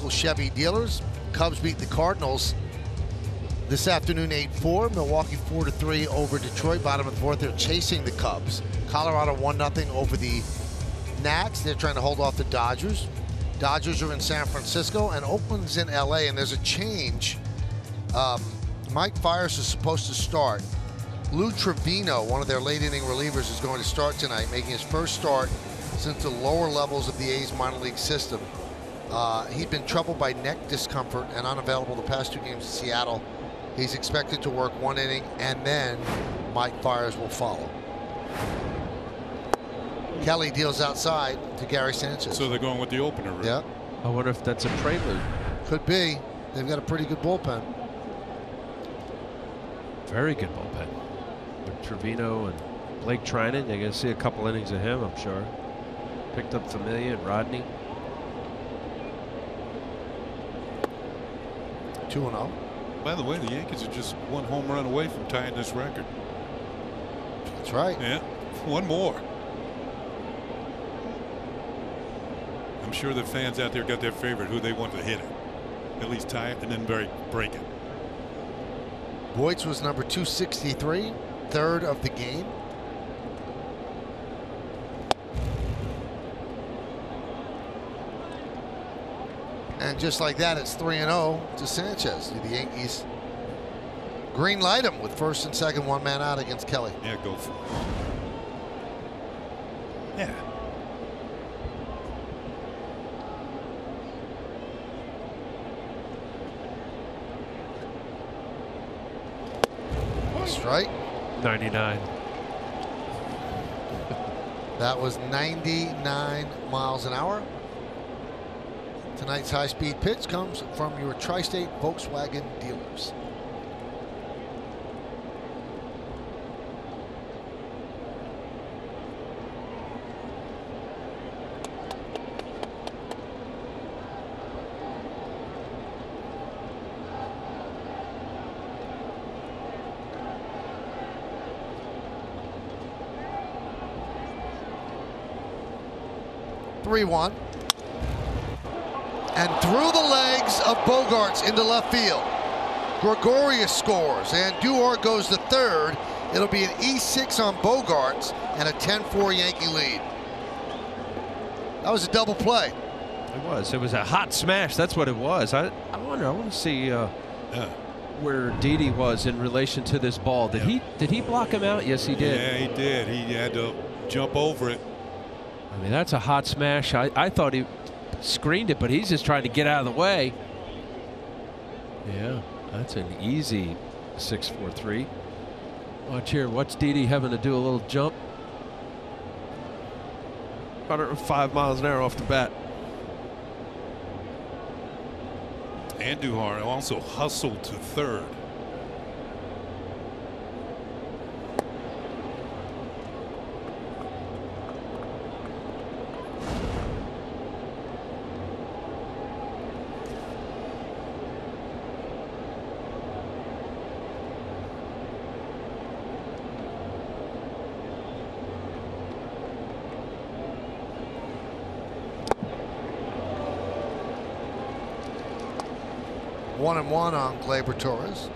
local Chevy dealers. Cubs beat the Cardinals this afternoon 8-4. Milwaukee 4-3 over Detroit. Bottom of the fourth, they're chasing the Cubs. Colorado 1-0 over the Nats. They're trying to hold off the Dodgers. Dodgers are in San Francisco, and Oakland's in LA, and there's a change. Mike Fiers is supposed to start. Lou Trevino, one of their late inning relievers, is going to start tonight, making his first start since the lower levels of the A's minor league system. He'd been troubled by neck discomfort and unavailable the past 2 games in Seattle. He's expected to work 1 inning, and then Mike Fiers will follow. Kelly deals outside to Gary Sanchez. So they're going with the opener. Right? Yeah. I wonder if that's a prelude. Could be. They've got a pretty good bullpen. Very good bullpen. With Trevino and Blake Trinan, you're going to see a couple innings of him, I'm sure. Picked up Familia and Rodney. 2-0. By the way, the Yankees are just 1 home run away from tying this record. That's right. Yeah, 1 more. I'm sure the fans out there got their favorite, who they want to hit it. At least tie it and then break it. Boyd's was number 263, third of the game. And just like that, it's 3-0 to Sanchez. The Yankees green light him with first and second, 1 man out against Kelly. Yeah, go for it. Yeah. Strike. 99. That was 99 miles an hour. Tonight's high-speed pitch comes from your Tri-State Volkswagen dealers. Three-one. And through the legs of Bogarts into left field. Gregorius scores, and Duhart goes to third. It'll be an E6 on Bogarts and a 10-4 Yankee lead. That was a double play. It was. It was a hot smash. That's what it was. I wonder. I want to see where Didi was in relation to this ball. Did he block him out? Yes, he did. Yeah, he did. He had to jump over it. I mean, that's a hot smash. I thought he screened it, but he's just trying to get out of the way. Yeah, that's an easy 6-4-3. Watch here. What's Didi having to do a little jump? 105 miles an hour off the bat. And Duhart also hustled to third. One and one on Gleyber Torres.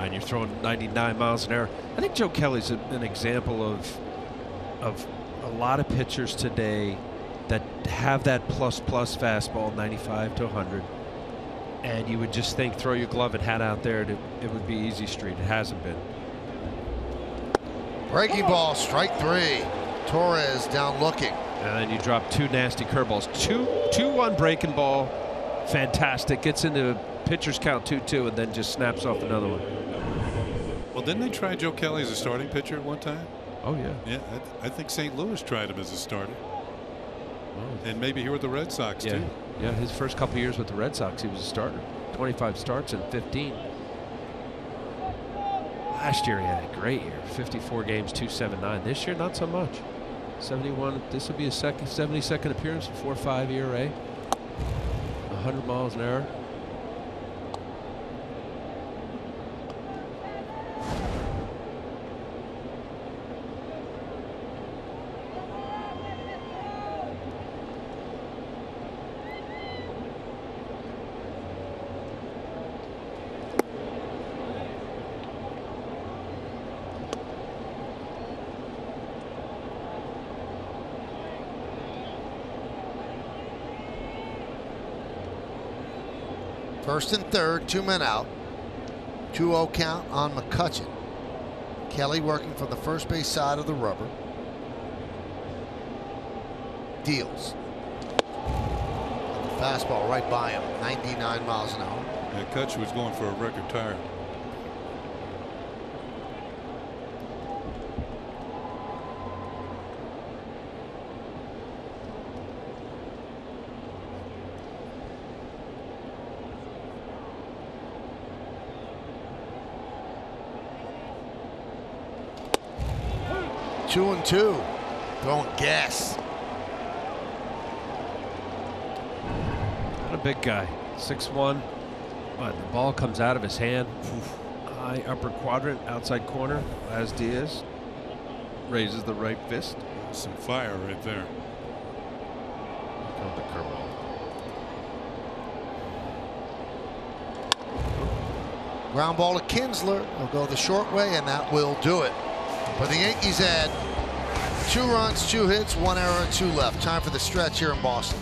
You're throwing 99 miles an hour. I think Joe Kelly's an example of a lot of pitchers today that have that plus fastball, 95 to 100, and you would just think throw your glove and hat out there, it would be easy street. It hasn't been. Breaking ball, strike three. Torres down looking. And then you drop 2 nasty curveballs. 2-1 breaking ball. Fantastic. Gets into pitcher's count 2-2 and then just snaps off another one. Well, didn't they try Joe Kelly as a starting pitcher at one time? Oh, yeah. Yeah, I think St. Louis tried him as a starter. Oh. And maybe here with the Red Sox, Yeah. too. Yeah, his first couple years with the Red Sox, he was a starter. 25 starts in 15. Last year he had a great year. 54 games, 279. This year, not so much. 71. This will be his 72nd appearance, 4.5 ERA. 100 miles an hour. First and third, 2 men out. 2-0 count on McCutchen. Kelly working from the first base side of the rubber. Deals. Fastball right by him, 99 miles an hour. Yeah, Kutch was going for a record tire. Two and two, throwing gas. Not a big guy, 6'1", but the ball comes out of his hand. High upper quadrant, outside corner. As Diaz raises the right fist. Some fire right there. Comes the curveball. Ground ball to Kinsler. He'll go the short way, and that will do it. But the Yankees add 2 runs, 2 hits, 1 error, 2 left. Time for the stretch here in Boston.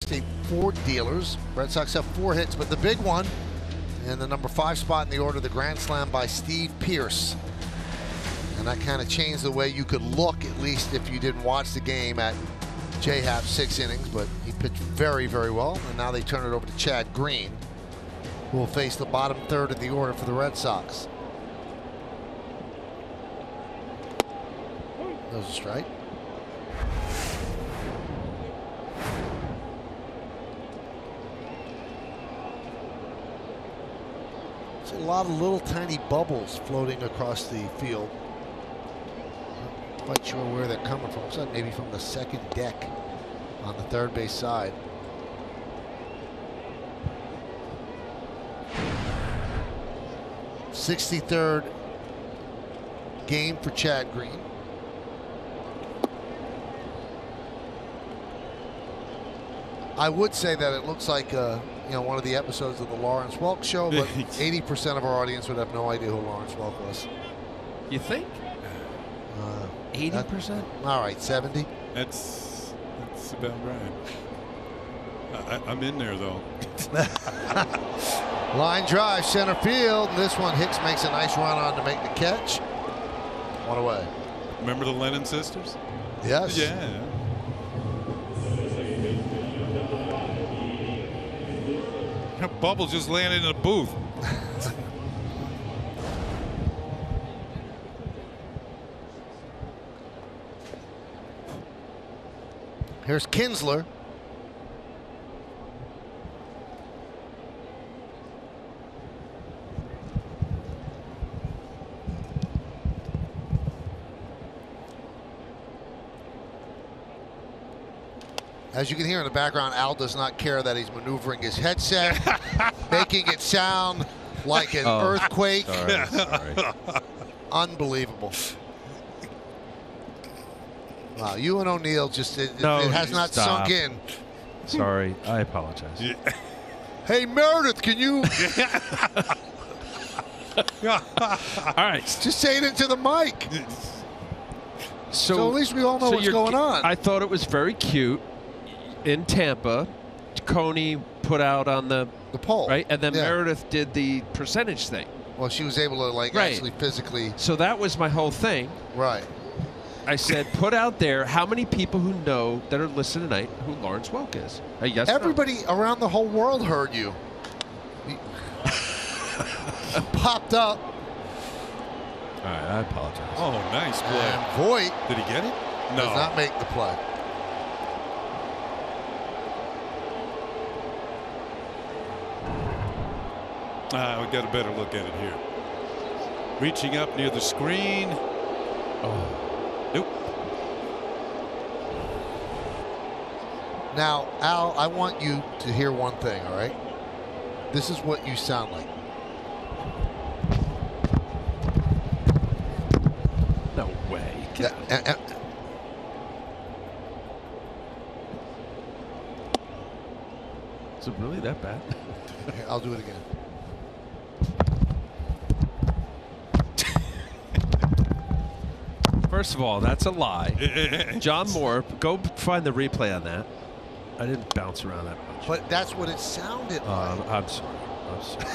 State 4 dealers. Red Sox have 4 hits, but the big one in the number 5 spot in the order, the grand slam by Steve Pearce. And that kind of changed the way you could look, at least if you didn't watch the game at J-Happ's 6 innings, but he pitched very, very well. And now they turn it over to Chad Green, who will face the bottom third in the order for the Red Sox. That was a strike. There's a lot of little tiny bubbles floating across the field. Not quite sure where they're coming from. So maybe from the second deck on the third base side. '63rd game for Chad Green. I would say that it looks like one of the episodes of the Lawrence Welk show, but 80% of our audience would have no idea who Lawrence Welk was. You think? 80%? All right, 70. That's about right. I'm in there though. Line drive, center field. And this one, Hicks makes a nice run on to make the catch. One away. Remember the Lennon sisters? Yes. Yeah. Bubble just landed in a booth. Here's Kinsler. As you can hear in the background, Al does not care that he's maneuvering his headset, making it sound like an earthquake. Sorry. Unbelievable. Wow, you and O'Neill just, it has not sunk in. Sorry, I apologize. Yeah. Hey, Meredith, can you? All right. Just say it into the mic. So at least we all know what's going on. I thought it was very cute. In Tampa, Coney put out on the poll, right, and then Meredith did the percentage thing. Well, she was able to actually physically. So that was my whole thing. Right. I said, put out there how many people who know that are listening tonight who Lawrence Welk is. Yes. Everybody around the whole world heard you. Popped up. All right, I apologize. Oh, nice play. And Voigt did he get it? No. Does not make the play. We got a better look at it here. Reaching up near the screen. Oh. Nope. Now, Al, I want you to hear one thing, all right? This is what you sound like. No way. Is it really that bad? Here, I'll do it again. First of all, that's a lie. John Moore, go find the replay on that. I didn't bounce around that much. But that's what it sounded like. I'm sorry. I'm sorry.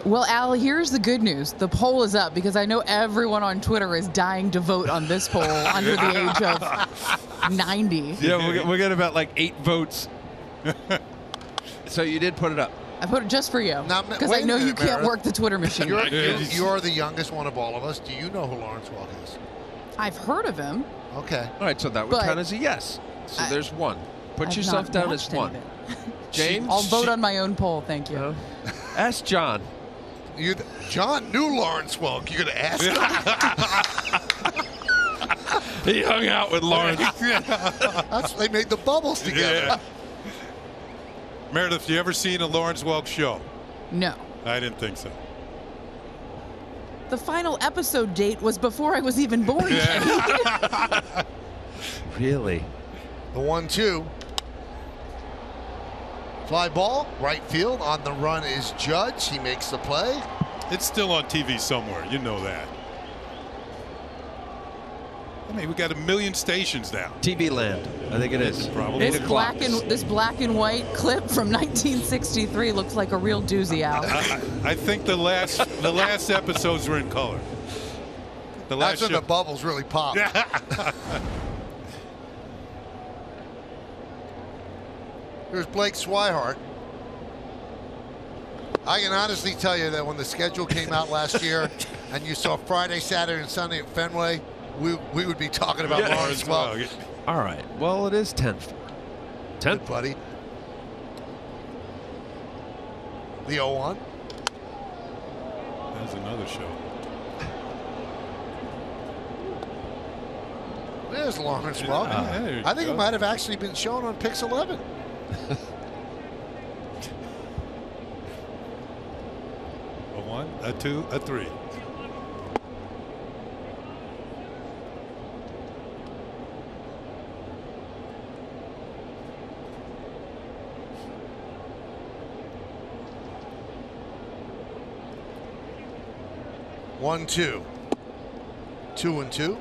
Well, Al, here's the good news. The poll is up because I know everyone on Twitter is dying to vote on this poll under the age of 90. Yeah, we got about like 8 votes. So you did put it up. I put it just for you because I know you can't work the Twitter machine. You're the youngest one of all of us. Do you know who Lawrence Welk is? I've heard of him. Okay. All right, so that would count as a yes. So there's one. Put yourself down as one. James? I'll vote on my own poll, thank you. Ask John. John knew Lawrence Welk. You're going to ask him? He hung out with Lawrence. They made the bubbles together. Yeah. Meredith, you ever seen a Lawrence Welk show? No. I didn't think so. The final episode date was before I was even born. Really? The 1-2. Fly ball, right field. On the run is Judge. He makes the play. It's still on TV somewhere. You know that. I mean, we got 1 million stations now. TV land, I think it is. Probably. This black and white clip from 1963 looks like a real doozy, Al. I think the last episodes were in color. That's when the bubbles really pop. Here's Blake Swihart. I can honestly tell you that when the schedule came out last year and you saw Friday, Saturday, and Sunday at Fenway, we would be talking about Lawrence Welk. All right. Well, it is 10-4. 10th. Good buddy. The 0-1. That's another show. There's Lawrence Welk. I think it might have actually been shown on Pix 11. A 1, a 2, a 3. One, 2. 2 and 2.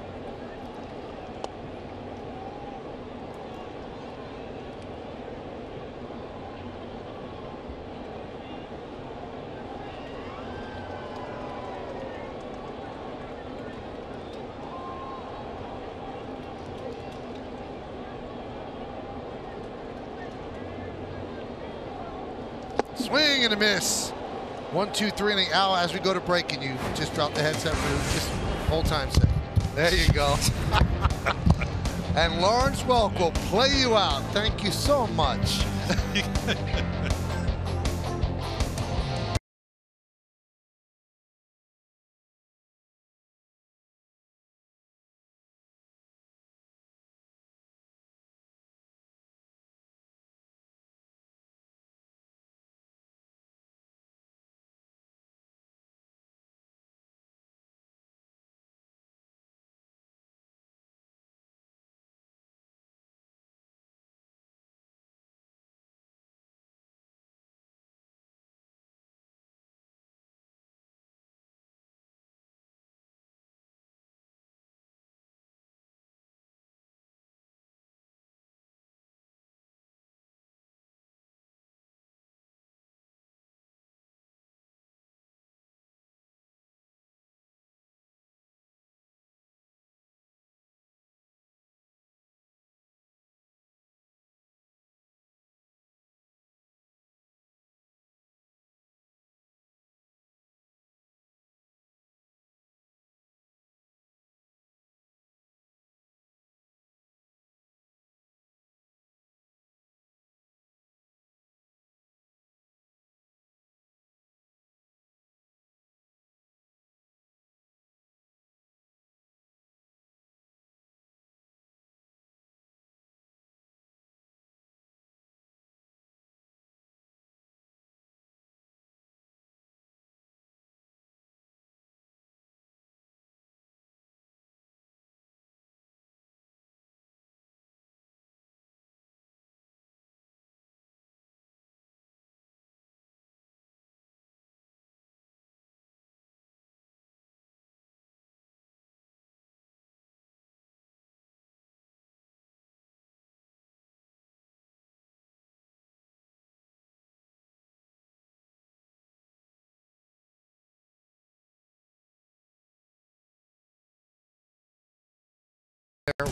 Swing and a miss. 1, 2, 3 in the hour as we go to break, and you just drop the headset for just whole time set. There you go. And Lawrence Welk will play you out. Thank you so much.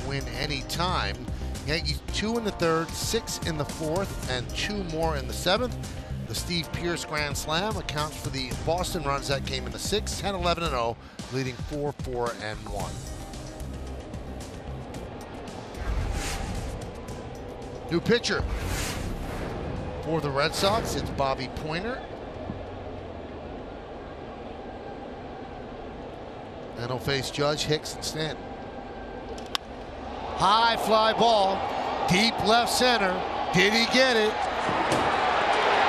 Win any time. Yankees 2 in the 3rd, 6 in the 4th, and 2 more in the 7th. The Steve Pearce Grand Slam accounts for the Boston runs that came in the 6th, 10, 11, and 0, leading 4, 4, and 1. New pitcher for the Red Sox, it's Bobby Pointer. And he'll face Judge, Hicks, and Stanton. High fly ball, deep left center. Did he get it?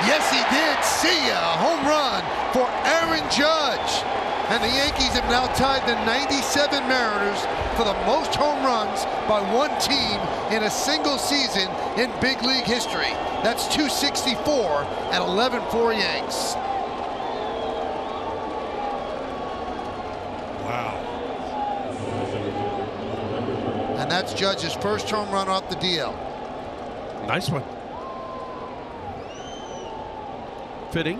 Yes, he did. See ya. Home run for Aaron Judge. And the Yankees have now tied the 97 Mariners for the most home runs by one team in a single season in big league history. That's 264 at 11-4 Yanks. Wow. And that's Judge's first home run off the DL. Nice one. Fitting.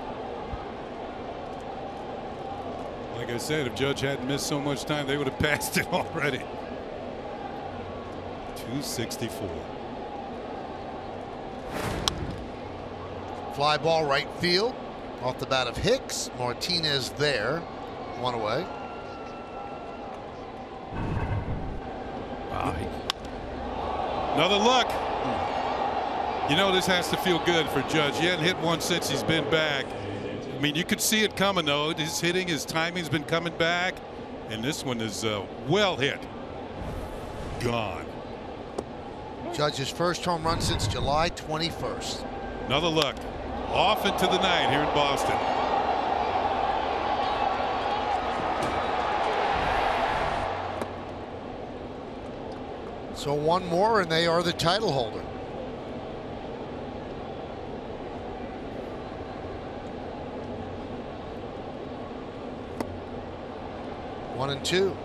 Like I said, if Judge hadn't missed so much time, they would have passed it already. 264. Fly ball right field off the bat of Hicks. Martinez there. One away. Wow. Another luck. You know, this has to feel good for Judge. He hadn't hit one since he's been back. I mean, you could see it coming, though. His hitting, his timing's been coming back. And this one is well hit. Gone. Judge's first home run since July 21st. Another look. Off into the night here in Boston. So one more and they are the title holder. One and two.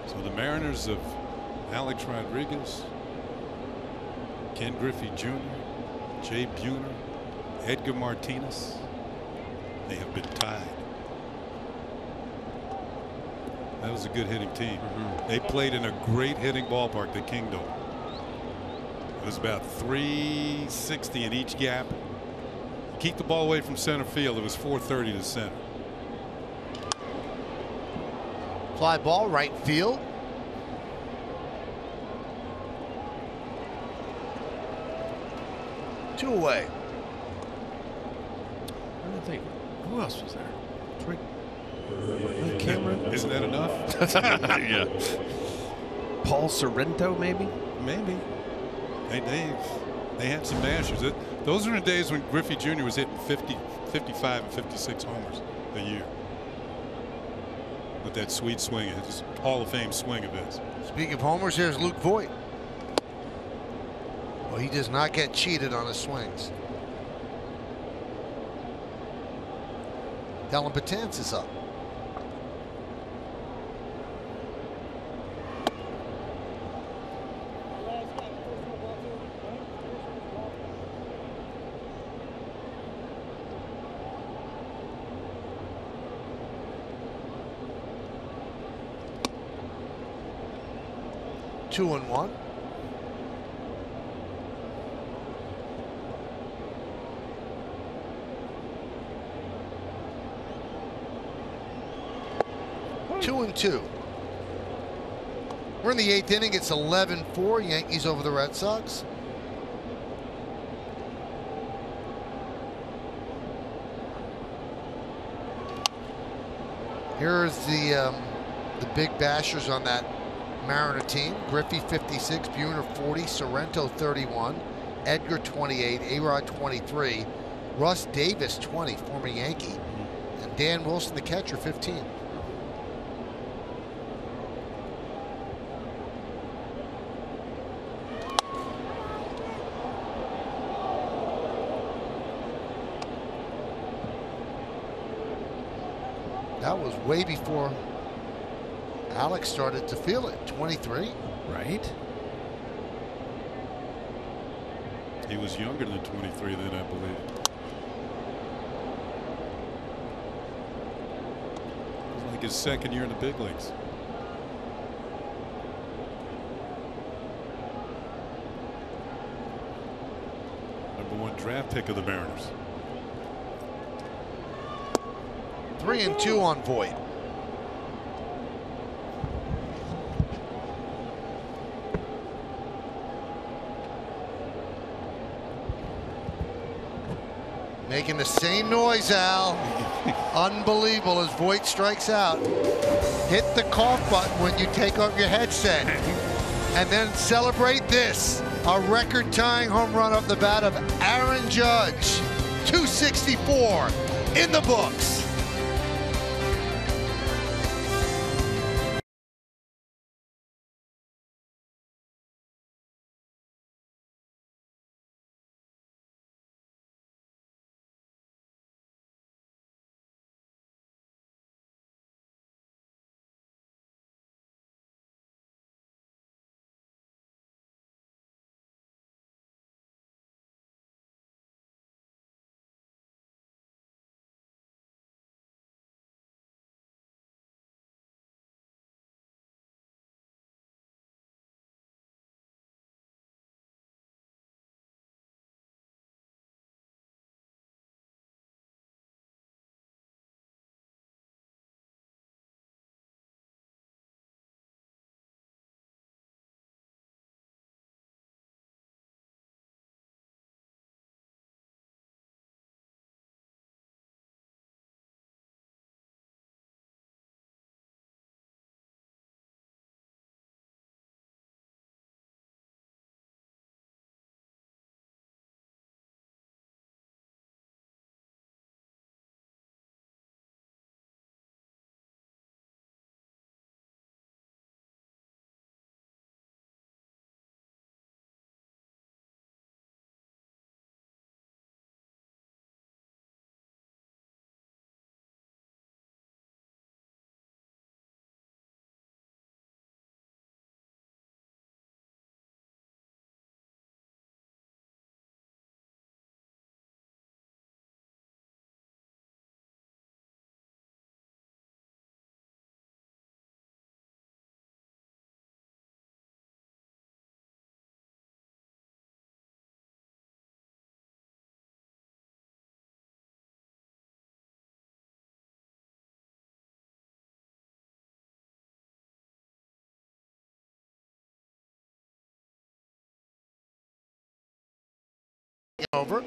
So the Mariners of Alex Rodriguez, Ken Griffey Jr., Jay Buhner, Edgar Martinez, they have been tied. That was a good hitting team. They played in a great hitting ballpark, the Kingdom. It was about 360 in each gap. Keep the ball away from center field. It was 430 to center. Fly ball, right field. Two away. I don't think. Who else was there? Cameron. Isn't that enough? Yeah. Paul Sorrento, maybe. Maybe. They had some mashers. Those are the days when Griffey Jr. was hitting 50, 55, and 56 homers a year. With that sweet swing, his Hall of Fame swing of his. Speaking of homers, here's Luke Voigt. Well, he does not get cheated on his swings. Dellin Betances is up. Two and one. Two and two. We're in the eighth inning. It's 11-4. Yankees over the Red Sox. Here's the big bashers on that Mariner team. Griffey 56, Buhner 40, Sorrento 31, Edgar 28, A-Rod 23, Russ Davis 20, former Yankee, and Dan Wilson, the catcher, 15. That was way before Alex started to feel it. 23. Right. He was younger than 23 then, I believe. It was like his second year in the big leagues. #1 draft pick of the Mariners. 3-2 on Voigt. Making the same noise, Al. Unbelievable as Voigt strikes out. Hit the cough button when you take off your headset. And then celebrate this. A record-tying home run off the bat of Aaron Judge. 264 in the books. over.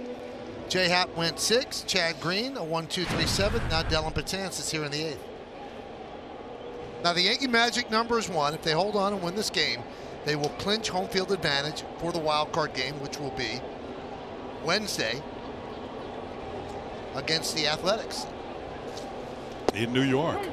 J-Hat went 6. Chad Green, a 1-2-3-7. Now Dylan Betances is here in the 8th. Now the Yankee Magic number is 1. If they hold on and win this game, they will clinch home field advantage for the wild card game, which will be Wednesday against the Athletics. In New York.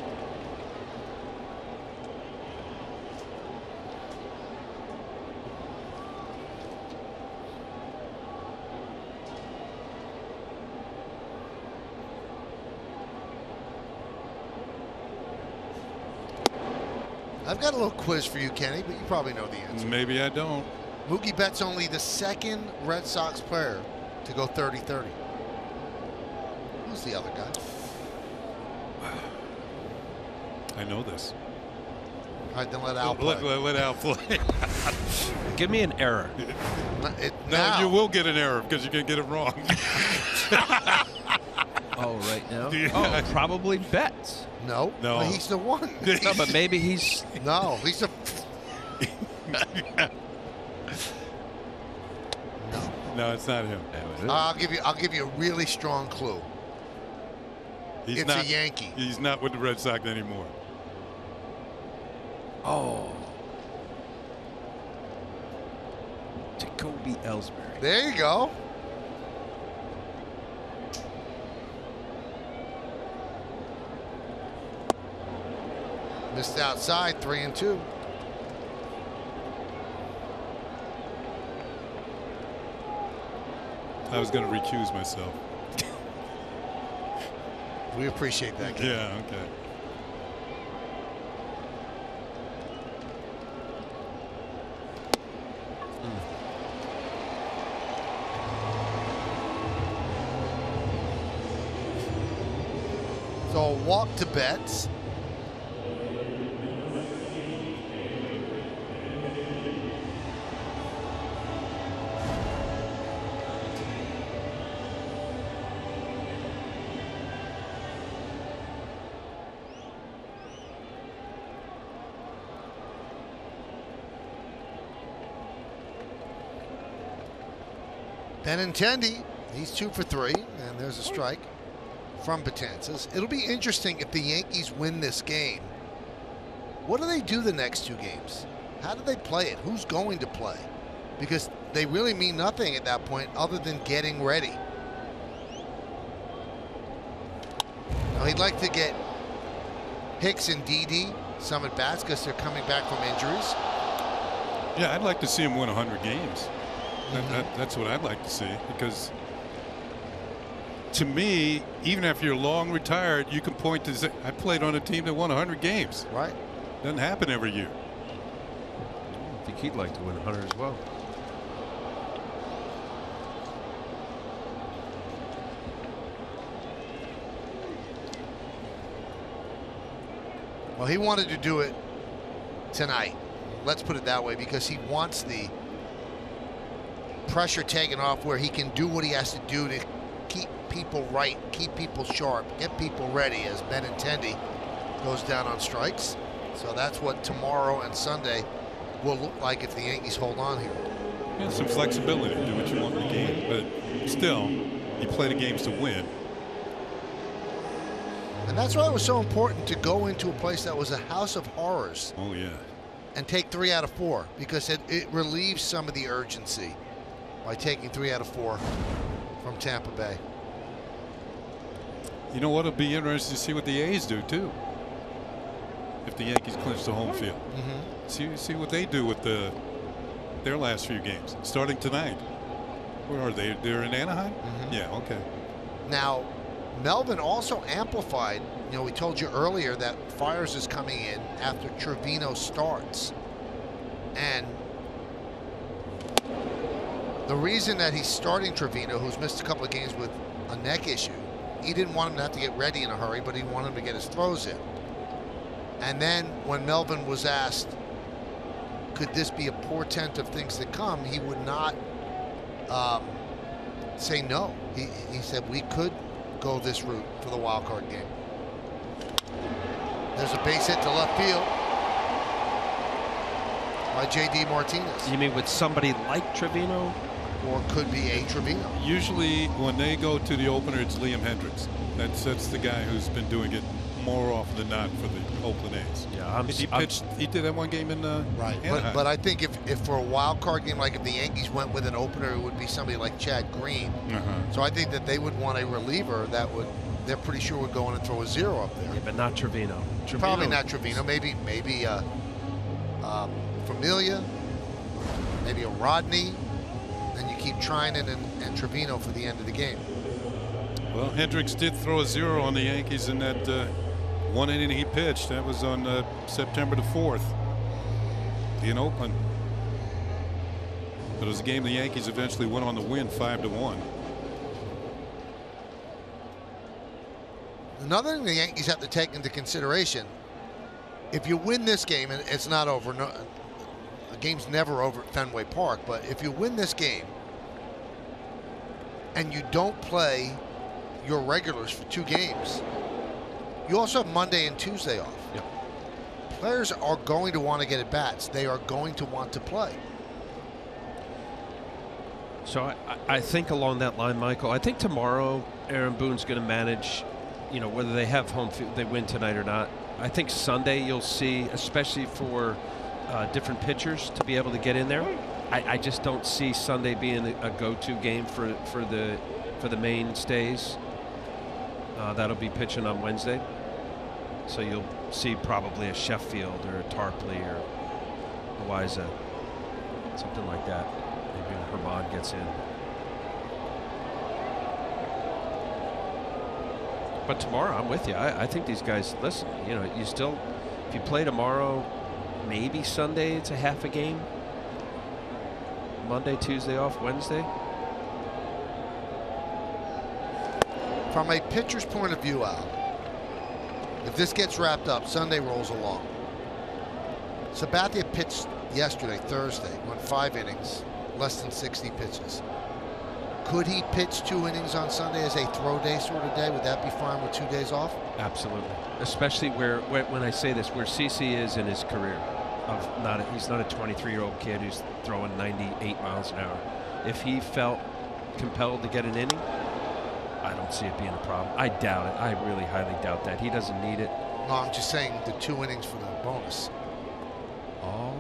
I've got a little quiz for you, Kenny, but you probably know the answer. Maybe I don't. Mookie Betts only the 2nd Red Sox player to go 30-30. Who's the other guy? I know this. All right, then let Al play. Let Al play. Give me an error. Now you will get an error because you're going to get it wrong. Oh, right now? Yeah. Oh, probably Betts. No. No. Well, he's the one. No, but maybe he's... No, he's the... No, it's not him. I'll give you a really strong clue. It's a Yankee. He's not with the Red Sox anymore. Oh. Jacoby Ellsbury. There you go. Missed outside, 3-2. I was going to recuse myself. We appreciate that. Game. Yeah, okay. So a walk to Betts. Benintendi, he's 2 for 3, and there's a strike from Betances. It'll be interesting if the Yankees win this game. What do they do the next 2 games? How do they play it? Who's going to play? Because they really mean nothing at that point other than getting ready. Now he'd like to get Hicks and Didi some at bats because they're coming back from injuries. Yeah, I'd like to see him win 100 games. That's what I'd like to see, because to me, even after you're long retired, you can point to, I played on a team that won 100 games. Right. Doesn't happen every year. I think he'd like to win 100 as well. Well, he wanted to do it tonight. Let's put it that way, because he wants the pressure taken off where he can do what he has to do to keep people right, keep people sharp, get people ready as Benintendi goes down on strikes. So that's what tomorrow and Sunday will look like if the Yankees hold on here. Yeah, some flexibility to do what you want in the game, but still, you play the games to win. And that's why it was so important to go into a place that was a house of horrors. Oh, yeah. And take 3 out of 4, because it relieves some of the urgency by taking 3 out of 4 from Tampa Bay. You know what? It'll be interesting to see what the A's do, too. If the Yankees clinch the home field. See what they do with their last few games, starting tonight. Where are they? They're in Anaheim? Yeah, okay. Now, Melvin also amplified, you know, we told you earlier that Fiers is coming in after Trevino starts. And the reason that he's starting Trevino, who's missed a couple of games with a neck issue, he didn't want him to have to get ready in a hurry, but he wanted him to get his throws in. And then when Melvin was asked, could this be a portent of things to come, he would not say no. He said we could go this route for the wild card game. There's a base hit to left field by J.D. Martinez. You mean with somebody like Trevino or could be A. Trevino. Usually when they go to the opener, it's Liam Hendricks. That's the guy who's been doing it more often than not for the Oakland A's. Yeah, He did that one game in right. Anaheim. But I think if for a wild card game, like if the Yankees went with an opener, it would be somebody like Chad Green. So I think that they would want a reliever that would, they're pretty sure would go in and throw a 0 up there. Yeah, but not Trevino. Probably not Trevino. Maybe Familia, maybe a Rodney. Then you keep Trinan and Trevino for the end of the game. Well, Hendricks did throw a 0 on the Yankees in that one inning he pitched. That was on September the 4th in Oakland. But it was a game the Yankees eventually went on to win 5-1. Another thing the Yankees have to take into consideration, if you win this game, and it's not over, no, the game's never over at Fenway Park, but if you win this game and you don't play your regulars for 2 games, you also have Monday and Tuesday off. Yep. Players are going to want to get at bats. They are going to want to play. So I think along that line, Michael, I think tomorrow Aaron Boone's going to manage, you know, whether they have home field, they win tonight or not. I think Sunday you'll see, especially for different pitchers, to be able to get in there. I just don't see Sunday being a go-to game for the mainstays. That'll be pitching on Wednesday. So you'll see probably a Sheffield or a Tarpley or a Weiza, something like that. Maybe Herman gets in. But tomorrow, I'm with you. I think these guys, listen, you know, you still, if you play tomorrow, maybe Sunday it's a half a game. Monday, Tuesday off, Wednesday. From a pitcher's point of view, Al, if this gets wrapped up, Sunday rolls along. Sabathia pitched yesterday, Thursday, went 5 innings, less than 60 pitches. Could he pitch 2 innings on Sunday as a throw day sort of day? Would that be fine with 2 days off? Absolutely. Especially where when I say this, where CC is in his career. He's not a 23-year-old kid who's throwing 98 miles an hour. If he felt compelled to get an inning, I don't see it being a problem. I doubt it. I really highly doubt that. He doesn't need it. No, I'm just saying the 2 innings for the bonus. Oh.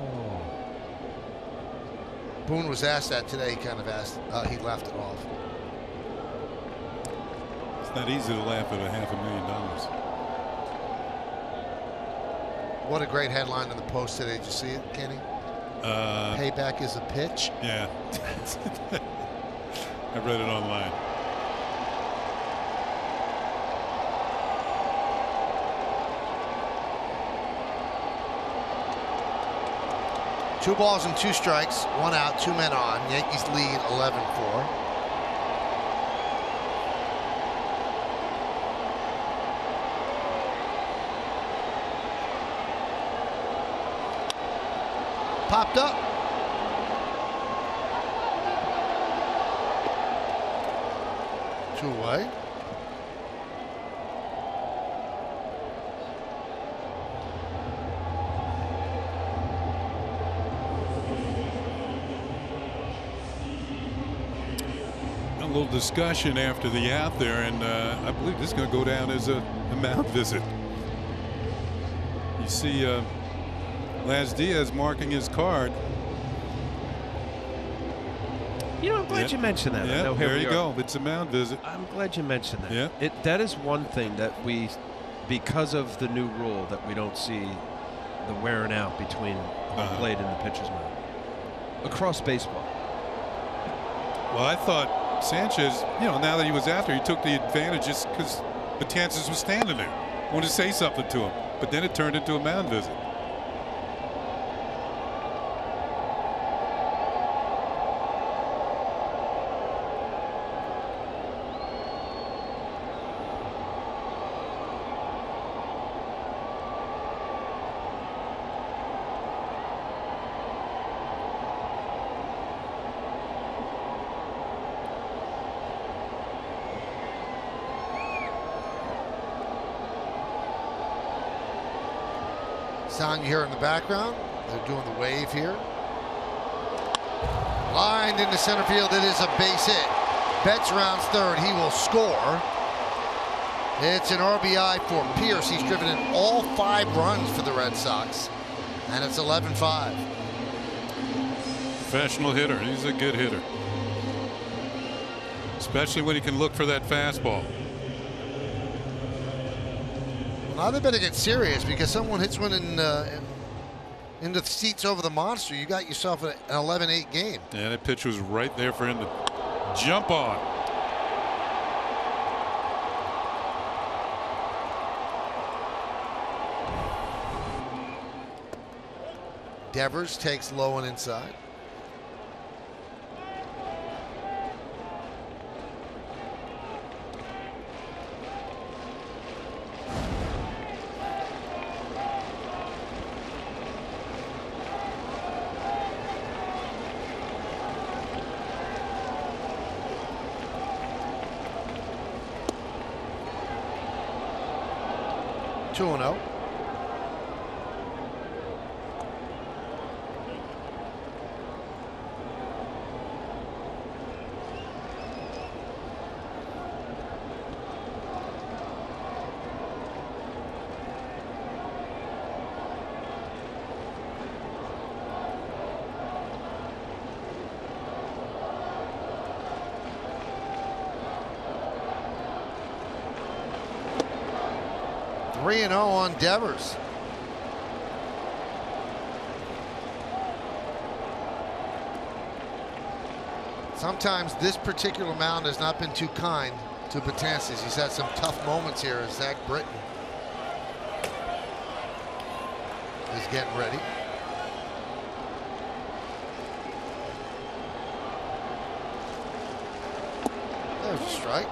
Boone was asked that today. He kind of asked, he laughed it off. It's not easy to laugh at $500,000. What a great headline in the Post today. Did you see it, Kenny? Payback is a pitch. Yeah. I read it online. Two balls and 2 strikes, 1 out, 2 men on. Yankees lead 11-4. Popped up. Two away. A little discussion after the out there, and I believe this is going to go down as a mound visit. You see Laz Diaz marking his card. You know, I'm glad you mentioned that. Yeah, there you go. It's a mound visit. I'm glad you mentioned that. Yeah. That is one thing that we, because of the new rule, that we don't see the wearing out between home plate and the pitcher's mound across baseball. Well, I thought Sanchez, you know, now that he was after, he took the advantage just because Betances was standing there. I wanted to say something to him, but then it turned into a mound visit. Sound you hear in the background, they're doing the wave here. Lined into center field. It is a base hit. Betts rounds third. He will score. It's an RBI for Pierce. He's driven in all 5 runs for the Red Sox. And it's 11-5. Professional hitter. He's a good hitter. Especially when he can look for that fastball. Now they better get serious, because someone hits one into the seats over the monster. You got yourself an 11-8 game. Yeah, that pitch was right there for him to jump on. Devers takes low and inside. Two and 0. Three and 0 on Devers. Sometimes this particular mound has not been too kind to Betances. He's had some tough moments here as Zach Britton is getting ready. There's a strike.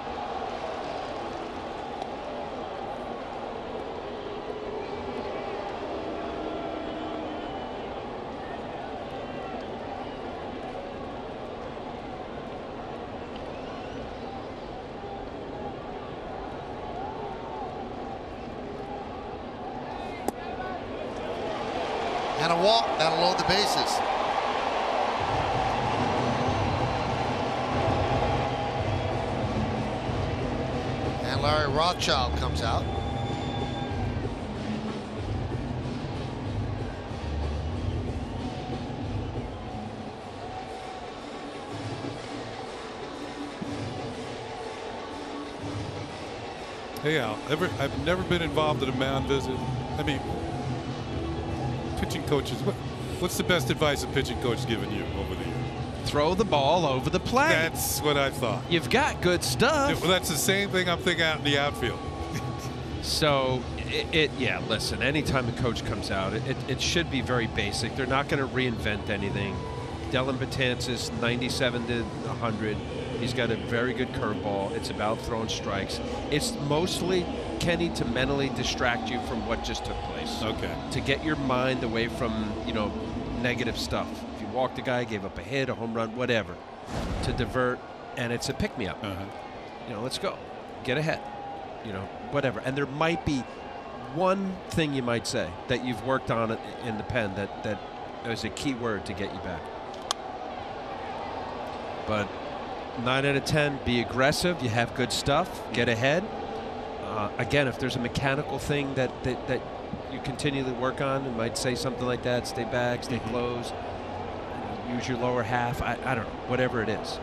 And a walk. That'll load the bases. And Larry Rothschild comes out. Hey Al, I've never been involved in a mound visit. I mean, pitching coaches, what's the best advice a pitching coach has given you over the years? Throw the ball over the plate. That's what I thought. You've got good stuff. Well, that's the same thing I'm thinking out in the outfield. So, yeah, listen, anytime a coach comes out, it should be very basic. They're not going to reinvent anything. Dellin Betances, 97 to 100. He's got a very good curveball. It's about throwing strikes. It's mostly, Kenny, to mentally distract you from what just took place. Okay. To get your mind away from, negative stuff. If you walked a guy, gave up a hit, a home run, whatever. To divert, and it's a pick-me-up. Let's go. Get ahead. Whatever. And there might be one thing you might say that you've worked on in the pen that is a key word to get you back. But 9 out of 10, be aggressive. You have good stuff. Get ahead. Again, if there's a mechanical thing that you continually work on, it might say something like that. Stay back, stay close, use your lower half. I don't know, whatever it is.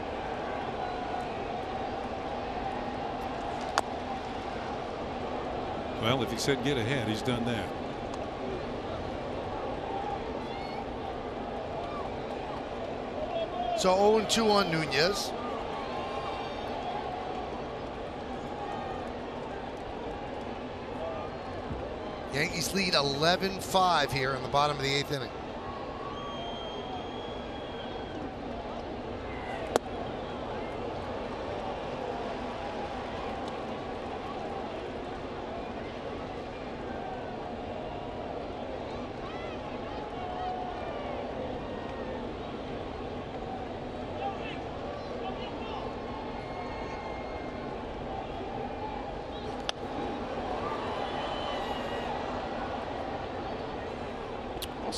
Well, if he said get ahead, he's done that. So 0-2 on Nunez. Yankees lead 11-5 here in the bottom of the 8th inning.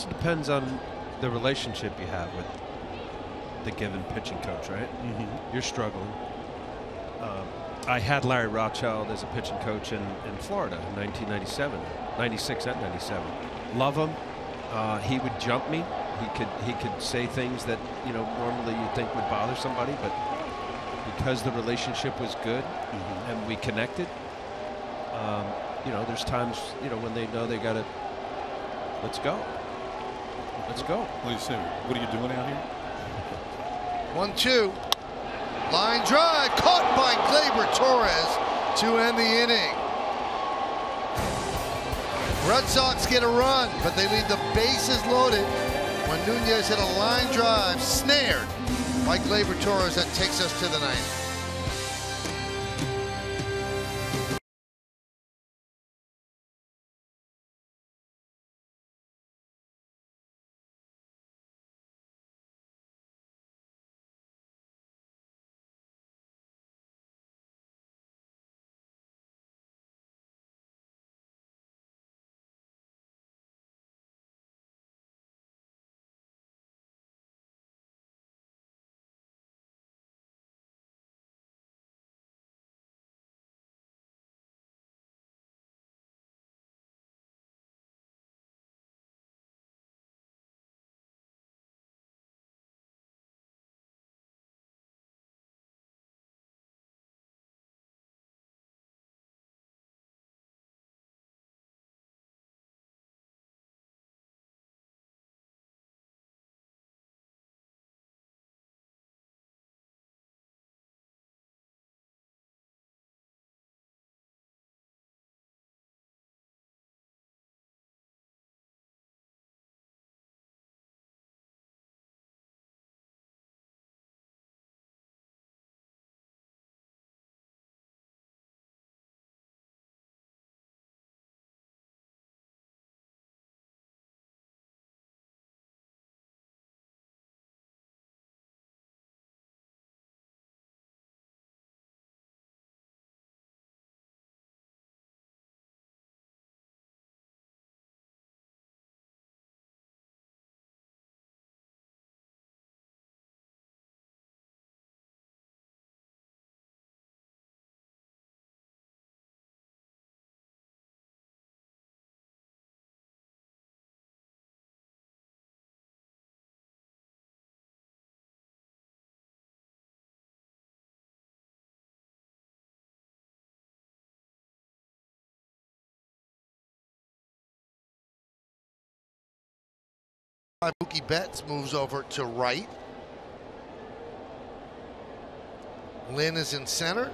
Depends on the relationship you have the given pitching coach, right? You're struggling. I had Larry Rothschild as a pitching coach in Florida in 1997, 96 and 97. Love him. He would jump me. He could say things that normally you think would bother somebody, but because the relationship was good and we connected, there's times when they know they gotta let's go. What do you say? What are you doing out here? 1-2. Line drive caught by Gleyber Torres to end the inning. Red Sox get a run, but they leave the bases loaded when Nunez hit a line drive snared by Gleyber Torres that takes us to the ninth. Mookie Betts moves over to right. Lynn is in center.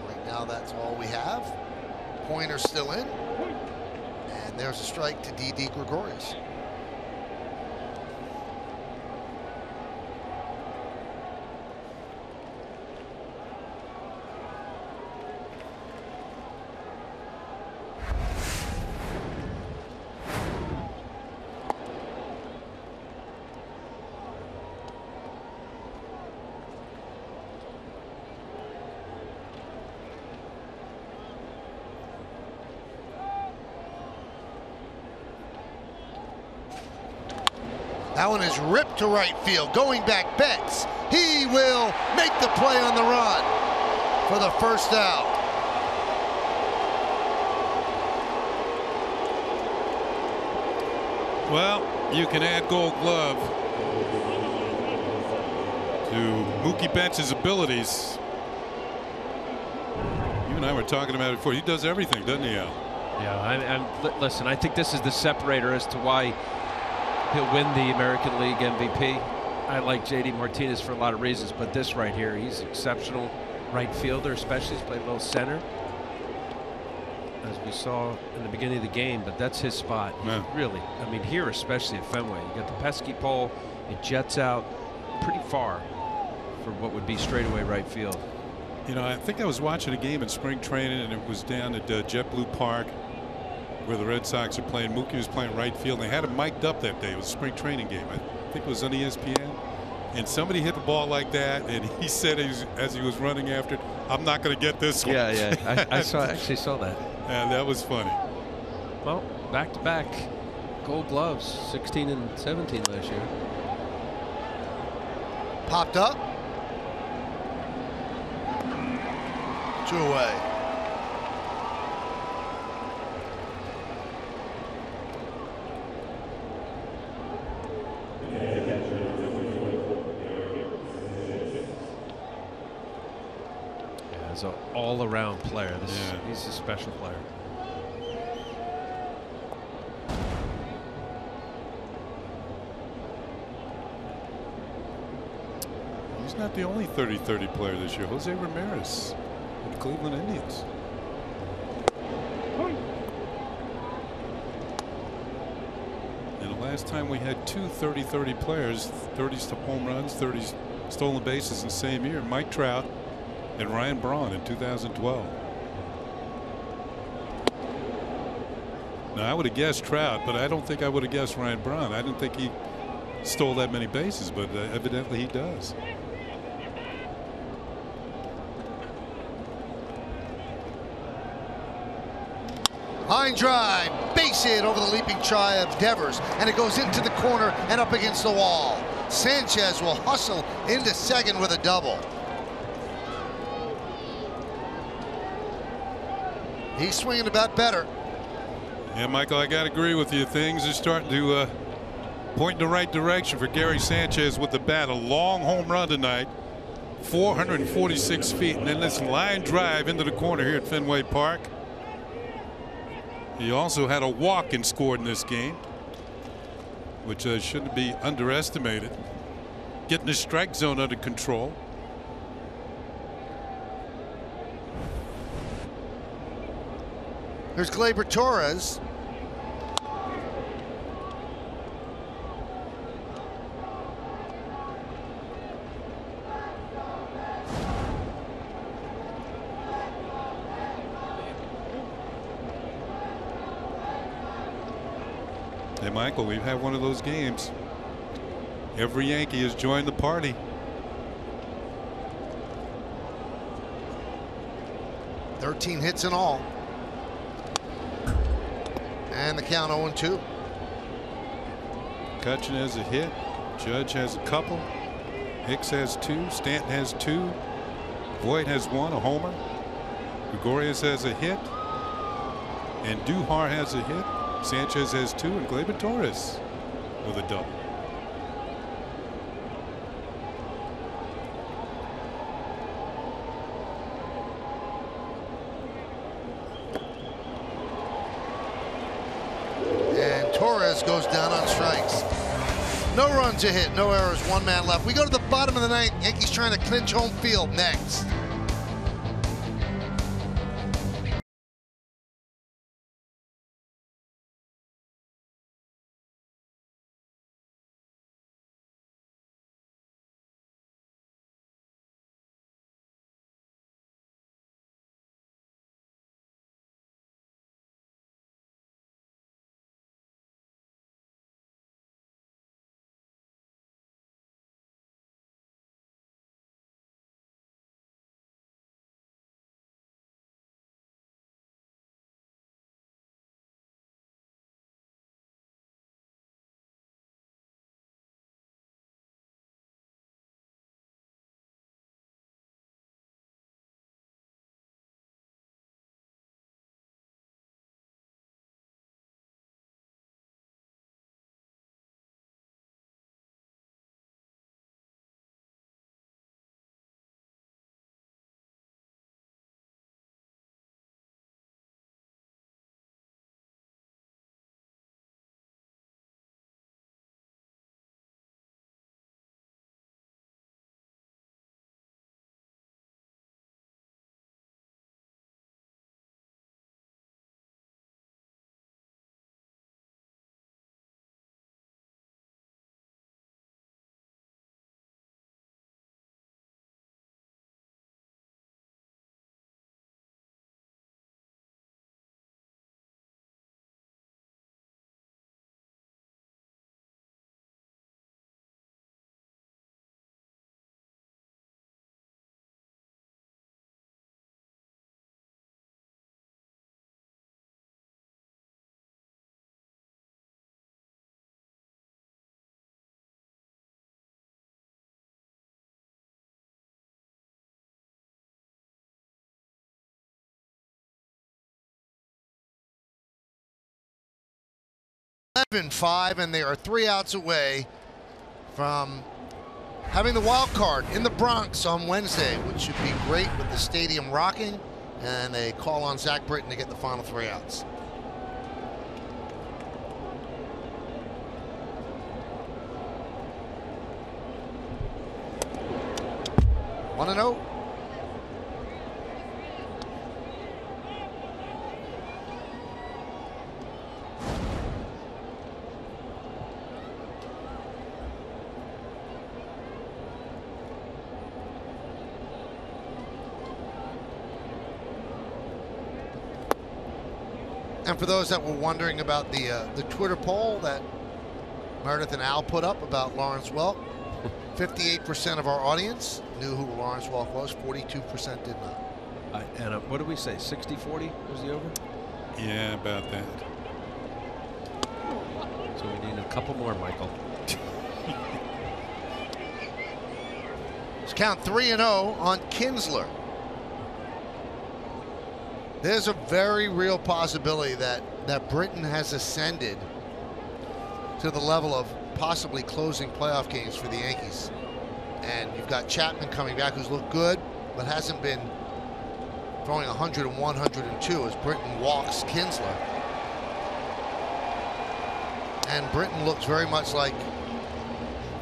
Right now that's all we have. Pointer still in. And there's a strike to D.D. Gregorius. That one is ripped to right field. Going back, Betts. He will make the play on the run for the first out. Well, you can add Gold Glove to Mookie Betts' abilities. You and I were talking about it before. He does everything, doesn't he, Al? Yeah, listen, I think this is the separator as to why he'll win the American League MVP. I like JD Martinez for a lot of reasons, but this right here, he's exceptional right fielder, especially he's played a little center, as we saw in the beginning of the game, but that's his spot. Yeah. Really, I mean, here especially at Fenway, you got the pesky pole, it jets out pretty far for what would be straightaway right field. You know, I think I was watching a game in spring training, and it was down at JetBlue Park where the Red Sox are playing. Mookie was playing right field, and they had him mic'd up that day. It was a spring training game. I think it was on ESPN. And somebody hit the ball like that, and he said as he was running after it, "I'm not going to get this one." Yeah. I actually saw that. And that was funny. Well, back to back. Gold gloves, 16 and 17 last year. Popped up. 2 away. He's an all-around player. He's a special player. He's not the only 30-30 player this year. Jose Ramirez with the Cleveland Indians. And the last time we had 2 30-30 players, 30 home runs, 30 stolen bases in the same year, Mike Trout and Ryan Braun in 2012. Now, I would have guessed Trout, but I don't think I would have guessed Ryan Braun. I didn't think he stole that many bases, but evidently he does. Line drive, base hit over the leaping try of Devers, and it goes into the corner and up against the wall. Sanchez will hustle into second with a double. He's swinging about better. Yeah, Michael, I got to agree with you. Things are starting to point in the right direction for Gary Sanchez with the bat. A long home run tonight, 446 feet, and then this line drive into the corner here at Fenway Park. He also had a walk and scored in this game, which shouldn't be underestimated. Getting the strike zone under control. Here's Gleyber Torres. Hey, Michael, we've had one of those games. Every Yankee has joined the party. $13 hits in all. And the count 0-2. Cutchin has a hit. Judge has a couple. Hicks has 2. Stanton has 2. Voit has 1, a homer. Gregorius has a hit. And Duhar has a hit. Sanchez has 2, and Gleyber Torres with a double. And Torres goes down on strikes. No runs to hit, no errors, 1 man left. We go to the bottom of the 9th. Yankees trying to clinch home field next. 11-5, and they are 3 outs away from having the wild card in the Bronx on Wednesday, which should be great with the stadium rocking, and a call on Zach Britton to get the final 3 outs. One and 0. And for those that were wondering about the Twitter poll that Meredith and Al put up about Lawrence Welk, 58% of our audience knew who Lawrence Welk was, 42% did not. And what did we say, 60-40 was the over? Yeah, about that. So we need a couple more, Michael. Let's count 3-0 on Kinsler. There's a very real possibility that Britton has ascended to the level of possibly closing playoff games for the Yankees. And you've got Chapman coming back, who's looked good, but hasn't been throwing 101, 102 as Britton walks Kinsler. And Britton looks very much like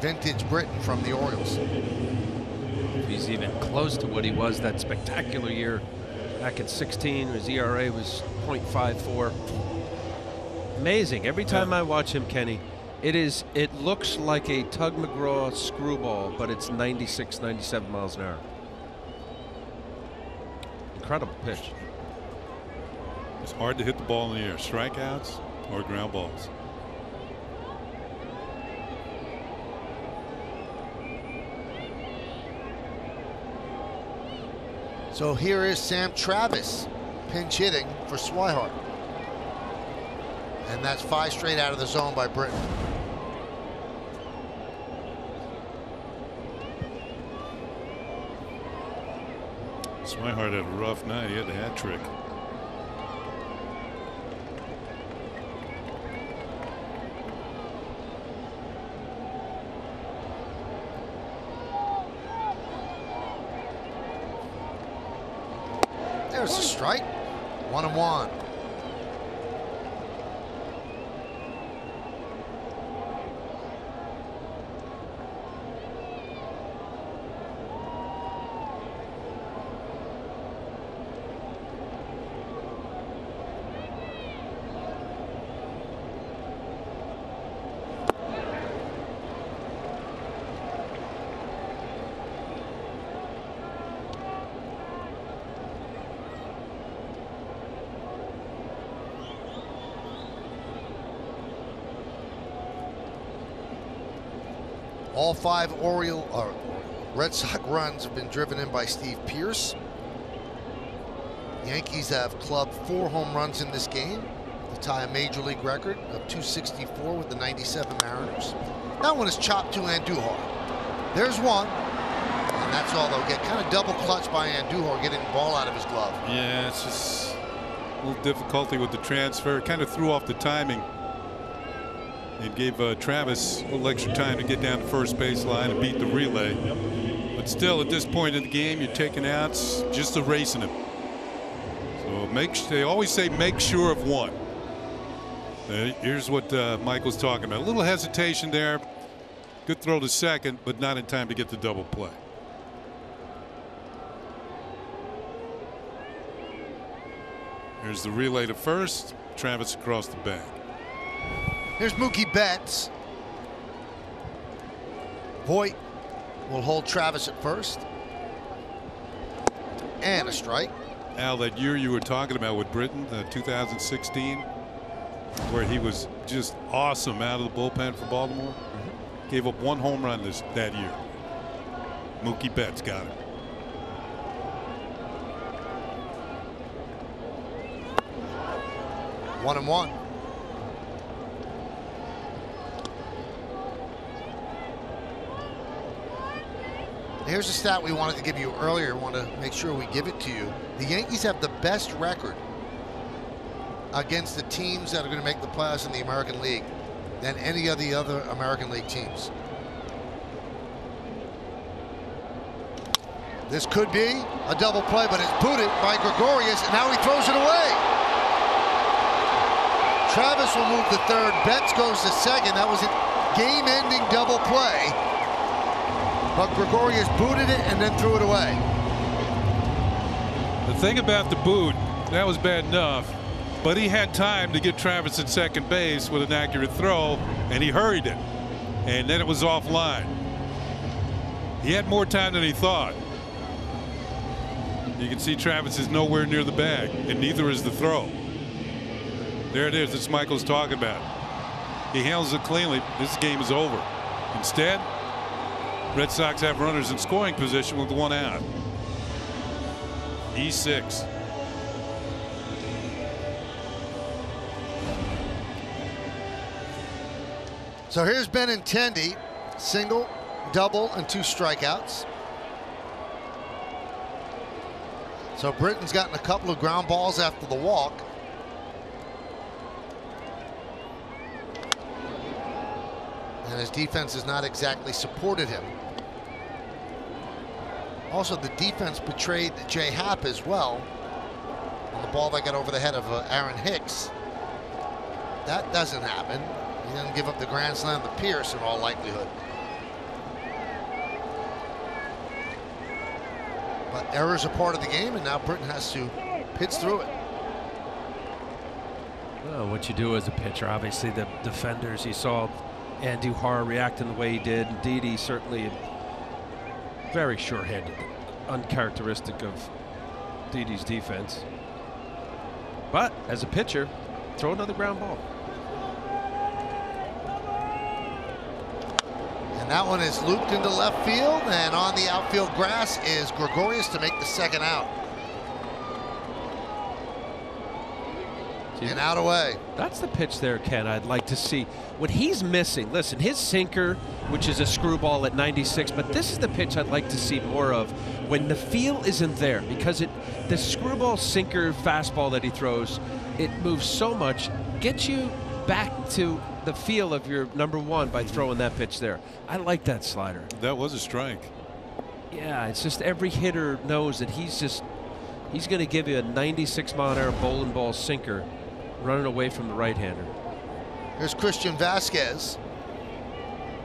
vintage Britton from the Orioles. He's even close to what he was that spectacular year back in 16. His ERA was .54. Amazing. Every time I watch him, Kenny, it looks like a Tug McGraw screwball, but it's 96, 97 miles an hour. Incredible pitch. It's hard to hit the ball in the air. Strikeouts or ground balls. So here is Sam Travis pinch hitting for Swihart. And that's 5 straight out of the zone by Britton. Swihart had a rough night. He had the hat trick. There's a strike. 1-1. All 5 Red Sox runs have been driven in by Steve Pearce. Yankees have clubbed 4 home runs in this game to tie a major league record of 264 with the 97 Mariners. That one is chopped to Andujar. There's one, and that's all they'll get. Kind of double clutch by Andujar getting the ball out of his glove. Yeah, it's just a little difficulty with the transfer. Kind of threw off the timing. It gave Travis a little extra time to get down the first baseline and beat the relay. But still, at this point in the game, you're taking outs, just erasing him. So they always say make sure of one. Here's what Michael's talking about. A little hesitation there. Good throw to second, but not in time to get the double play. Here's the relay to first. Travis across the bag. Here's Mookie Betts. Voit will hold Travis at first. And a strike. Al, that year you were talking about with Britton, 2016, where he was just awesome out of the bullpen for Baltimore. Gave up 1 home run that year. Mookie Betts got it. One and one. Here's a stat we wanted to give you earlier. Want to make sure we give it to you. The Yankees have the best record against the teams that are going to make the playoffs in the American League. than any of the other American League teams. This could be a double play, but it's booted by Gregorius, and now he throws it away. Travis will move to third. Betts goes to second. That was a game-ending double play, but Gregorius booted it and then threw it away. The thing about the boot, that was bad enough, but he had time to get Travis at second base with an accurate throw, and he hurried it, and then it was offline. He had more time than he thought. You can see Travis is nowhere near the bag, and neither is the throw. There it is. That's Michael's talking about. He handles it cleanly. This game is over. Instead, Red Sox have runners in scoring position with one out. E6. So here's Benintendi, single, double, and 2 strikeouts. So Britton's gotten a couple of ground balls after the walk. And his defense has not exactly supported him. Also, the defense betrayed Jay Happ as well on the ball that got over the head of Aaron Hicks. That doesn't happen. He doesn't give up the grand slam to Pierce in all likelihood. But errors are part of the game, and now Britton has to pitch through it. Well, what you do as a pitcher, obviously the defenders, you saw Andujar reacting the way he did. Indeed, he certainly very sure-handed, uncharacteristic of Didi's defense. But as a pitcher, throw another ground ball. And that one is looped into left field, and on the outfield grass is Gregorius to make the second out. And out away. That's the pitch there, Ken, I'd like to see. What he's missing, listen, his sinker, which is a screwball at 96, but this is the pitch I'd like to see more of when the feel isn't there, because the screwball sinker fastball that he throws, it moves so much, gets you back to the feel of your number one by throwing that pitch there. I like that slider. That was a strike. Yeah, it's just every hitter knows that he's going to give you a 96-mile-an-hour bowling ball sinker running away from the right-hander. Here's Christian Vasquez.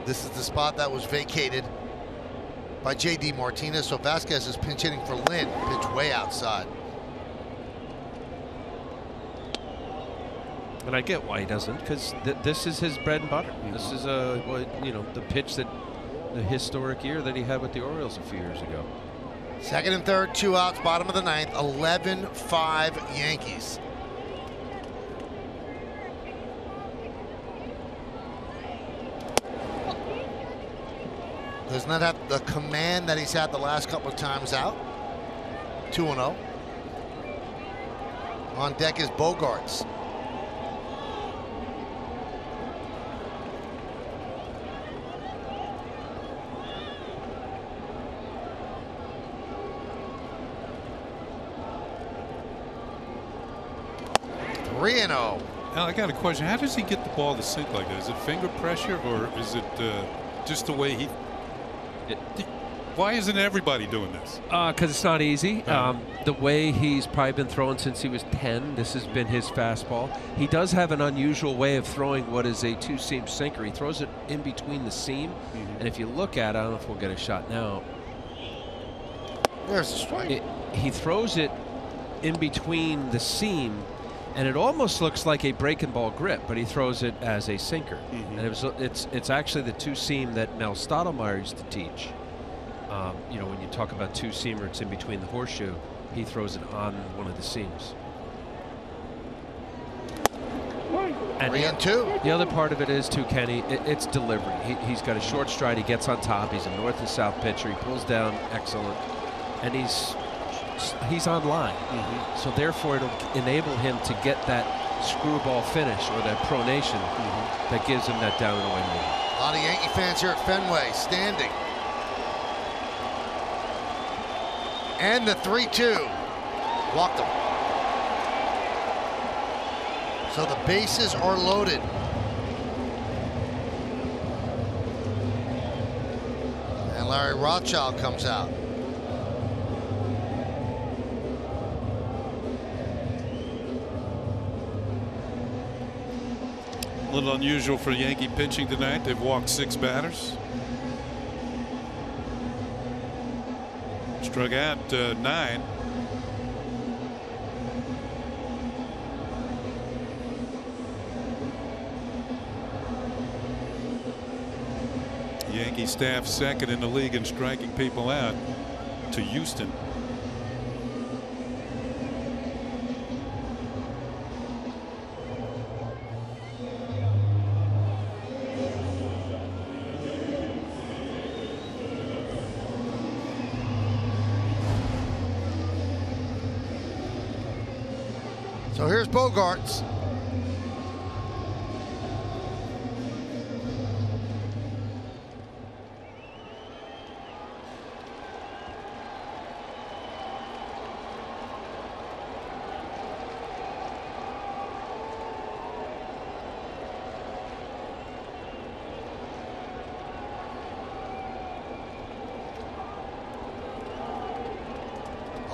This is the spot that was vacated by J.D. Martinez. So Vasquez is pinch hitting for Lynn. Pitch way outside. And I get why he doesn't, because this is his bread and butter. This is the pitch that the historic year that he had with the Orioles a few years ago. Second and third, 2 outs, bottom of the ninth, 11-5 Yankees. Does not have the command that he's had the last couple of times out. 2-0. On deck is Bogarts. Al, I got a question. How does he get the ball to sink like that? Is it finger pressure, or is it just the way he... Why isn't everybody doing this? Because it's not easy. The way he's probably been throwing since he was 10, this has been his fastball. He does have an unusual way of throwing what is a two-seam sinker. He throws it in between the seam, and if you look at it, I don't know if we'll get a shot now. There's a strike. He throws it in between the seam, and it almost looks like a breaking ball grip, but he throws it as a sinker. And it's actually the two-seam that Mel Stottlemyre used to teach. When you talk about two-seamer, it's in between the horseshoe. He throws it on one of the seams. And 3-2. The other part of it is, too, Kenny, it's delivery. He's got a short stride. He gets on top. He's a north and south pitcher. He pulls down excellent. And he's on line. So therefore, it'll enable him to get that screwball finish or that pronation that gives him that down and away move. A lot of Yankee fans here at Fenway standing. And the 3-2. Walked him. So the bases are loaded. And Larry Rothschild comes out. A little unusual for Yankee pitching tonight. They've walked 6 batters. Struck out 9. Yankee staff second in the league in striking people out to Houston. So here's Bogarts.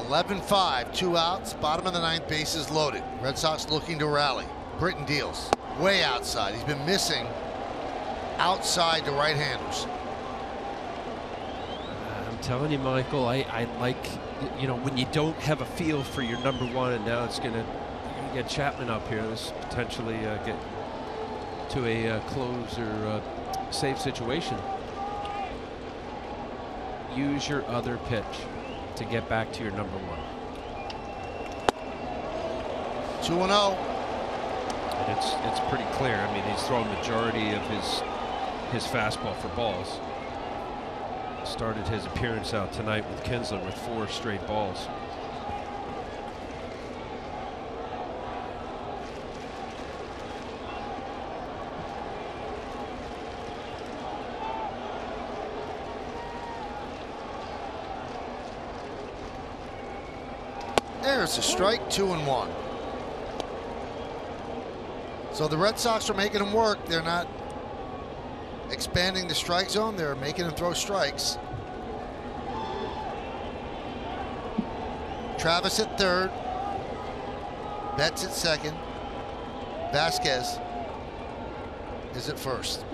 (11-5), 2 outs, bottom of the 9th, bases loaded. Red Sox looking to rally. Britton deals way outside. He's been missing outside the right-handers. I'm telling you, Michael, I like, you know, when you don't have a feel for your number one, and now it's going to get Chapman up here. This potentially get to a close or save situation. Use your other pitch to get back to your number one. 2-0. And it's pretty clear. I mean, he's thrown majority of his fastball for balls. Started his appearance out tonight with Kinsler with 4 straight balls. There's a strike, 2-1. So the Red Sox are making him work. They're not expanding the strike zone. They're making him throw strikes. Travis at third. Betts at second. Vasquez is at first.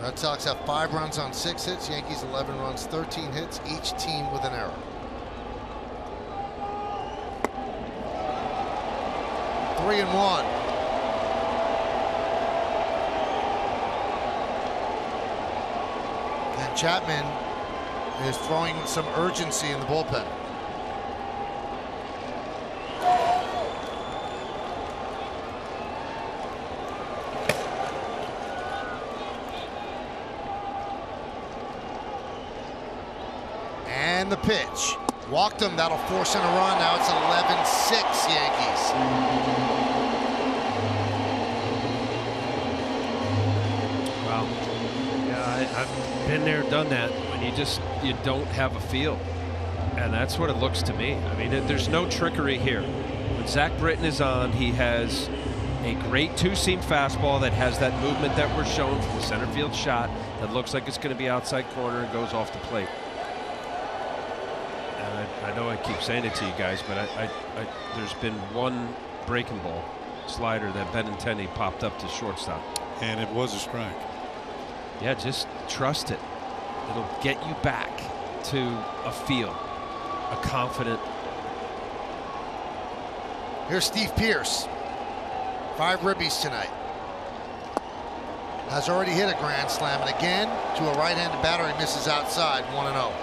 Red Sox have 5 runs on 6 hits. Yankees 11 runs, 13 hits. Each team with an error. Three and 1. And Chapman is throwing some urgency in the bullpen. And the pitch. Walked him. That'll force in a run. Now it's 11-6 Yankees. Wow. Yeah, I've been there, done that. When you don't have a feel. And that's what it looks to me. I mean, there's no trickery here. When Zach Britton is on, he has a great 2-seam fastball that has that movement that we're shown from the center field shot that looks like it's going to be outside corner and goes off the plate. I know I keep saying it to you guys, but there's been one breaking ball slider that Benintendi popped up to shortstop. And it was a strike. Yeah, just trust it. It'll get you back to a feel, a confident. Here's Steve Pearce. 5 ribbies tonight. Has already hit a grand slam, and again to a right-handed batter, he misses outside. 1-0.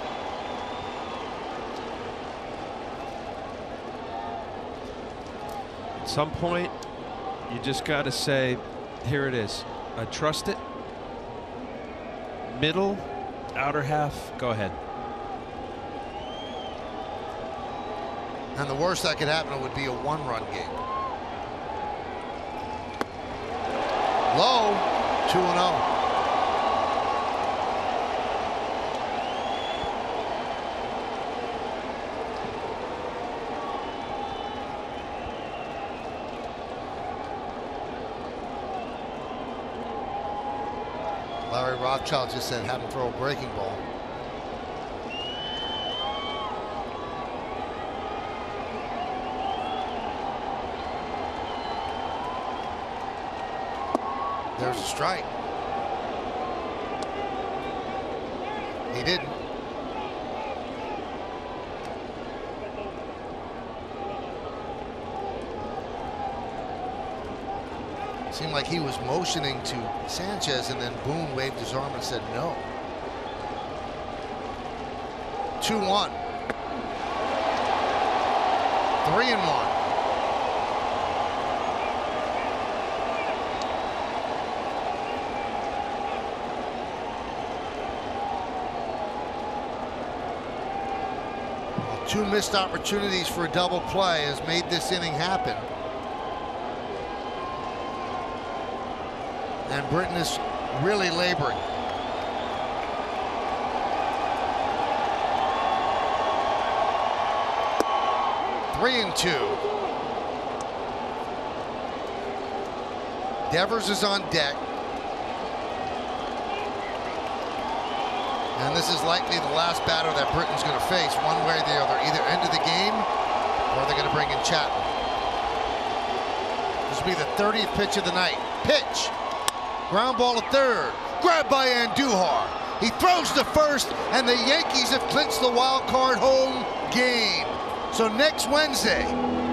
At some point, you just got to say, here it is. I trust it. Middle, outer half, go ahead. And the worst that could happen would be a 1-run game. Low, 2-0. Rothschild just said have him throw a breaking ball. There's a strike. He didn't. Seemed like he was motioning to Sanchez, and then Boone waved his arm and said no. 2-1. 3-1. Two missed opportunities for a double play has made this inning happen. And Britton is really laboring. Three and two. Devers is on deck. And this is likely the last batter that Britton's going to face, one way or the other. Either end of the game, or they're going to bring in Chapman. This will be the 30th pitch of the night. Pitch. Ground ball to third. Grabbed by Andujar. He throws to first, and the Yankees have clinched the wild card home game. So next Wednesday,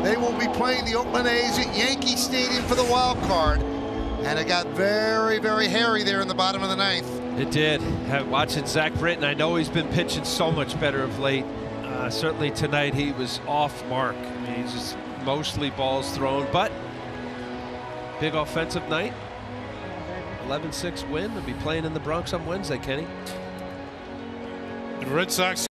they will be playing the Oakland A's at Yankee Stadium for the wild card. And it got very, very hairy there in the bottom of the ninth. It did. Watching Zach Britton, I know he's been pitching so much better of late. Certainly tonight he was off mark. I mean, he's just mostly balls thrown, but big offensive night. 11-6 win. They'll be playing in the Bronx on Wednesday, Kenny. The Red Sox